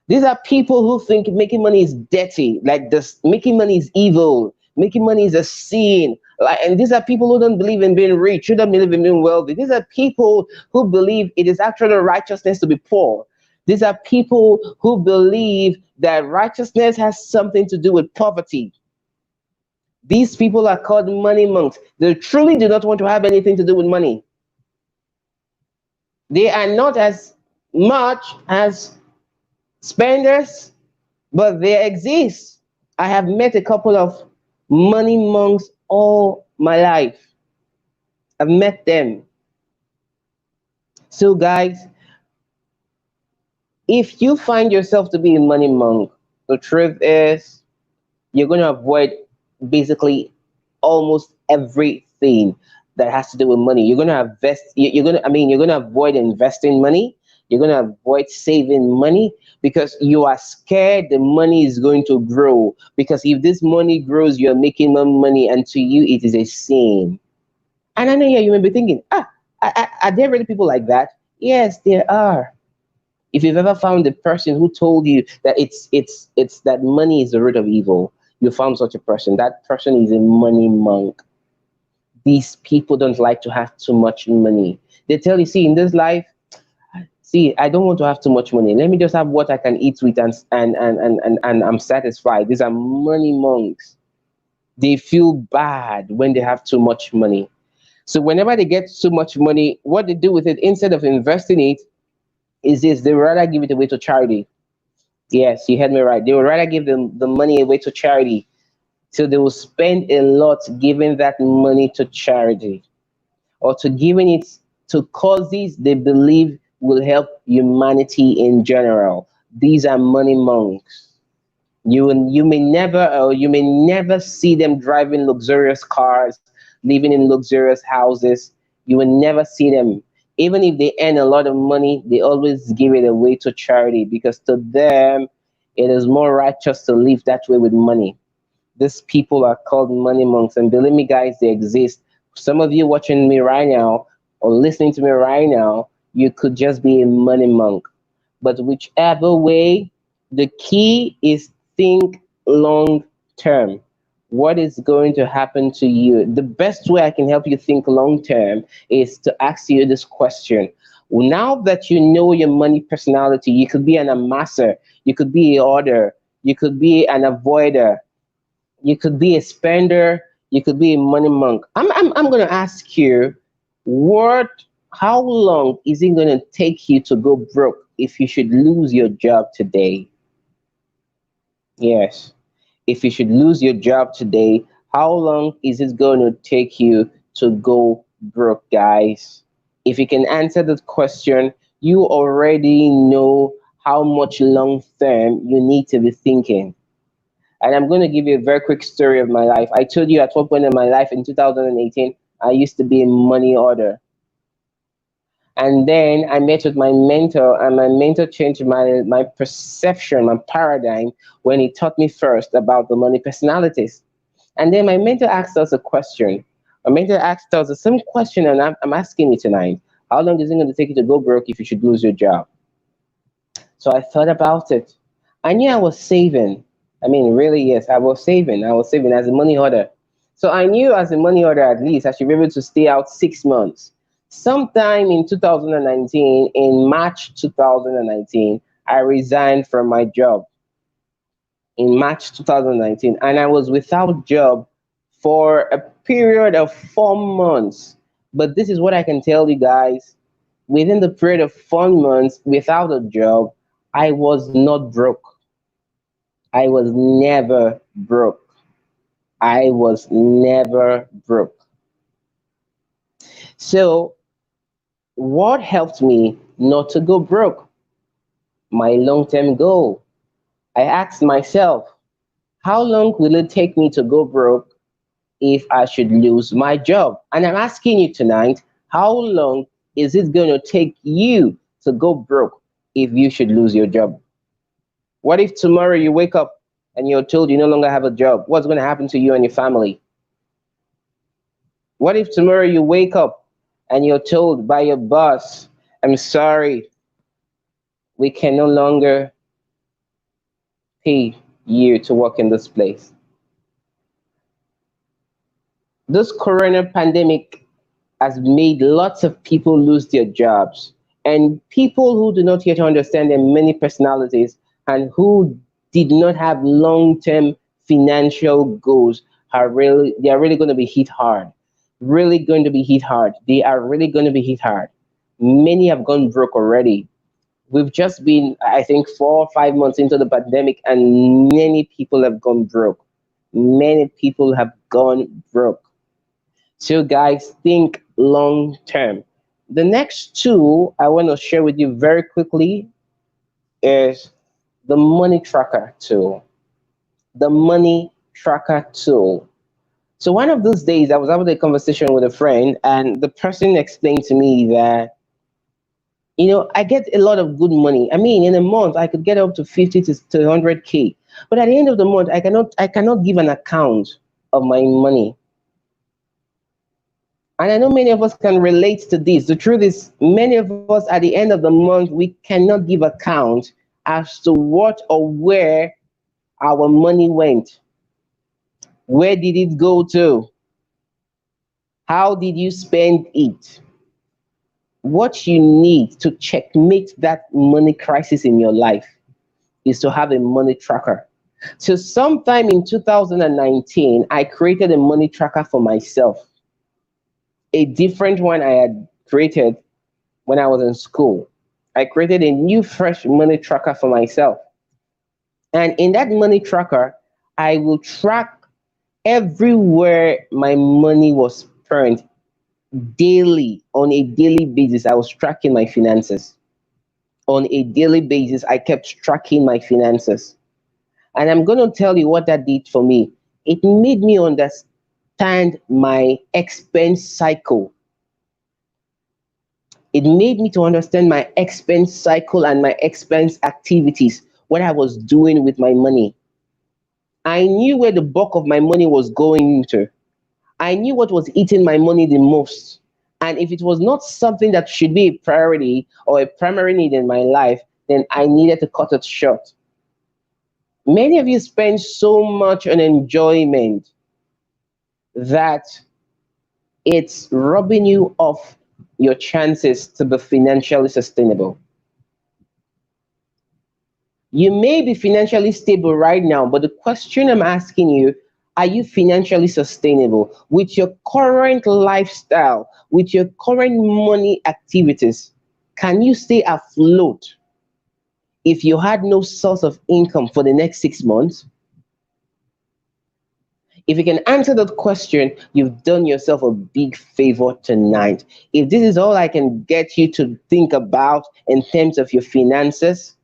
These are people who think making money is dirty, like this, making money is evil, making money is a sin. Like, and these are people who don't believe in being rich, who don't believe in being wealthy. These are people who believe it is actually righteousness to be poor. These are people who believe that righteousness has something to do with poverty. These people are called money monks. They truly do not want to have anything to do with money. They are not as much as spenders, but they exist. I have met a couple of money monks all my life. I've met them. So, guys, if you find yourself to be a money monk, the truth is you're going to avoid basically almost everything that has to do with money. You're going to invest. You're going to. I mean, you're going to avoid investing money. You're going to avoid saving money because you are scared the money is going to grow. Because if this money grows, you're making more money, and to you, it is a sin. And I know, yeah, you may be thinking, are there really people like that? Yes, there are. If you've ever found a person who told you that it's that money is the root of evil, you found such a person. That person is a money monk. These people don't like to have too much money. They tell you, see, in this life, see, I don't want to have too much money. Let me just have what I can eat with and I'm satisfied. These are money monks. They feel bad when they have too much money. So whenever they get too much money, what they do with it, instead of investing it, is this: they would rather give it away to charity. Yes, you heard me right. They would rather give them the money away to charity. So they will spend a lot giving that money to charity, or to giving it to causes they believe will help humanity in general. These are money monks. You may never see them driving luxurious cars, living in luxurious houses. You will never see them. Even if they earn a lot of money, they always give it away to charity because to them it is more righteous to live that way with money. These people are called money monks, and believe me, guys, they exist. Some of you watching me right now or listening to me right now, you could just be a money monk. But whichever way, the key is think long term. What is going to happen to you? The best way I can help you think long term is to ask you this question. Now that you know your money personality, you could be an amasser, you could be a hoarder, you could be an avoider, you could be a spender, you could be a money monk. I'm going to ask you, what, how long is it going to take you to go broke if you should lose your job today? Yes. If you should lose your job today, how long is it going to take you to go broke, guys? If you can answer that question, you already know how much long term you need to be thinking. And I'm going to give you a very quick story of my life. I told you at one point in my life in 2018, I used to be a money order. And then I met with my mentor, and my mentor changed my perception, my paradigm, when he taught me first about the money personalities. And then my mentor asked us a question. My mentor asked us the same question, and I'm asking you tonight. How long is it going to take you to go broke if you should lose your job? So I thought about it. I knew I was saving. I mean, really, yes, I was saving. I was saving as a money order. So I knew as a money order, at least I should be able to stay out 6 months. Sometime in 2019, in March 2019, I resigned from my job in March 2019, and I was without job for a period of 4 months. But this is what I can tell you guys, within the period of 4 months without a job, I was not broke. I was never broke. I was never broke. So, what helped me not to go broke? My long term goal. I asked myself, how long will it take me to go broke if I should lose my job? And I'm asking you tonight, how long is it going to take you to go broke if you should lose your job? What if tomorrow you wake up and you're told you no longer have a job? What's going to happen to you and your family? What if tomorrow you wake up and you're told by your boss, I'm sorry, we can no longer pay you to work in this place? This corona pandemic has made lots of people lose their jobs. And people who do not yet understand their many personalities and who did not have long-term financial goals they are really going to be hit hard. Really going to be hit hard. They are really going to be hit hard. Many have gone broke already. We've just been, I think, 4 or 5 months into the pandemic, and many people have gone broke. Many people have gone broke. So, guys, think long term. The next two I want to share with you very quickly is the money tracker tool. The money tracker tool. So, one of those days, I was having a conversation with a friend, and the person explained to me that, I get a lot of good money. I mean, in a month, I could get up to 50 to 100K. But at the end of the month, I cannot give an account of my money. And I know many of us can relate to this. The truth is, many of us at the end of the month, we cannot give account as to what or where our money went. Where did it go to? How did you spend it? What you need to checkmate that money crisis in your life is to have a money tracker. So, sometime in 2019, I created a money tracker for myself, a different one I had created when I was in school. I created a new, fresh money tracker for myself. And in that money tracker, I will track everywhere my money was spent daily. On a daily basis, I was tracking my finances. On a daily basis, I kept tracking my finances. And I'm going to tell you what that did for me. It made me understand my expense cycle. It made me to understand my expense cycle and my expense activities, what I was doing with my money. I knew where the bulk of my money was going into. I knew what was eating my money the most. And if it was not something that should be a priority or a primary need in my life, then I needed to cut it short. Many of you spend so much on enjoyment that it's robbing you of your chances to be financially sustainable. You may be financially stable right now, but the question I'm asking you, are you financially sustainable with your current lifestyle, with your current money activities? Can you stay afloat if you had no source of income for the next 6 months? If you can answer that question, you've done yourself a big favor tonight. If this is all I can get you to think about in terms of your finances,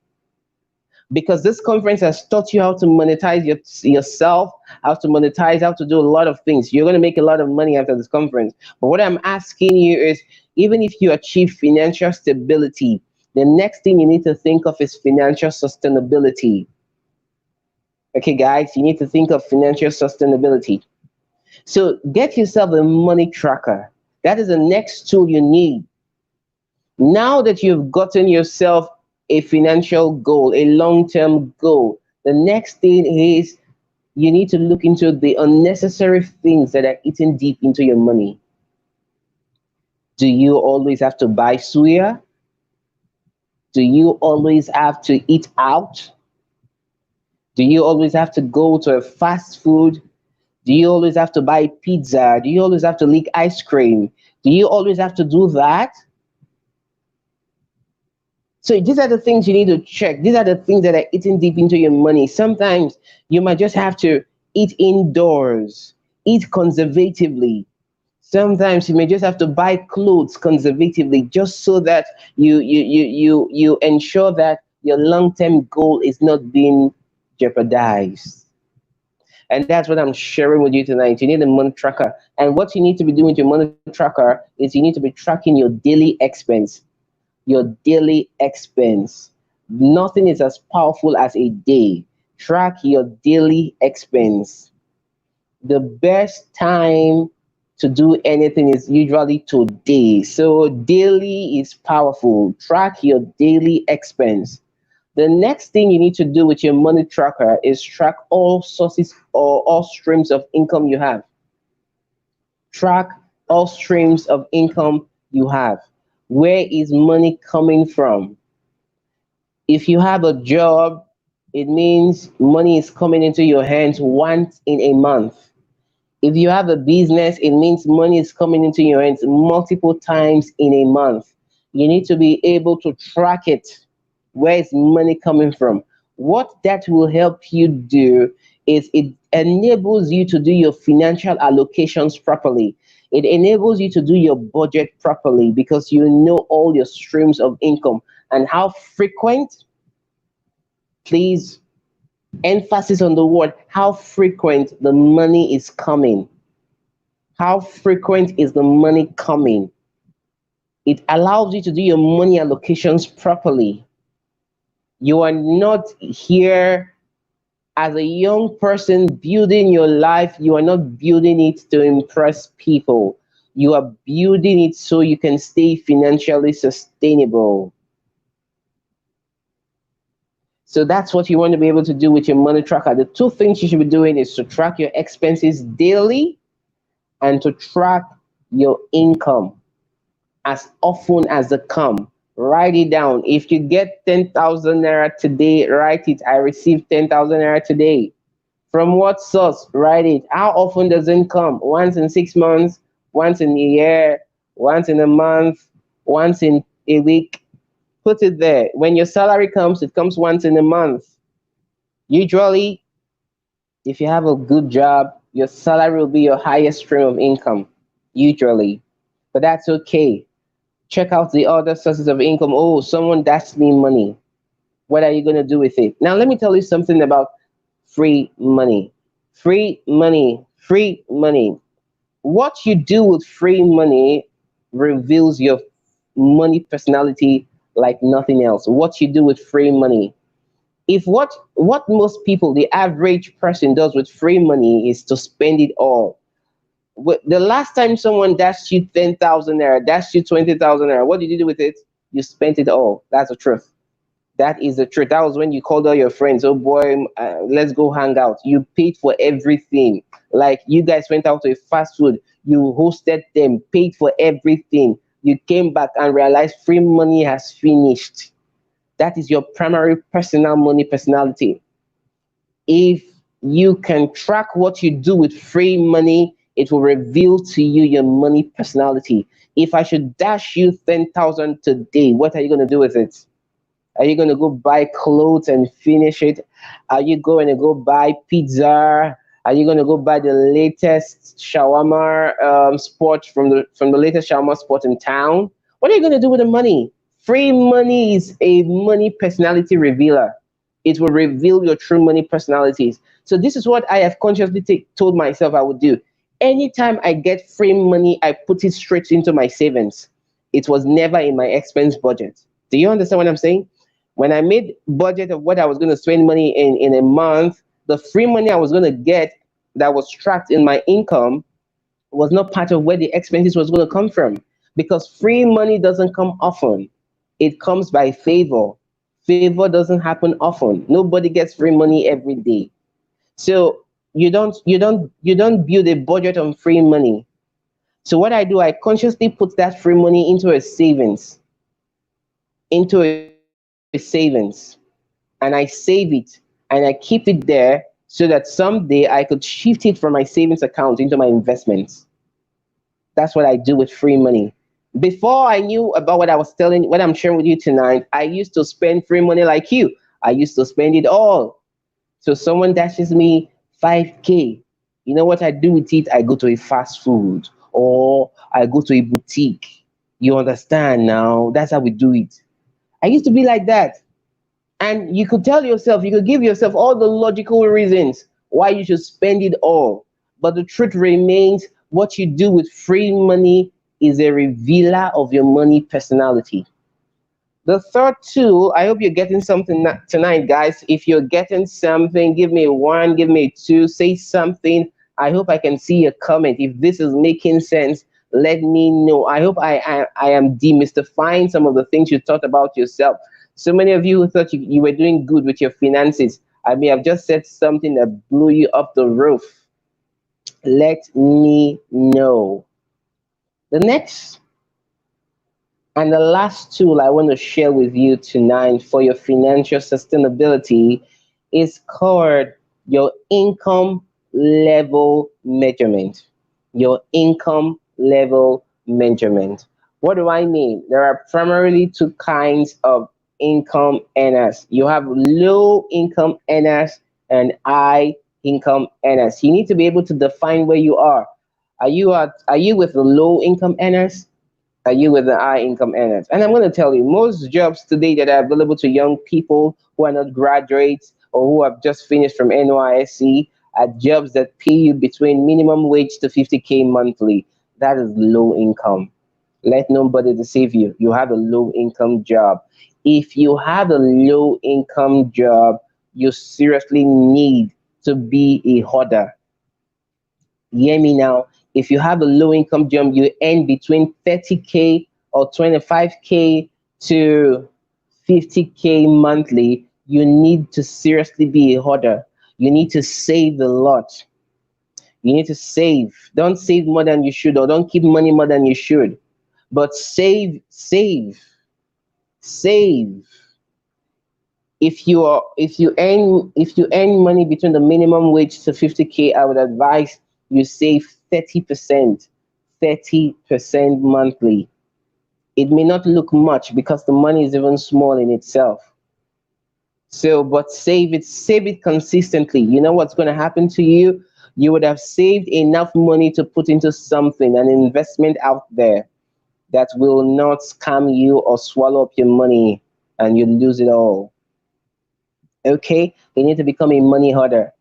because this conference has taught you how to monetize yourself, how to do a lot of things. You're going to make a lot of money after this conference. But what I'm asking you is, even if you achieve financial stability, the next thing you need to think of is financial sustainability. Okay, guys, you need to think of financial sustainability. So get yourself a money tracker. That is the next tool you need. Now that you've gotten yourself a financial goal, a long-term goal, the next thing is you need to look into the unnecessary things that are eating deep into your money. Do you always have to buy suya? Do you always have to eat out? Do you always have to go to a fast food? Do you always have to buy pizza? Do you always have to lick ice cream? Do you always have to do that? So these are the things you need to check. These are the things that are eating deep into your money. Sometimes you might just have to eat indoors, eat conservatively. Sometimes you may just have to buy clothes conservatively, just so that you ensure that your long-term goal is not being jeopardized. And that's what I'm sharing with you tonight. You need a money tracker. And what you need to be doing with your money tracker is you need to be tracking your daily expense. Your daily expense. Nothing is as powerful as a day. Track your daily expense. The best time to do anything is usually today. So daily is powerful. Track your daily expense. The next thing you need to do with your money tracker is track all sources or all streams of income you have. Track all streams of income you have. Where is money coming from? If you have a job, it means money is coming into your hands once in a month. If you have a business, it means money is coming into your hands multiple times in a month. You need to be able to track it. Where is money coming from? What that will help you do is it enables you to do your financial allocations properly. It enables you to do your budget properly because you know all your streams of income and how frequent, please, emphasis on the word, how frequent the money is coming. How frequent is the money coming? It allows you to do your money allocations properly. You are not here as a young person building your life. You are not building it to impress people. You are building it so you can stay financially sustainable. So that's what you want to be able to do with your money tracker. The two things you should be doing is to track your expenses daily and to track your income as often as they come. Write it down. If you get 10,000 naira today, write it. I received 10,000 naira today. From what source? Write it. How often does it come? Once in 6 months, once in a year, once in a month, once in a week. Put it there. When your salary comes, it comes once in a month. Usually, if you have a good job, your salary will be your highest stream of income. Usually. But that's okay. Check out the other sources of income. Oh, someone dashed me money. What are you going to do with it? Now, let me tell you something about free money. Free money. Free money. What you do with free money reveals your money personality like nothing else. What you do with free money. If what most people, the average person does with free money is to spend it all. The last time someone dashed you 10,000 naira, dashed you 20,000 naira, what did you do with it? You spent it all. That's the truth. That is the truth. That was when you called all your friends. Oh boy, let's go hang out. You paid for everything. Like you guys went out to a fast food. You hosted them, paid for everything. You came back and realized free money has finished. That is your primary personal money personality. If you can track what you do with free money, it will reveal to you your money personality. If I should dash you 10,000 today, what are you going to do with it? Are you going to go buy clothes and finish it? Are you going to go buy pizza? Are you going to go buy the latest shawarma spot from the latest shawarma spot in town? What are you going to do with the money? Free money is a money personality revealer. It will reveal your true money personalities. So this is what I have consciously told myself I would do. Anytime I get free money, I put it straight into my savings. It was never in my expense budget. Do you understand what I'm saying? When I made budget of what I was going to spend money in a month, the free money I was going to get that was tracked in my income was not part of where the expenses was going to come from, because free money doesn't come often. It comes by favor. Favor doesn't happen often. Nobody gets free money every day. So you don't build a budget on free money. So what I do, I consciously put that free money into a savings, and I save it and I keep it there so that someday I could shift it from my savings account into my investments. That's what I do with free money. Before I knew about what I'm sharing with you tonight, I used to spend free money like you. I used to spend it all. So someone dashes me 5K. You know what I do with it? I go to a fast food or I go to a boutique. You understand now? That's how we do it. I used to be like that. And you could give yourself all the logical reasons why you should spend it all. But the truth remains, what you do with free money is a revealer of your money personality. The third tool, I hope you're getting something tonight, guys. If you're getting something, give me a one, give me a two, say something. I hope I can see a comment. If this is making sense, let me know. I hope I am demystifying some of the things you thought about yourself. So many of you who thought you were doing good with your finances, I may have just said something that blew you up the roof. Let me know. The next and the last tool I want to share with you tonight for your financial sustainability is called your income level measurement. Your income level measurement. What do I mean? There are primarily two kinds of income earners. You have low income earners and high income earners. You need to be able to define where you are. Are you with the low income earners? Are you with the high income earners? And I'm going to tell you, most jobs today that are available to young people who are not graduates or who have just finished from NYSC are jobs that pay you between minimum wage to 50K monthly. That is low income. Let nobody deceive you. You have a low income job. If you have a low income job, you seriously need to be a hoarder. Hear me now. If you have a low income job, you earn between 30K or 25K to 50K monthly, you need to seriously be a hoarder. You need to save a lot. You need to save. Don't save more than you should, or don't keep money more than you should. But save. If you earn money between the minimum wage to 50K, I would advise you save 30%, 30% monthly. It may not look much because the money is even small in itself. So, but save it consistently. You know what's going to happen to you? You would have saved enough money to put into something, an investment out there that will not scam you or swallow up your money and you lose it all. Okay? You need to become a money hoarder.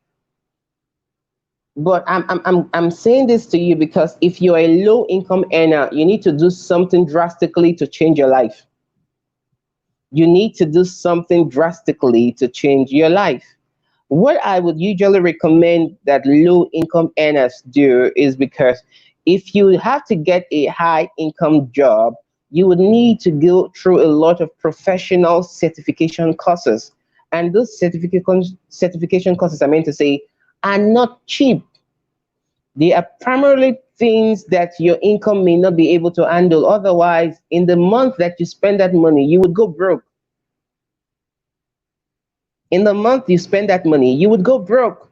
But I'm saying this to you because if you're a low income earner, you need to do something drastically to change your life. You need to do something drastically to change your life. What I would usually recommend that low income earners do is because If you have to get a high income job, you would need to go through a lot of professional certification courses. And those certification courses, I meant to say, are not cheap. They are primarily things that your income may not be able to handle. Otherwise, in the month that you spend that money, you would go broke. In the month you spend that money, you would go broke.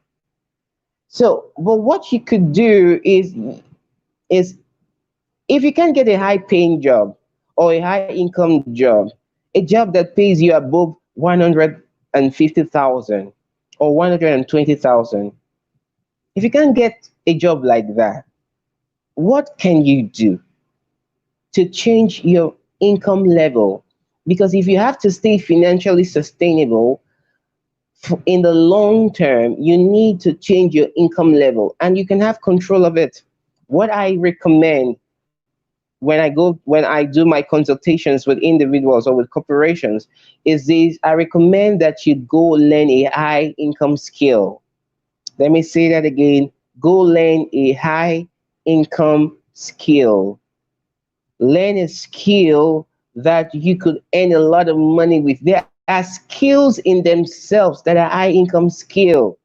So, but what you could do is if you can get a high paying job or a high income job, a job that pays you above 150,000 or 120,000, if you can get a job like that, what can you do to change your income level? Because if you have to stay financially sustainable in the long term, you need to change your income level and you can have control of it. What I recommend when I do my consultations with individuals or with corporations is this: I recommend that you go learn a high income skill. Let me say that again: go learn a high income skill. Learn a skill that you could earn a lot of money with. There are skills in themselves that are high income skill.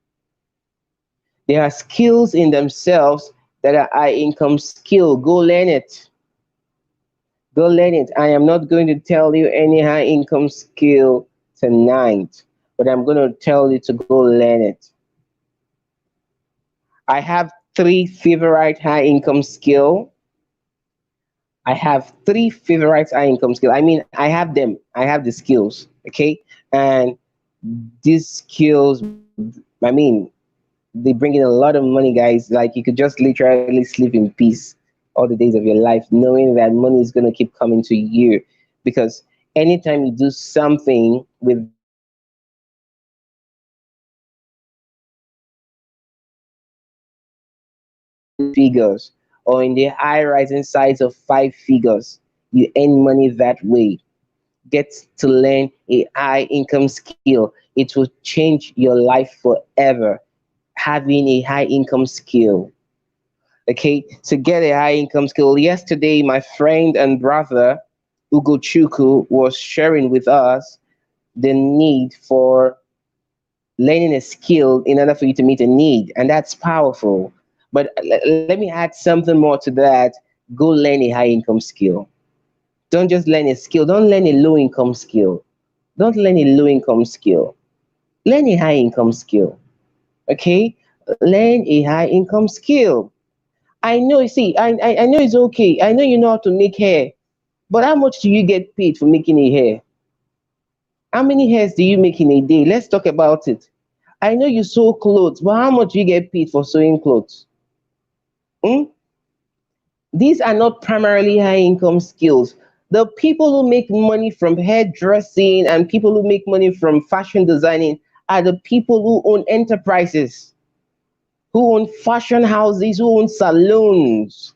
There are skills in themselves that are high income skill. Go learn it. Go learn it. I am not going to tell you any high income skill tonight, but I'm going to tell you to go learn it. I have three favorite high income skill. I have three favorite high income skill. I mean, I have them. I have the skills. Okay, and these skills, I mean, they bring in a lot of money, guys. Like, you could just literally sleep in peace all the days of your life, knowing that money is going to keep coming to you. Because anytime you do something with that figures or in the high rising size of five figures, you earn money that way. Get to learn a high income skill. It will change your life forever. Having a high income skill. Okay, to get a high income skill. Yesterday, my friend and brother Ugo Chuku was sharing with us the need for learning a skill in order for you to meet a need, and that's powerful. But let me add something more to that. Go learn a high income skill. Don't just learn a skill. Don't learn a low income skill. Don't learn a low income skill. Learn a high income skill. Okay, learn a high income skill. I know. See, I know it's okay. I know you know how to make hair, but how much do you get paid for making a hair? How many hairs do you make in a day? Let's talk about it. I know you sew clothes, but how much do you get paid for sewing clothes? Hmm? These are not primarily high income skills. The people who make money from hairdressing and people who make money from fashion designing are the people who own enterprises, who own fashion houses, who own salons,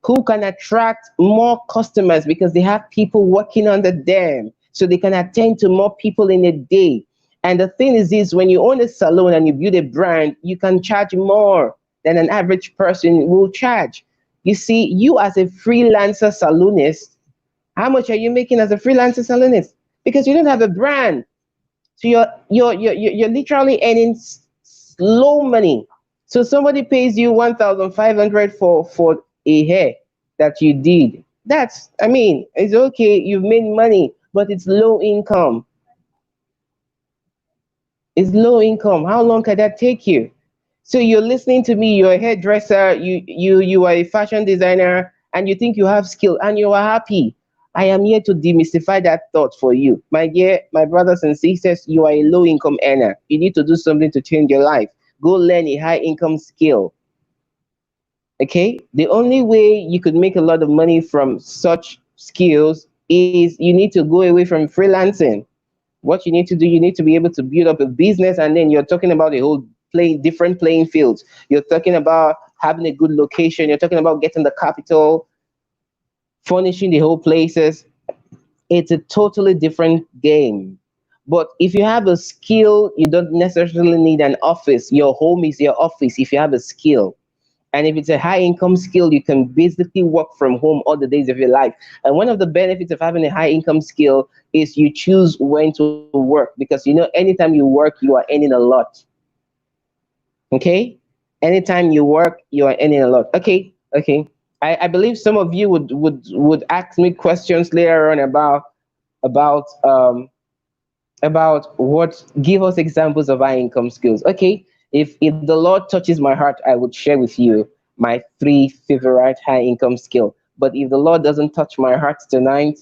who can attract more customers because they have people working under them so they can attend to more people in a day. And the thing is this: when you own a salon and you build a brand, you can charge more than an average person will charge. You see, you as a freelancer salonist, how much are you making as a freelancer salonist? Because you don't have a brand. So you're literally earning slow money. So somebody pays you 1,500 for a hair that you did. That's, I mean, it's okay. You've made money, but it's low income. It's low income. How long can that take you? So you're listening to me. You're a hairdresser. You are a fashion designer, and you think you have skill, and you are happy. I am here to demystify that thought for you, my dear, my brothers and sisters. You are a low income earner. You need to do something to change your life. Go learn a high income skill. Okay, the only way you could make a lot of money from such skills is you need to go away from freelancing. What you need to do, you need to be able to build up a business, and then you're talking about a whole playing different playing fields. You're talking about having a good location, you're talking about getting the capital, furnishing the whole places. It's a totally different game. But if you have a skill, you don't necessarily need an office. Your home is your office if you have a skill. And if it's a high income skill, you can basically work from home all the days of your life. And one of the benefits of having a high income skill is you choose when to work, because anytime you work, you are earning a lot. Okay? Anytime you work, you are earning a lot. Okay, okay. I believe some of you would ask me questions later on about what, give us examples of high income skills. Okay, if the Lord touches my heart, I would share with you my three favorite high income skill. But if the Lord doesn't touch my heart tonight,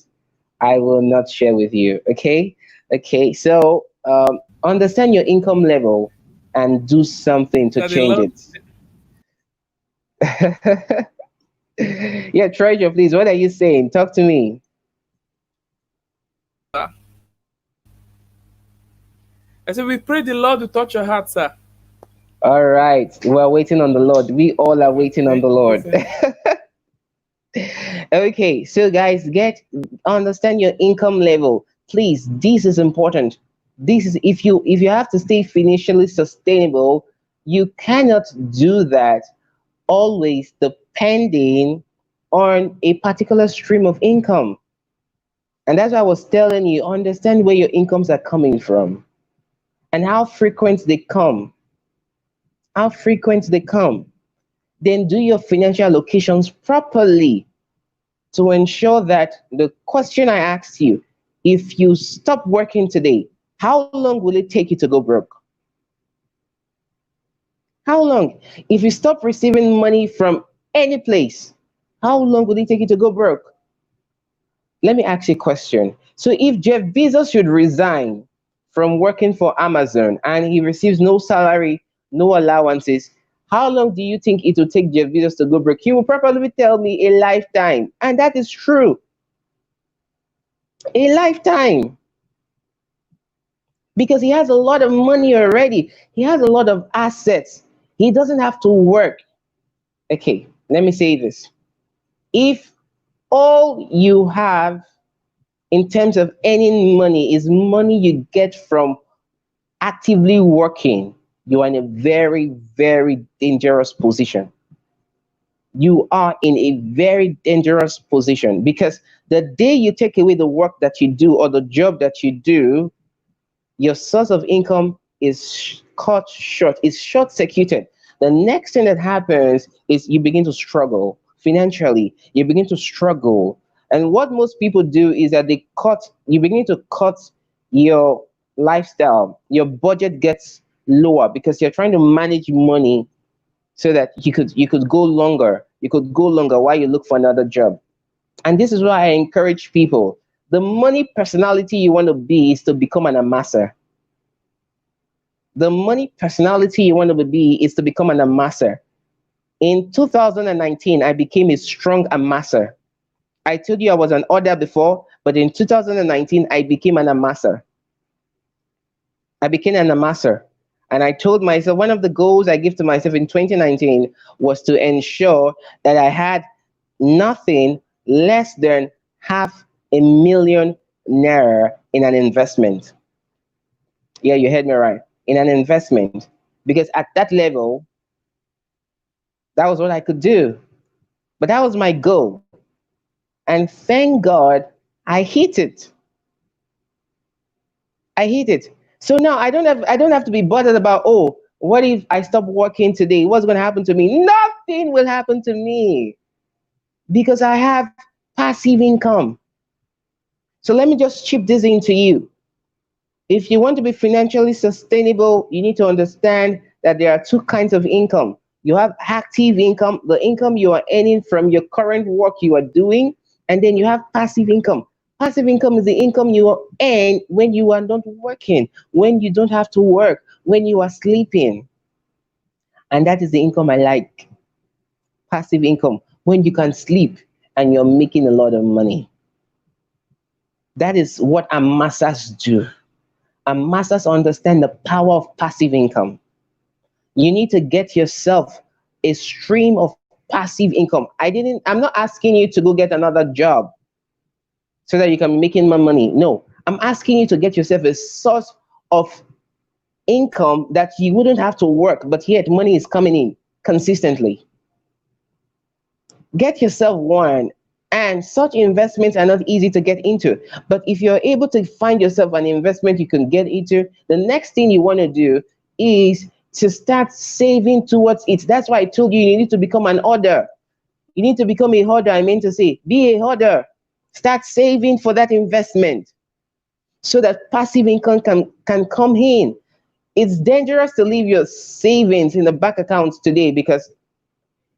I will not share with you. Okay, okay. So understand your income level and do something to That the change Lord, it. Yeah, treasure, please. What are you saying? Talk to me. sir. I said, we pray the Lord to touch your heart, sir. All right, we're waiting on the Lord. We all are waiting on the Thank you, Lord. sir. Okay, so guys, understand your income level. Please, this is important. This is, if you have to stay financially sustainable, you cannot do that always depending on a particular stream of income. And that's why I was telling you, understand where your incomes are coming from and how frequent they come. How frequent they come. Then do your financial allocations properly to ensure that the question I asked you, if you stop working today, how long will it take you to go broke? How long? If you stop receiving money from any place, how long will it take you to go broke? Let me ask you a question. So if Jeff Bezos should resign from working for Amazon and he receives no salary, no allowances, how long do you think it will take Jeff Bezos to go broke? He will probably tell me a lifetime. And that is true. A lifetime. Because he has a lot of money already. He has a lot of assets. He doesn't have to work. Okay, let me say this. If all you have in terms of earning money is money you get from actively working, you are in a very, very dangerous position. You are in a very dangerous position because the day you take away the work that you do or the job that you do, your source of income is cut short, is short circuited. The next thing that happens is you begin to struggle financially, you begin to struggle. And what most people do is that you begin to cut your lifestyle, your budget gets lower because you're trying to manage money so that you could go longer, you could go longer while you look for another job. And this is why I encourage people, the money personality you want to be is to become an amasser. The money personality you want to be is to become an amasser. In 2019, I became a strong amasser. I told you I was an order before, but in 2019, I became an amasser. I became an amasser. And I told myself one of the goals I gave to myself in 2019 was to ensure that I had nothing less than half a million naira in an investment. Yeah, you heard me right. In an investment. Because at that level, that was what I could do. But that was my goal. And thank God I hit it. I hit it. So now I don't have to be bothered about, oh, what if I stop working today? What's gonna happen to me? Nothing will happen to me because I have passive income. So let me just chip this into you. If you want to be financially sustainable, you need to understand that there are two kinds of income. You have active income, the income you are earning from your current work you are doing, and then you have passive income. Passive income is the income you earn when you are not working, when you don't have to work, when you are sleeping. And that is the income I like. Passive income, when you can sleep and you're making a lot of money. That is what amasas do. Amasas understand the power of passive income. You need to get yourself a stream of passive income. I'm not asking you to go get another job so that you can be making more money. No, I'm asking you to get yourself a source of income that you wouldn't have to work, but yet money is coming in consistently. Get yourself one. And such investments are not easy to get into. But if you're able to find yourself an investment you can get into, the next thing you want to do is to start saving towards it. That's why I told you you need to become an order. You need to become a hoarder. I mean to say, be a hoarder. Start saving for that investment so that passive income can come in. It's dangerous to leave your savings in the bank accounts today, because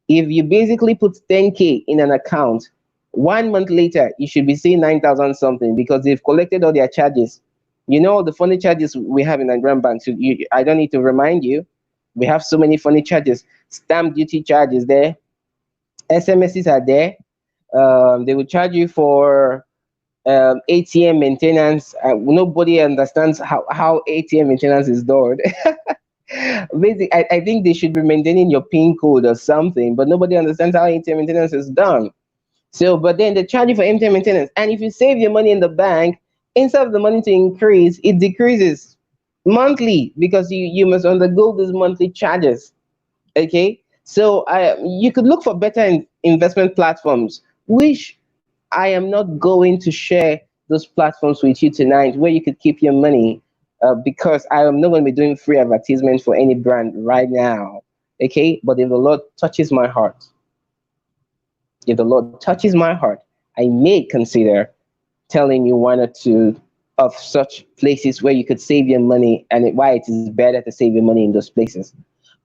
if you basically put 10K in an account, 1 month later you should be seeing 9,000 something, because they've collected all their charges. You know the funny charges we have in Nigerian banks. I don't need to remind you. We have so many funny charges. Stamp duty charges there. SMSs are there. They will charge you for ATM maintenance. Nobody understands how ATM maintenance is done. Basically, I think they should be maintaining your PIN code or something, but nobody understands how ATM maintenance is done. So, but then they charge you for ATM maintenance. And if you save your money in the bank, instead of the money to increase, it decreases monthly, because you must undergo these monthly charges. Okay, so you could look for better investment platforms, which I am not going to share those platforms with you tonight, where you could keep your money, because I am not going to be doing free advertisement for any brand right now. Okay, but if the Lord touches my heart, if the Lord touches my heart, I may consider telling you one or two of such places where you could save your money, and why it is better to save your money in those places.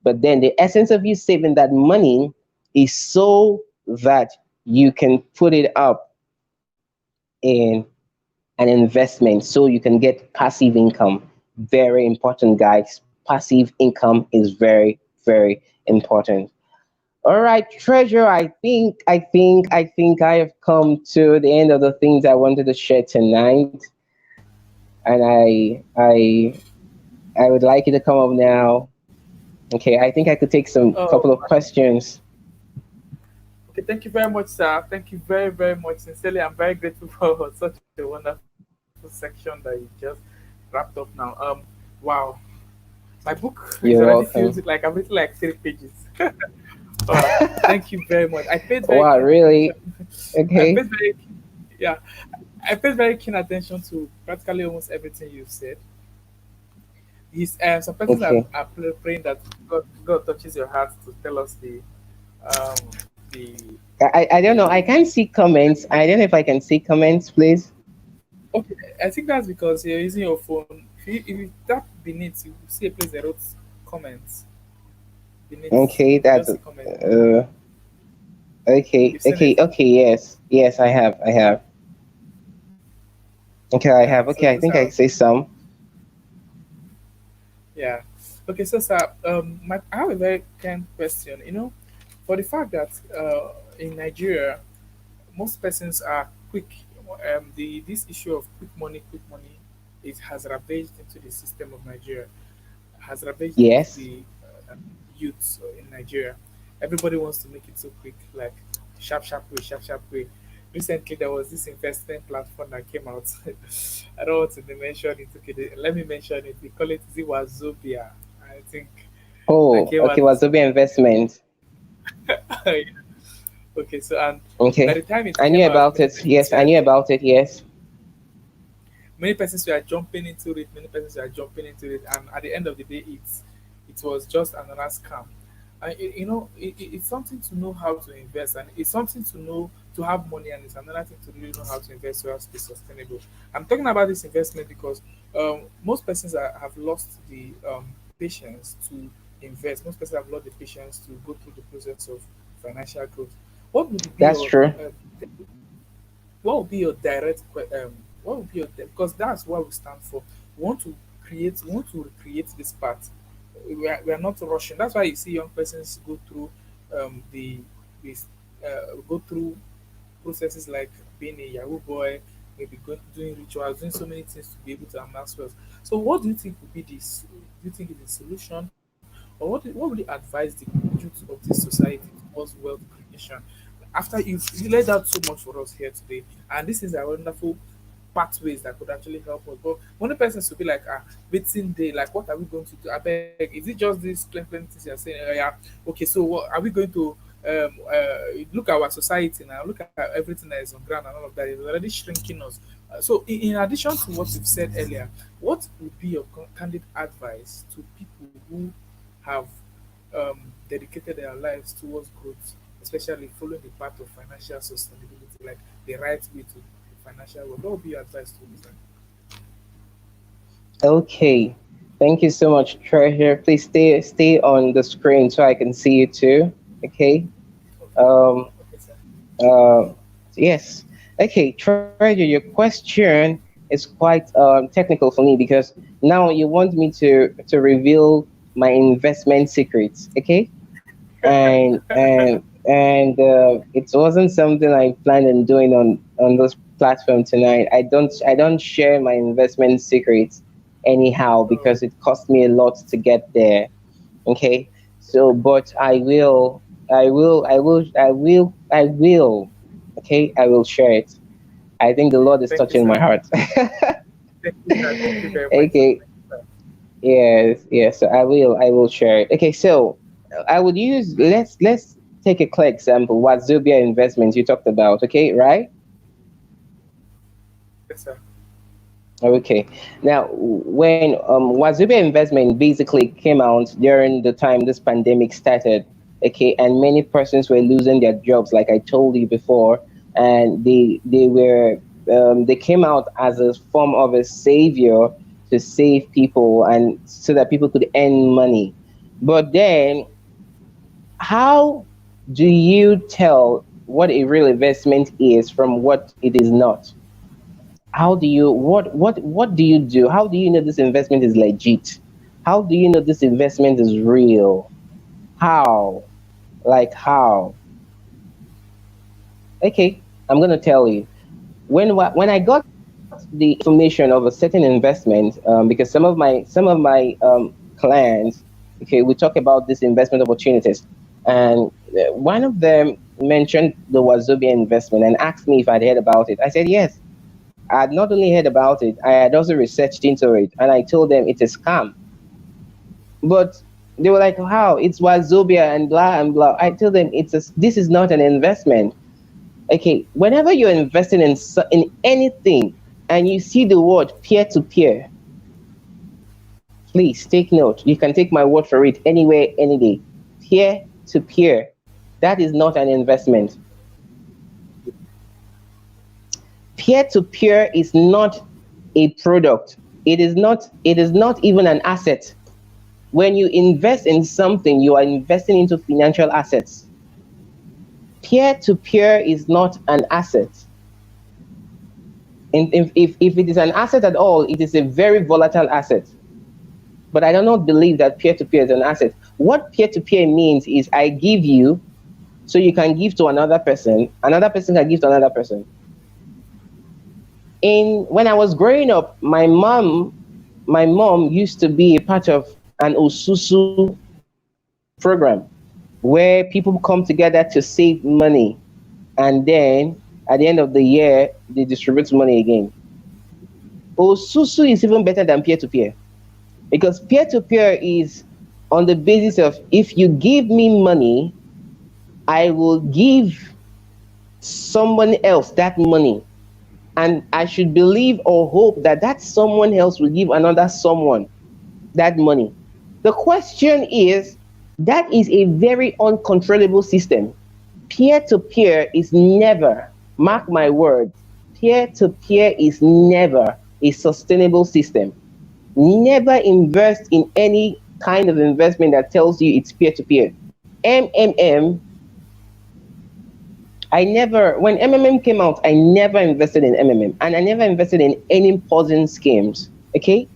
But then the essence of you saving that money is so that you can put it up in an investment, so you can get passive income. Very important, guys. Passive income is very, very important. All right, treasure. I think I have come to the end of the things I wanted to share tonight, and I would like you to come up now. Okay, I think I could take some Oh, couple of questions. okay. Thank you very much, sir. Thank you very, very much. Sincerely, I'm very grateful for such a wonderful section that you just wrapped up now. Wow. My book is already You're filled. Like welcome. I've written like 3 pages. Wow. Thank you very much. I paid very keen Wow, attention. really? I paid Okay, very, yeah. I paid very keen attention to practically almost everything you said. Some persons okay. are praying that God touches your heart to tell us the I don't know. I the can't see comments. I don't know if I can see comments, please. okay. I think that's because you're using your phone. If you tap beneath, you see a place that wrote comments beneath. Okay, You don't that's see comment. okay, You've seen okay, it. okay. Yes, yes, I have. Okay, I Yeah. have. So Okay, I those think I are say some. yeah. Okay. So sir, I have a very kind question. For the fact that in Nigeria most persons are quick. The this issue of quick money, it has ravaged into the system of Nigeria, has ravaged into Yes. the youths in Nigeria. Everybody wants to make it so quick, like sharp, sharp way. Recently, there was this investment platform that came out. I don't want to mention it. Okay, let me mention it. They call it Ziwazobia. I think that Oh, came okay. out Wazobia recently. investment. Okay, so and by Okay, the time it I came knew out, about it. Yes, I knew about it. Yes. many persons were jumping into it. Many persons were jumping into it, and at the end of the day, it was just another scam. And it's something to know how to invest, and it's something to know to have money, and it's another thing to really know how to invest so as to be sustainable. I'm talking about this investment because most persons have lost the patience to invest. Most persons have lost the patience to go through the process of financial growth. What would be That's your true. what would be your what would be your because that's what we stand for. We want to recreate this part. We are not rushing. That's why you see young persons go through the this go through processes like being a Yahoo boy, maybe doing rituals, doing so many things to be able to amass wealth. So what do you think would be this? Do you think is a solution, or what would you advise the youth of this society towards wealth creation? After you laid out so much for us here today, and this is a wonderful pathways that could actually help us. But one persons will be like, waiting day, like what are we going to do? I beg, is it just this plain things you're saying? Yeah, okay, so what are we going to look at our society now, look at everything that is on ground and all of that. It's already shrinking us. So, in addition to what you've said earlier, what would be your candid advice to people who have dedicated their lives towards growth, especially following the path of financial sustainability, like the right way to financial world? What would be your advice to them? Okay. Thank you so much, Treasure. Please stay on the screen so I can see you too. Okay. Okay, Um, okay, sir. yes. Okay, Treasure, your question is quite technical for me because now you want me to reveal my investment secrets. Okay. And it wasn't something I planned on doing on this platform tonight. I don't share my investment secrets anyhow Oh, because it cost me a lot to get there. Okay, so but I will. Okay, I will share it. I think the Lord is thank you, touching my sir. heart. Thank you, sir. Thank you very much, sir. Okay, Thank you, sir. yes, yes. So I will share it. Okay, so I would use let's take a clear example. What Zubia investments you talked about? Okay, right? Yes, sir. Okay. Now, when Wazubia investment basically came out during the time this pandemic started, okay, and many persons were losing their jobs, like I told you before, and they came out as a form of a savior to save people and so that people could earn money. But then, how do you tell what a real investment is from what it is not? How do you what do you do? How do you know this investment is legit? How do you know this investment is real? How? Like how? Okay, I'm gonna tell you. When I got the information of a certain investment, because some of my clients, okay, we talk about these investment opportunities, and one of them mentioned the Wazobia investment and asked me if I'd heard about it. I said yes. I had not only heard about it, I had also researched into it, and I told them it's a scam. But they were like, "How? It's Wazobia and blah and blah." I told them this is not an investment. Okay, whenever you're investing in anything and you see the word peer to peer, please take note. You can take my word for it anywhere, any day. Peer to peer, that is not an investment. Peer to peer is not a product. It is not even an asset. When you invest in something, you are investing into financial assets. Peer to peer is not an asset. And if it is an asset at all, it is a very volatile asset. But I do not believe that peer to peer is an asset. What peer to peer means is I give you so you can give to another person can give to another person. In When I was growing up, my mom used to be a part of an Osusu program where people come together to save money, and then at the end of the year they distribute money again. Osusu is even better than peer to peer because peer to peer is on the basis of if you give me money, I will give someone else that money, and I should believe or hope that that someone else will give another someone that money. The question is, that is a very uncontrollable system. Peer to peer is never, mark my words, peer to peer is never a sustainable system. Never invest in any kind of investment that tells you it's peer to peer. MMM, when MMM came out, I never invested in MMM and I never invested in any Ponzi schemes. Okay.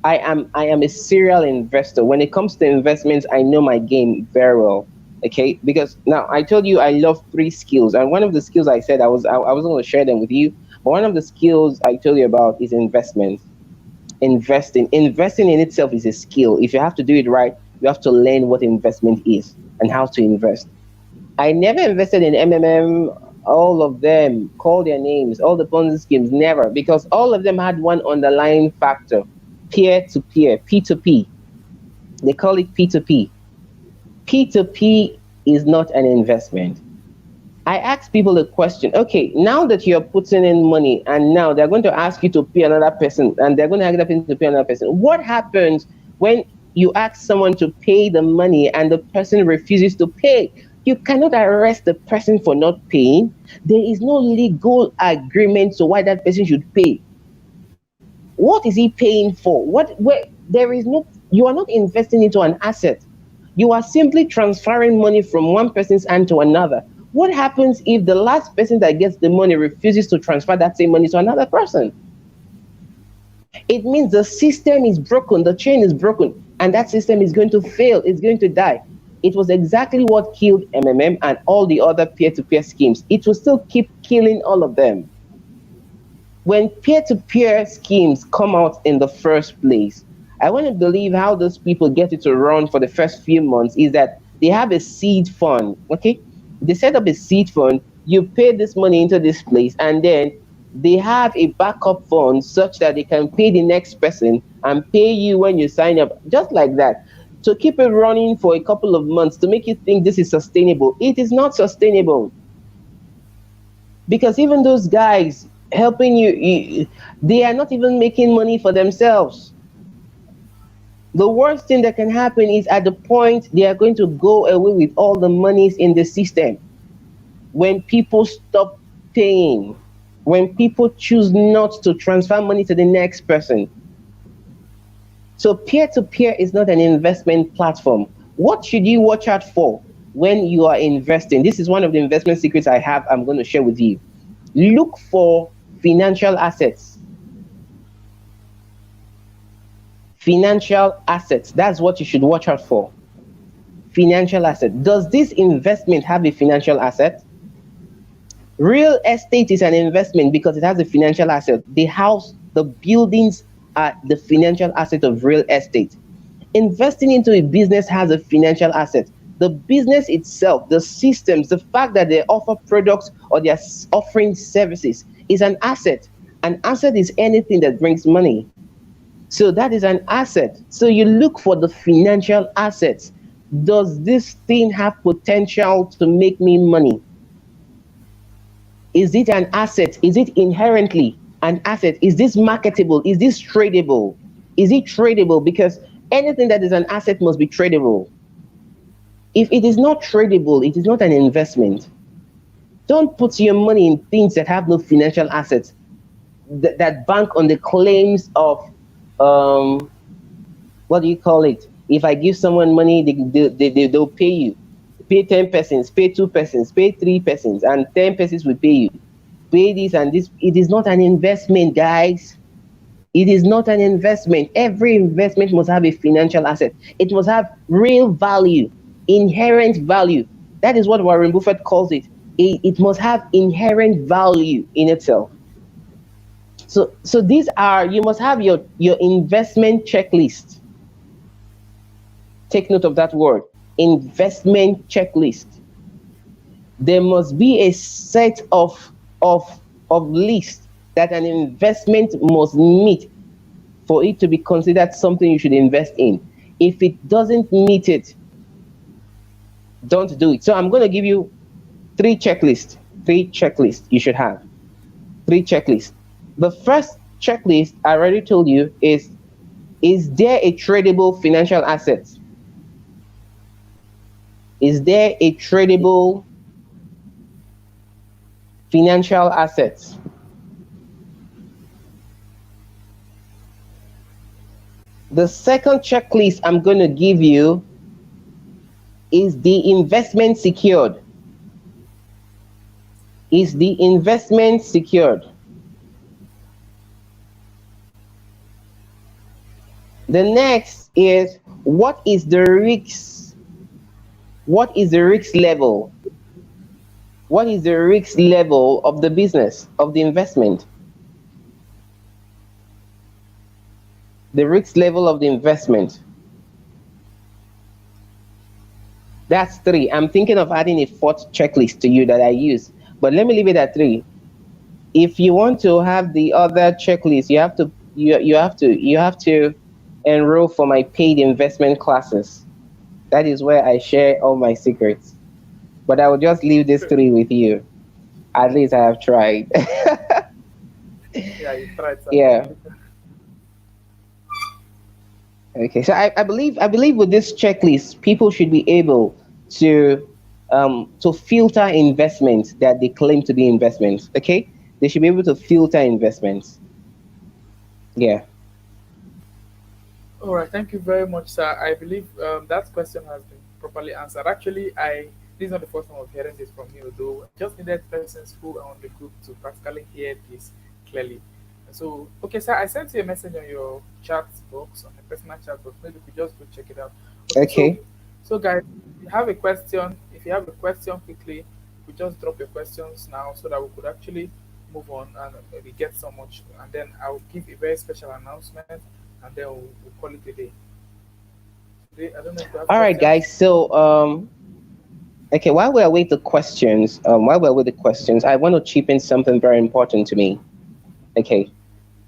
I am a serial investor. When it comes to investments, I know my game very well. Okay, because now I told you I love three skills, and one of the skills I said I wasn't going to share them with you, but one of the skills I told you about is investment. Investing in itself is a skill. If you have to do it right, you have to learn what investment is and how to invest. I never invested in MMM. All of them, call their names, all the Ponzi schemes, never, because all of them had one underlying factor: peer to peer, P2P. They call it P2P. P2P is not an investment. I ask people a question. Okay, now that you're putting in money and now they're going to ask you to pay another person and they're going to ask that person to pay another person, what happens when you ask someone to pay the money and the person refuses to pay? You cannot arrest the person for not paying. There is no legal agreement to why that person should pay. What is he paying for? There is no, you are not investing into an asset. You are simply transferring money from one person's hand to another. What happens if the last person that gets the money refuses to transfer that same money to another person? It means the system is broken, the chain is broken, and that system is going to fail, it's going to die. It was exactly what killed MMM and all the other peer-to-peer schemes. It will still keep killing all of them. When peer-to-peer schemes come out in the first place, I want to believe how those people get it to run for the first few months is that they have a seed fund. Okay, they set up a seed fund. You pay this money into this place, and then they have a backup fund such that they can pay the next person and pay you when you sign up, just like that. To keep it running for a couple of months to make you think this is sustainable. It is not sustainable, because even those guys helping you, they are not even making money for themselves. The worst thing that can happen is at the point they are going to go away with all the monies in the system. When people stop paying, when people choose not to transfer money to the next person. So peer-to-peer is not an investment platform. What should you watch out for when you are investing? This is one of the investment secrets I have, I'm going to share with you. Look for financial assets. Financial assets. That's what you should watch out for. Financial asset. Does this investment have a financial asset? Real estate is an investment because it has a financial asset. The house, the buildings are the financial asset of real estate. Investing into a business has a financial asset. The business itself, the systems, the fact that they offer products or they are offering services is an asset. An asset is anything that brings money. So that is an asset. So you look for the financial assets. Does this thing have potential to make me money? Is it an asset? Is it inherently an asset? Is this marketable? Is this tradable? Is it tradable? Because anything that is an asset must be tradable. If it is not tradable, it is not an investment. Don't put your money in things that have no financial assets, that bank on the claims of, what do you call it? If I give someone money, they'll pay you. Pay 10 persons, pay 2 persons, pay 3 persons, and 10 persons will pay you. Pay this and this. It is not an investment, guys. It is not an investment. Every investment must have a financial asset. It must have real value, inherent value. That is what Warren Buffett calls it. It must have inherent value in itself. So these are, you must have your investment checklist. Take note of that word, investment checklist. There must be a set of lists that an investment must meet for it to be considered something you should invest in. If it doesn't meet it, don't do it. So I'm going to give you three checklists you should have. Three checklists. The first checklist I already told you is there a tradable financial asset? Is there a tradable financial asset? The second checklist I'm going to give you is the investment secured. Is the investment secured? The next is, what is the risk? What is the risk level? What is the risk level of the business, of the investment? The risk level of the investment. That's three. I'm thinking of adding a fourth checklist to you that I use, but let me leave it at three. If you want to have the other checklist, you have to enroll for my paid investment classes. That is where I share all my secrets. But I will just leave these three with you. At least I have tried. Yeah, you've tried, sir. Yeah. Okay. So I believe with this checklist, people should be able to to filter investments that they claim to be investments. Okay. They should be able to filter investments. Yeah. All right, thank you very much, sir. I believe that question has been properly answered. Actually, this is not the first time of hearing this from you, though. I just needed persons who are on the group to practically hear this clearly. So, okay, sir, I sent you a message on your chat box, on your personal chat box. Maybe you could just go check it out. Okay, so, Okay. so guys, if you have a question, quickly, we just drop your questions now so that we could actually move on and maybe get so much. And then I'll give a very special announcement and then we'll call it a day. Today, I don't know if you have All right, questions. guys. So okay, while we await the questions, I want to chip in something very important to me. Okay.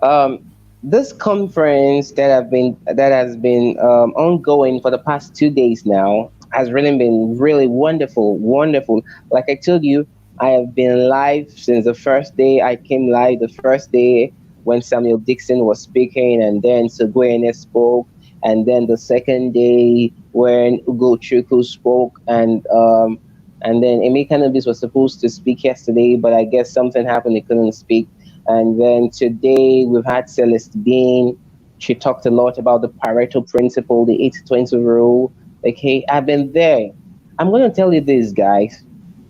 Um, this conference that has been ongoing for the past 2 days now has really been really wonderful, wonderful. Like I told you, I have been live since the first day. I came live the first day when Samuel Dixon was speaking, and then Seguene spoke, and then the second day when Ugo Chuku spoke, and then Emeka Nobis was supposed to speak yesterday, but I guess something happened; he couldn't speak. And then today we've had Celeste Bean. She talked a lot about the Pareto principle, the 80-20 rule. Okay, I've been there. I'm going to tell you this, guys.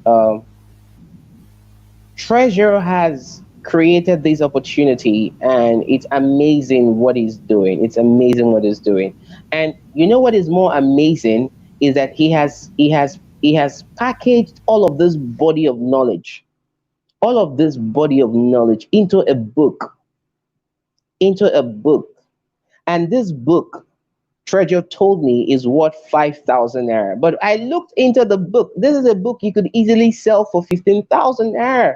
Um, Treasure has created this opportunity, and it's amazing what he's doing. It's amazing what he's doing. And you know what is more amazing is that he has packaged all of this body of knowledge into a book. And this book, Treasure told me, is worth 5,000 naira. But I looked into the book. This is a book you could easily sell for 15,000 naira.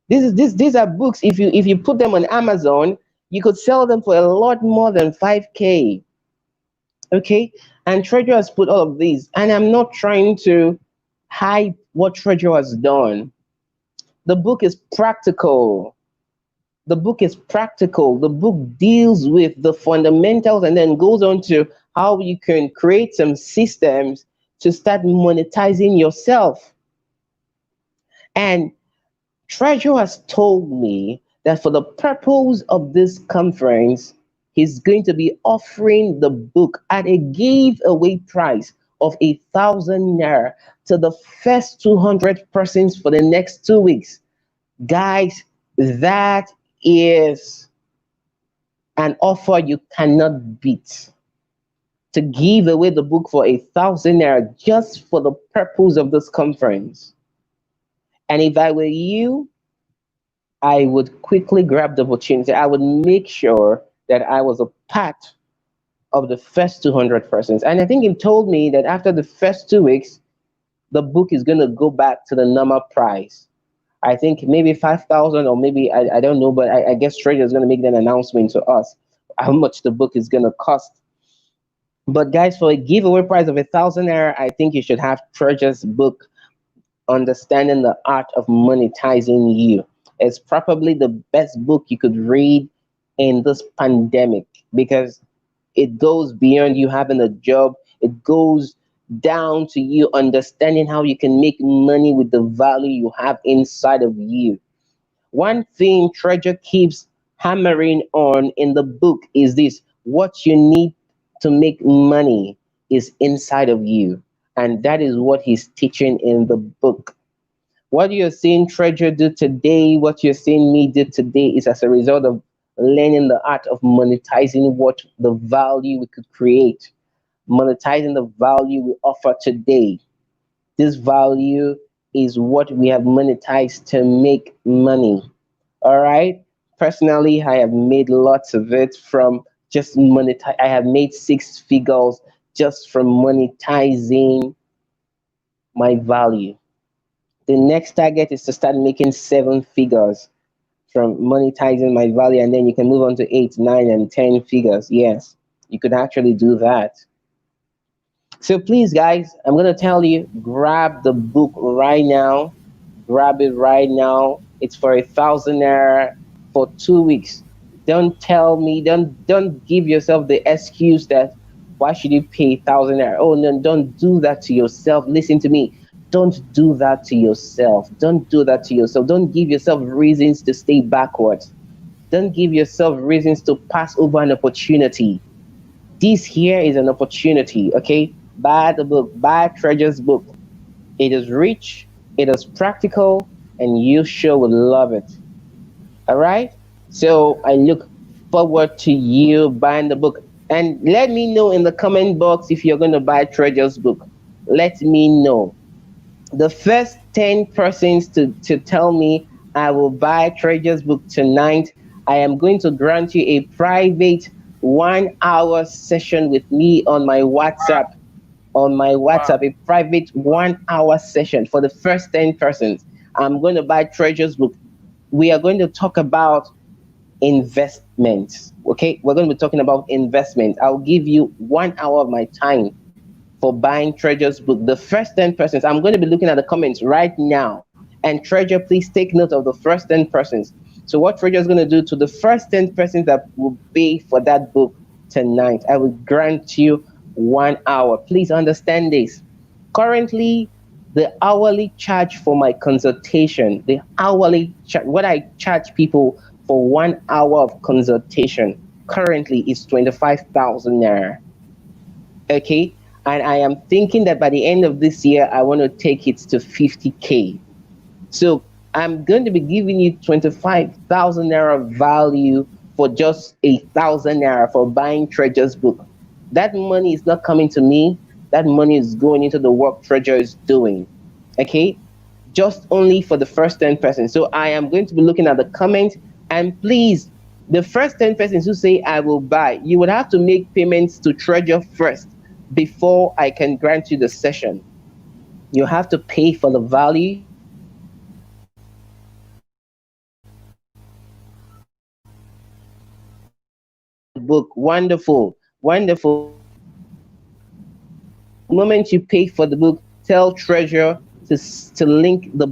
These are books. If you put them on Amazon, you could sell them for a lot more than 5K. Okay, and Treasure has put all of these, and I'm not trying to hide what Treasure has done. The book is practical. The book deals with the fundamentals and then goes on to how you can create some systems to start monetizing yourself. And Treasure has told me that for the purpose of this conference, he's going to be offering the book at a giveaway price of 1,000 naira to the first 200 persons for the next 2 weeks. Guys, that is an offer you cannot beat, to give away the book for 1,000 naira just for the purpose of this conference. And if I were you, I would quickly grab the opportunity. I would make sure that I was a part of the first 200 persons. And I think he told me that after the first 2 weeks, the book is going to go back to the normal price. I think maybe 5,000, or maybe I don't know, but I guess Trader is going to make that announcement to us how much the book is going to cost. But guys, for a giveaway price of 1,000 naira, I think you should have Treasure's book, Understanding the Art of Monetizing You. It's probably the best book you could read in this pandemic, because it goes beyond you having a job. It goes down to you understanding how you can make money with the value you have inside of you. One thing Treasure keeps hammering on in the book is this: what you need to make money is inside of you. And that is what he's teaching in the book. What you're seeing Treasure do today, what you're seeing me do today, is as a result of learning the art of monetizing what the value we could create, monetizing the value we offer today. This value is what we have monetized to make money. All right. Personally, I have made lots of it from just monetize. I have made six figures just from monetizing my value. The next target is to start making seven figures from monetizing my value, and then you can move on to eight, nine, and 10 figures. Yes, you could actually do that. So please, guys, I'm gonna tell you, grab the book right now. Grab it right now. It's for 1,000 naira for 2 weeks. Don't tell me. Don't give yourself the excuse that why should you pay 1,000 naira? Oh no, don't do that to yourself. Listen to me. Don't do that to yourself. Don't do that to yourself. Don't give yourself reasons to stay backwards. Don't give yourself reasons to pass over an opportunity. This here is an opportunity, okay? Buy the book, buy Treasure's book. It is rich, it is practical, and you sure will love it. All right? So I look forward to you buying the book. And let me know in the comment box if you're going to buy Treasure's book. Let me know. The first 10 persons to tell me I will buy Treasure's book tonight, I am going to grant you a private 1 hour session with me on my WhatsApp. Wow. On my WhatsApp, a Wow. private 1 hour session for the first 10 persons. I'm going to buy Treasure's book. We are going to talk about investments. Okay, we're going to be talking about investment. I'll give you 1 hour of my time for buying Treasure's book. The first 10 persons, I'm going to be looking at the comments right now. And Treasure, please take note of the first 10 persons. So, what Treasure is going to do to the first 10 persons that will pay for that book tonight, I will grant you 1 hour. Please understand this. Currently, the hourly charge for my consultation, what I charge people for 1 hour of consultation currently is 25,000 naira. Okay, and I am thinking that by the end of this year I want to take it to 50K. So I'm going to be giving you 25,000 naira value for just 1,000 naira for buying Treasure's book. That money is not coming to me. That money is going into the work Treasure is doing. Okay, just only for the first 10 persons. So I am going to be looking at the comments, and please, the first 10 persons who say I will buy, you would have to make payments to Treasure first before I can grant you the session. You have to pay for the value. Book, wonderful, wonderful. The moment you pay for the book, tell Treasure to link the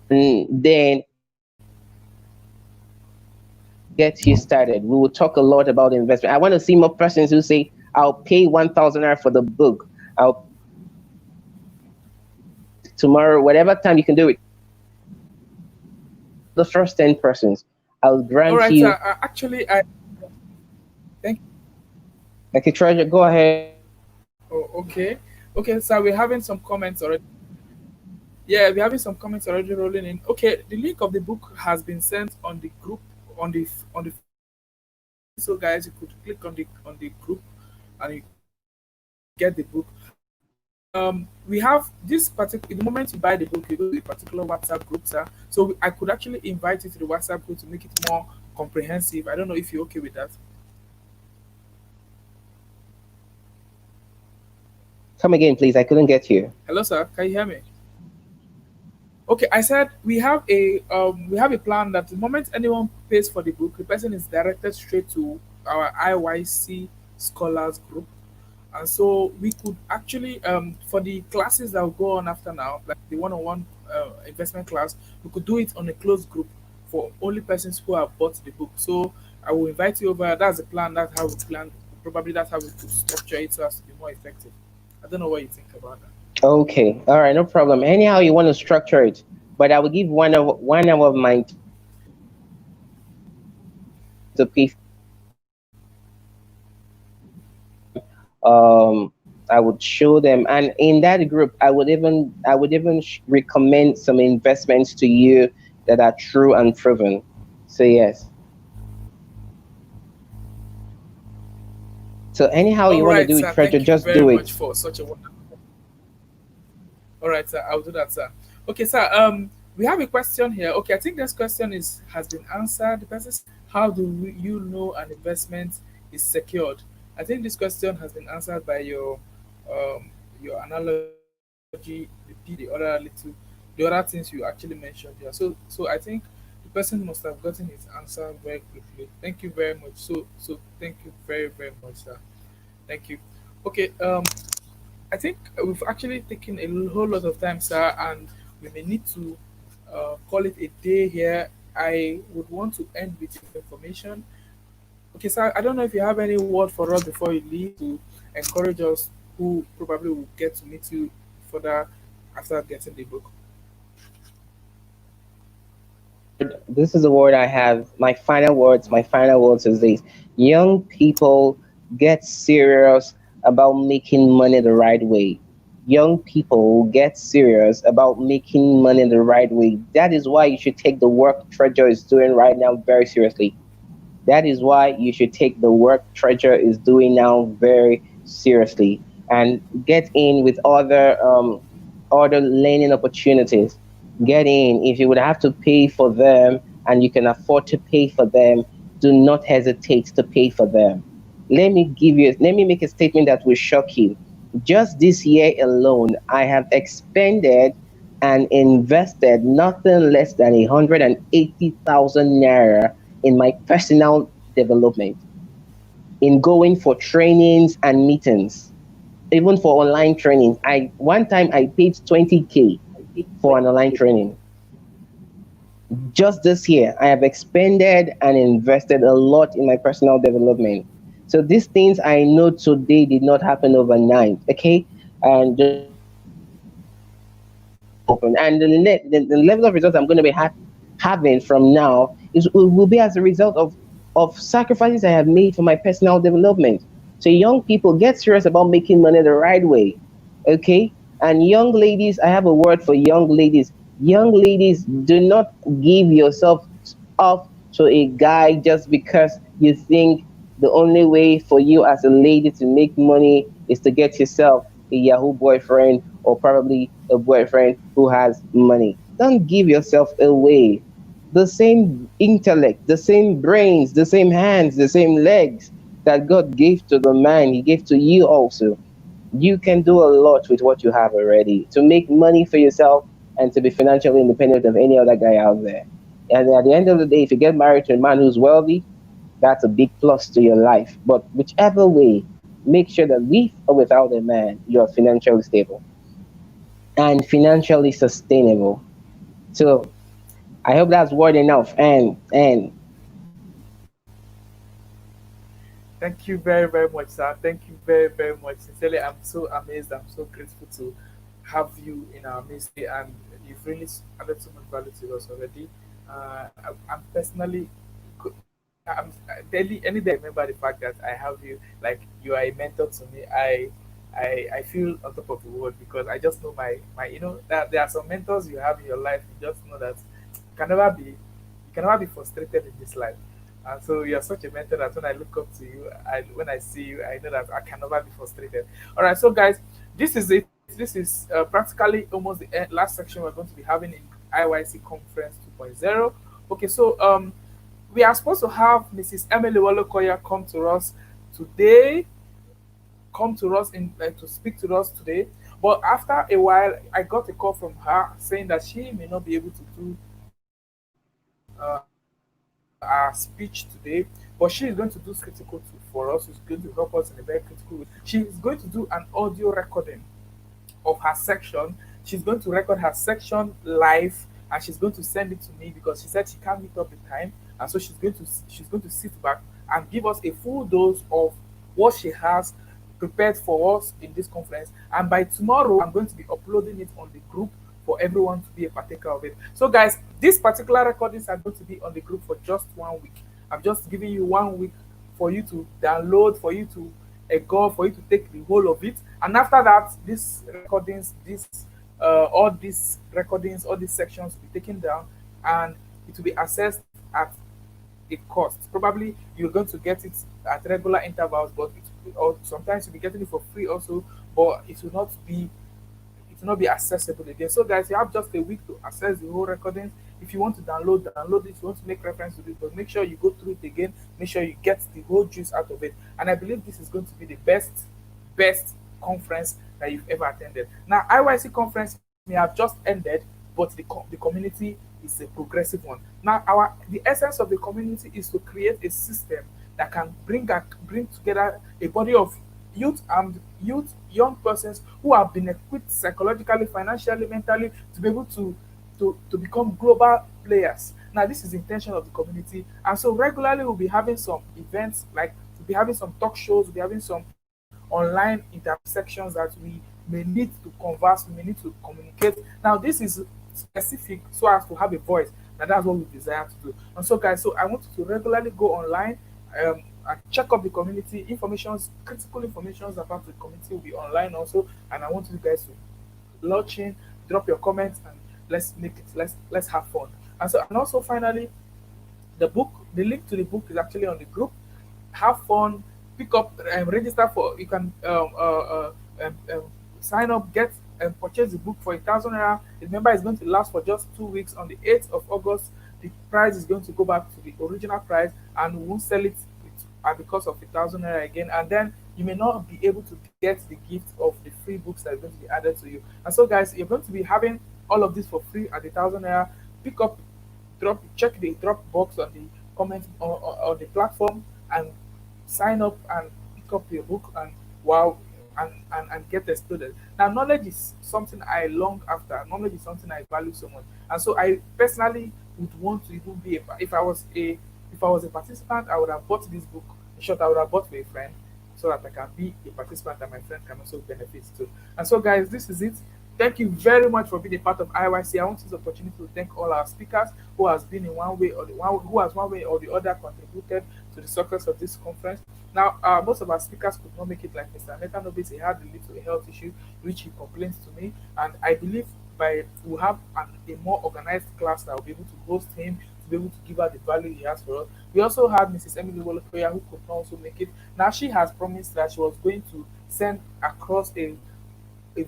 then get you started. We will talk a lot about investment. I want to see more persons who say, I'll pay 1,000 naira for the book. I'll tomorrow, whatever time you can do it. The first 10 persons, I'll All grant right, sir. you. Actually, I thank. Okay, Treasure, go ahead. Oh, okay. Okay, sir. We're having some comments already. Yeah, we're having some comments already rolling in. Okay, the link of the book has been sent on the group on the. So, guys, you could click on the group and you get the book. We have this particular. The moment you buy the book, you go to a particular WhatsApp group, sir. So I could actually invite you to the WhatsApp group to make it more comprehensive. I don't know if you're okay with that. Come again, please. I couldn't get you. Hello, sir. Can you hear me? Okay, I said we have a plan that the moment anyone pays for the book, the person is directed straight to our IYC scholars group, and so we could actually for the classes that will go on after now, like the one-on-one investment class, we could do it on a closed group for only persons who have bought the book. So I will invite you over. That's the plan. That's how we plan. Probably that's how we could structure it so as to be more effective. I don't know what you think about that. Okay, all right, no problem. Anyhow, you want to structure it, but I will give 1 hour of my to pay. Um, I would show them, and in that group, I would even recommend some investments to you that are true and proven. So yes. So anyhow All you want to right, do it, sir. Treasure, Thank you just very do much it. for such a wonderful. All right, sir. I'll do that, sir. Okay, sir. We have a question here. Okay, I think this question is has been answered. The person says, "How do you know an investment is secured?" I think this question has been answered by your analogy, the other things you actually mentioned here. So I think the person must have gotten his answer very quickly. Thank you very much. So thank you very much, sir. Thank you. Okay. I think we've actually taken a whole lot of time, sir, and we may need to call it a day here. I would want to end with your information. Okay, sir, I don't know if you have any word for us before you leave to encourage us who probably will get to meet you further after getting the book. This is the word I have. My final words is this. Young people, get serious about making money the right way. Young people, get serious about making money the right way. That is why you should take the work Treasure is doing right now very seriously. That is why you should take the work Treasure is doing now very seriously and get in with other learning opportunities. Get in. If you would have to pay for them and you can afford to pay for them, do not hesitate to pay for them. Let me make a statement that will shock you. Just this year alone, I have expended and invested nothing less than 180,000 naira in my personal development, in going for trainings and meetings, even for online trainings. I one time I paid 20K for an online training. Just this year, I have expended and invested a lot in my personal development. So these things I know today did not happen overnight. Okay, and just know that I'm open, and the level of results I'm going to be having from now will be as a result of sacrifices I have made for my personal development. So young people, get serious about making money the right way. Okay, and young ladies, I have a word for young ladies. Young ladies, do not give yourself up to a guy just because you think the only way for you as a lady to make money is to get yourself a Yahoo boyfriend or probably a boyfriend who has money. Don't give yourself away. The same intellect, the same brains, the same hands, the same legs that God gave to the man, He gave to you also. You can do a lot with what you have already to make money for yourself and to be financially independent of any other guy out there. And at the end of the day, if you get married to a man who's wealthy, that's a big plus to your life. But whichever way, make sure that with or without a man, you're financially stable and financially sustainable. So I hope that's word enough. And Thank you very, very much, sir. Thank you very, very much. Sincerely, I'm so amazed. I'm so grateful to have you in our midst, and you've really added so much value to us already. I'm personally, I'm daily, any day I remember the fact that I have you, like you are a mentor to me. I feel on top of the world because I just know that there are some mentors you have in your life. You just know that can never be you can never be frustrated in this life. And so you're such a mentor that when I look up to you, when I see you, I know that I can never be frustrated. All right, so guys, this is it. This is practically almost the last section we're going to be having in IYC Conference 2.0. Okay, so we are supposed to have Mrs. Emily Walokoya today, come to us in to speak to us today. But after a while, I got a call from her saying that she may not be able to do our speech today, but she is going to do something critical for us. She's going to help us in a very critical way. She is going to do an audio recording of her section. She's going to record her section live and she's going to send it to me because she said she can't meet up the time, and so she's going to sit back and give us a full dose of what she has prepared for us in this conference. And by tomorrow, I'm going to be uploading it on the group for everyone to be a partaker of it. So, guys, these particular recordings are going to be on the group for just 1 week. I'm just giving you 1 week for you to download, for you to go, for you to take the whole of it. And after that, all these sections will be taken down and it will be accessed at a cost. Probably you're going to get it at regular intervals, but or sometimes you'll be getting it for free also, but it will not be accessible again. So guys, you have just a week to access the whole recordings. If you want to download it. If you want to make reference to it, but make sure you go through it again. Make sure you get the whole juice out of it. And I believe this is going to be the best conference that you've ever attended. Now, IYC conference may have just ended, but the community is a progressive one. Now, the essence of the community is to create a system that can bring together a body of young persons who have been equipped psychologically, financially, mentally to be able to become global players. Now, this is the intention of the community, and so regularly we'll be having some events, like we'll be having some talk shows, we'll be having some online intersections that we may need to converse, we may need to communicate. Now, this is specific so as to have a voice. Now, that's what we desire to do. And so, guys, so I want you to regularly go online and check up the community informations, critical informations about the community will be online also. And I want you guys to lodge in, drop your comments, and let's make it. Let's have fun. And so, and also finally, the link to the book is actually on the group. Have fun, pick up, register for. You can sign up, get and purchase the book for 1,000 naira. Remember, it's going to last for just 2 weeks. On the 8th of August, the price is going to go back to the original price, and we won't sell it at the cost of 1,000 naira again. And then you may not be able to get the gift of the free books that are going to be added to you. And so, guys, you're going to be having all of this for free at 1,000 naira. Pick up, check the drop box on the comment on the platform, and sign up and pick up your book, and wow, and get exploded. Now, knowledge is something I long after. Knowledge is something I value so much, and so I personally would want to even be a, if I was a participant, I would have bought this book. In short, I would have bought for a friend so that I can be a participant and my friend can also benefit too. And so, guys, this is it. Thank you very much for being a part of IYC. I want this opportunity to thank all our speakers who has been in one way or the one who has one way or the other contributed to the success of this conference. Now, most of our speakers could not make it, like Mr. Metanobis. He had a little health issue, which he complains to me, and I believe by we'll have a more organized class that will be able to host him to be able to give out the value he has for us. We also had Mrs. Emily Wolokoya who could not also make it. Now, she has promised that she was going to send across a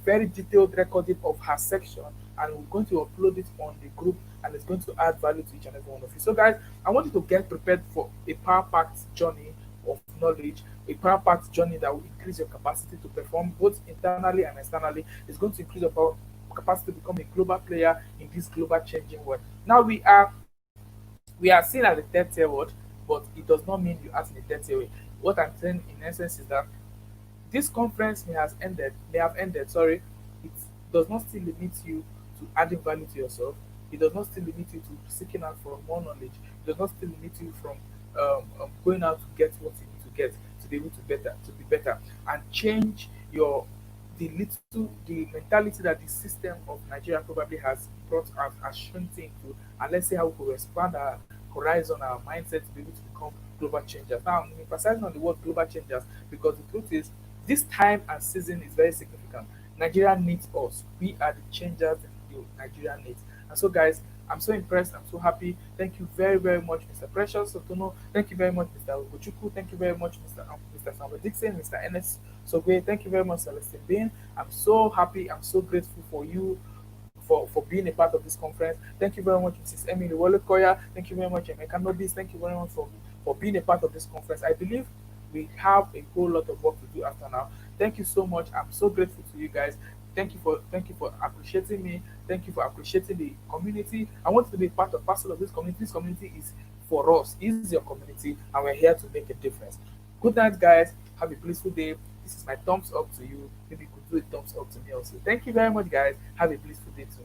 very detailed recording of her section, and we're going to upload it on the group, and it's going to add value to each and every one of you. So, guys, I want you to get prepared for a power-packed journey of knowledge, a power-packed journey that will increase your capacity to perform both internally and externally. It's going to increase your capacity to become a global player in this global changing world. Now, we are seen as a third tier world, but it does not mean you act in a third tier way. What I'm saying in essence is that this conference may have ended, sorry. It does not still limit you to adding value to yourself. It does not still limit you to seeking out for more knowledge. It does not still limit you from going out to get what you need to get to be able to be better, and change your the mentality that the system of Nigeria probably has brought us, has shrunk into, and let's see how we could expand our horizon, our mindset to be able to become global changers. Now, I'm emphasizing on the word global changers because the truth is this time and season is very significant. Nigeria needs us. We are the changers that Nigeria needs. And so, guys, I'm so impressed. I'm so happy. Thank you very, very much, Mr. Precious Sotono. Thank you very much, Mr. Ogochukwu. Thank you very much, Mr. Samuel Dixon, Mr. Ennis Sogwe. Thank you very much, Celestine Bean. I'm so happy. I'm so grateful for you for being a part of this conference. Thank you very much, Mrs. Emily Wolokoya. Thank you very much, Emeka Nobis. Thank you very much for being a part of this conference. I believe we have a whole lot of work to do after now. Thank you so much. I'm so grateful to you guys. Thank you for appreciating me. Thank you for appreciating the community. I want to be part of parcel of this community. This community is for us. Is your community, and we're here to make a difference. Good night, guys. Have a blissful day. This is my thumbs up to you. Maybe you could do a thumbs up to me also. Thank you very much, guys. Have a blissful day too.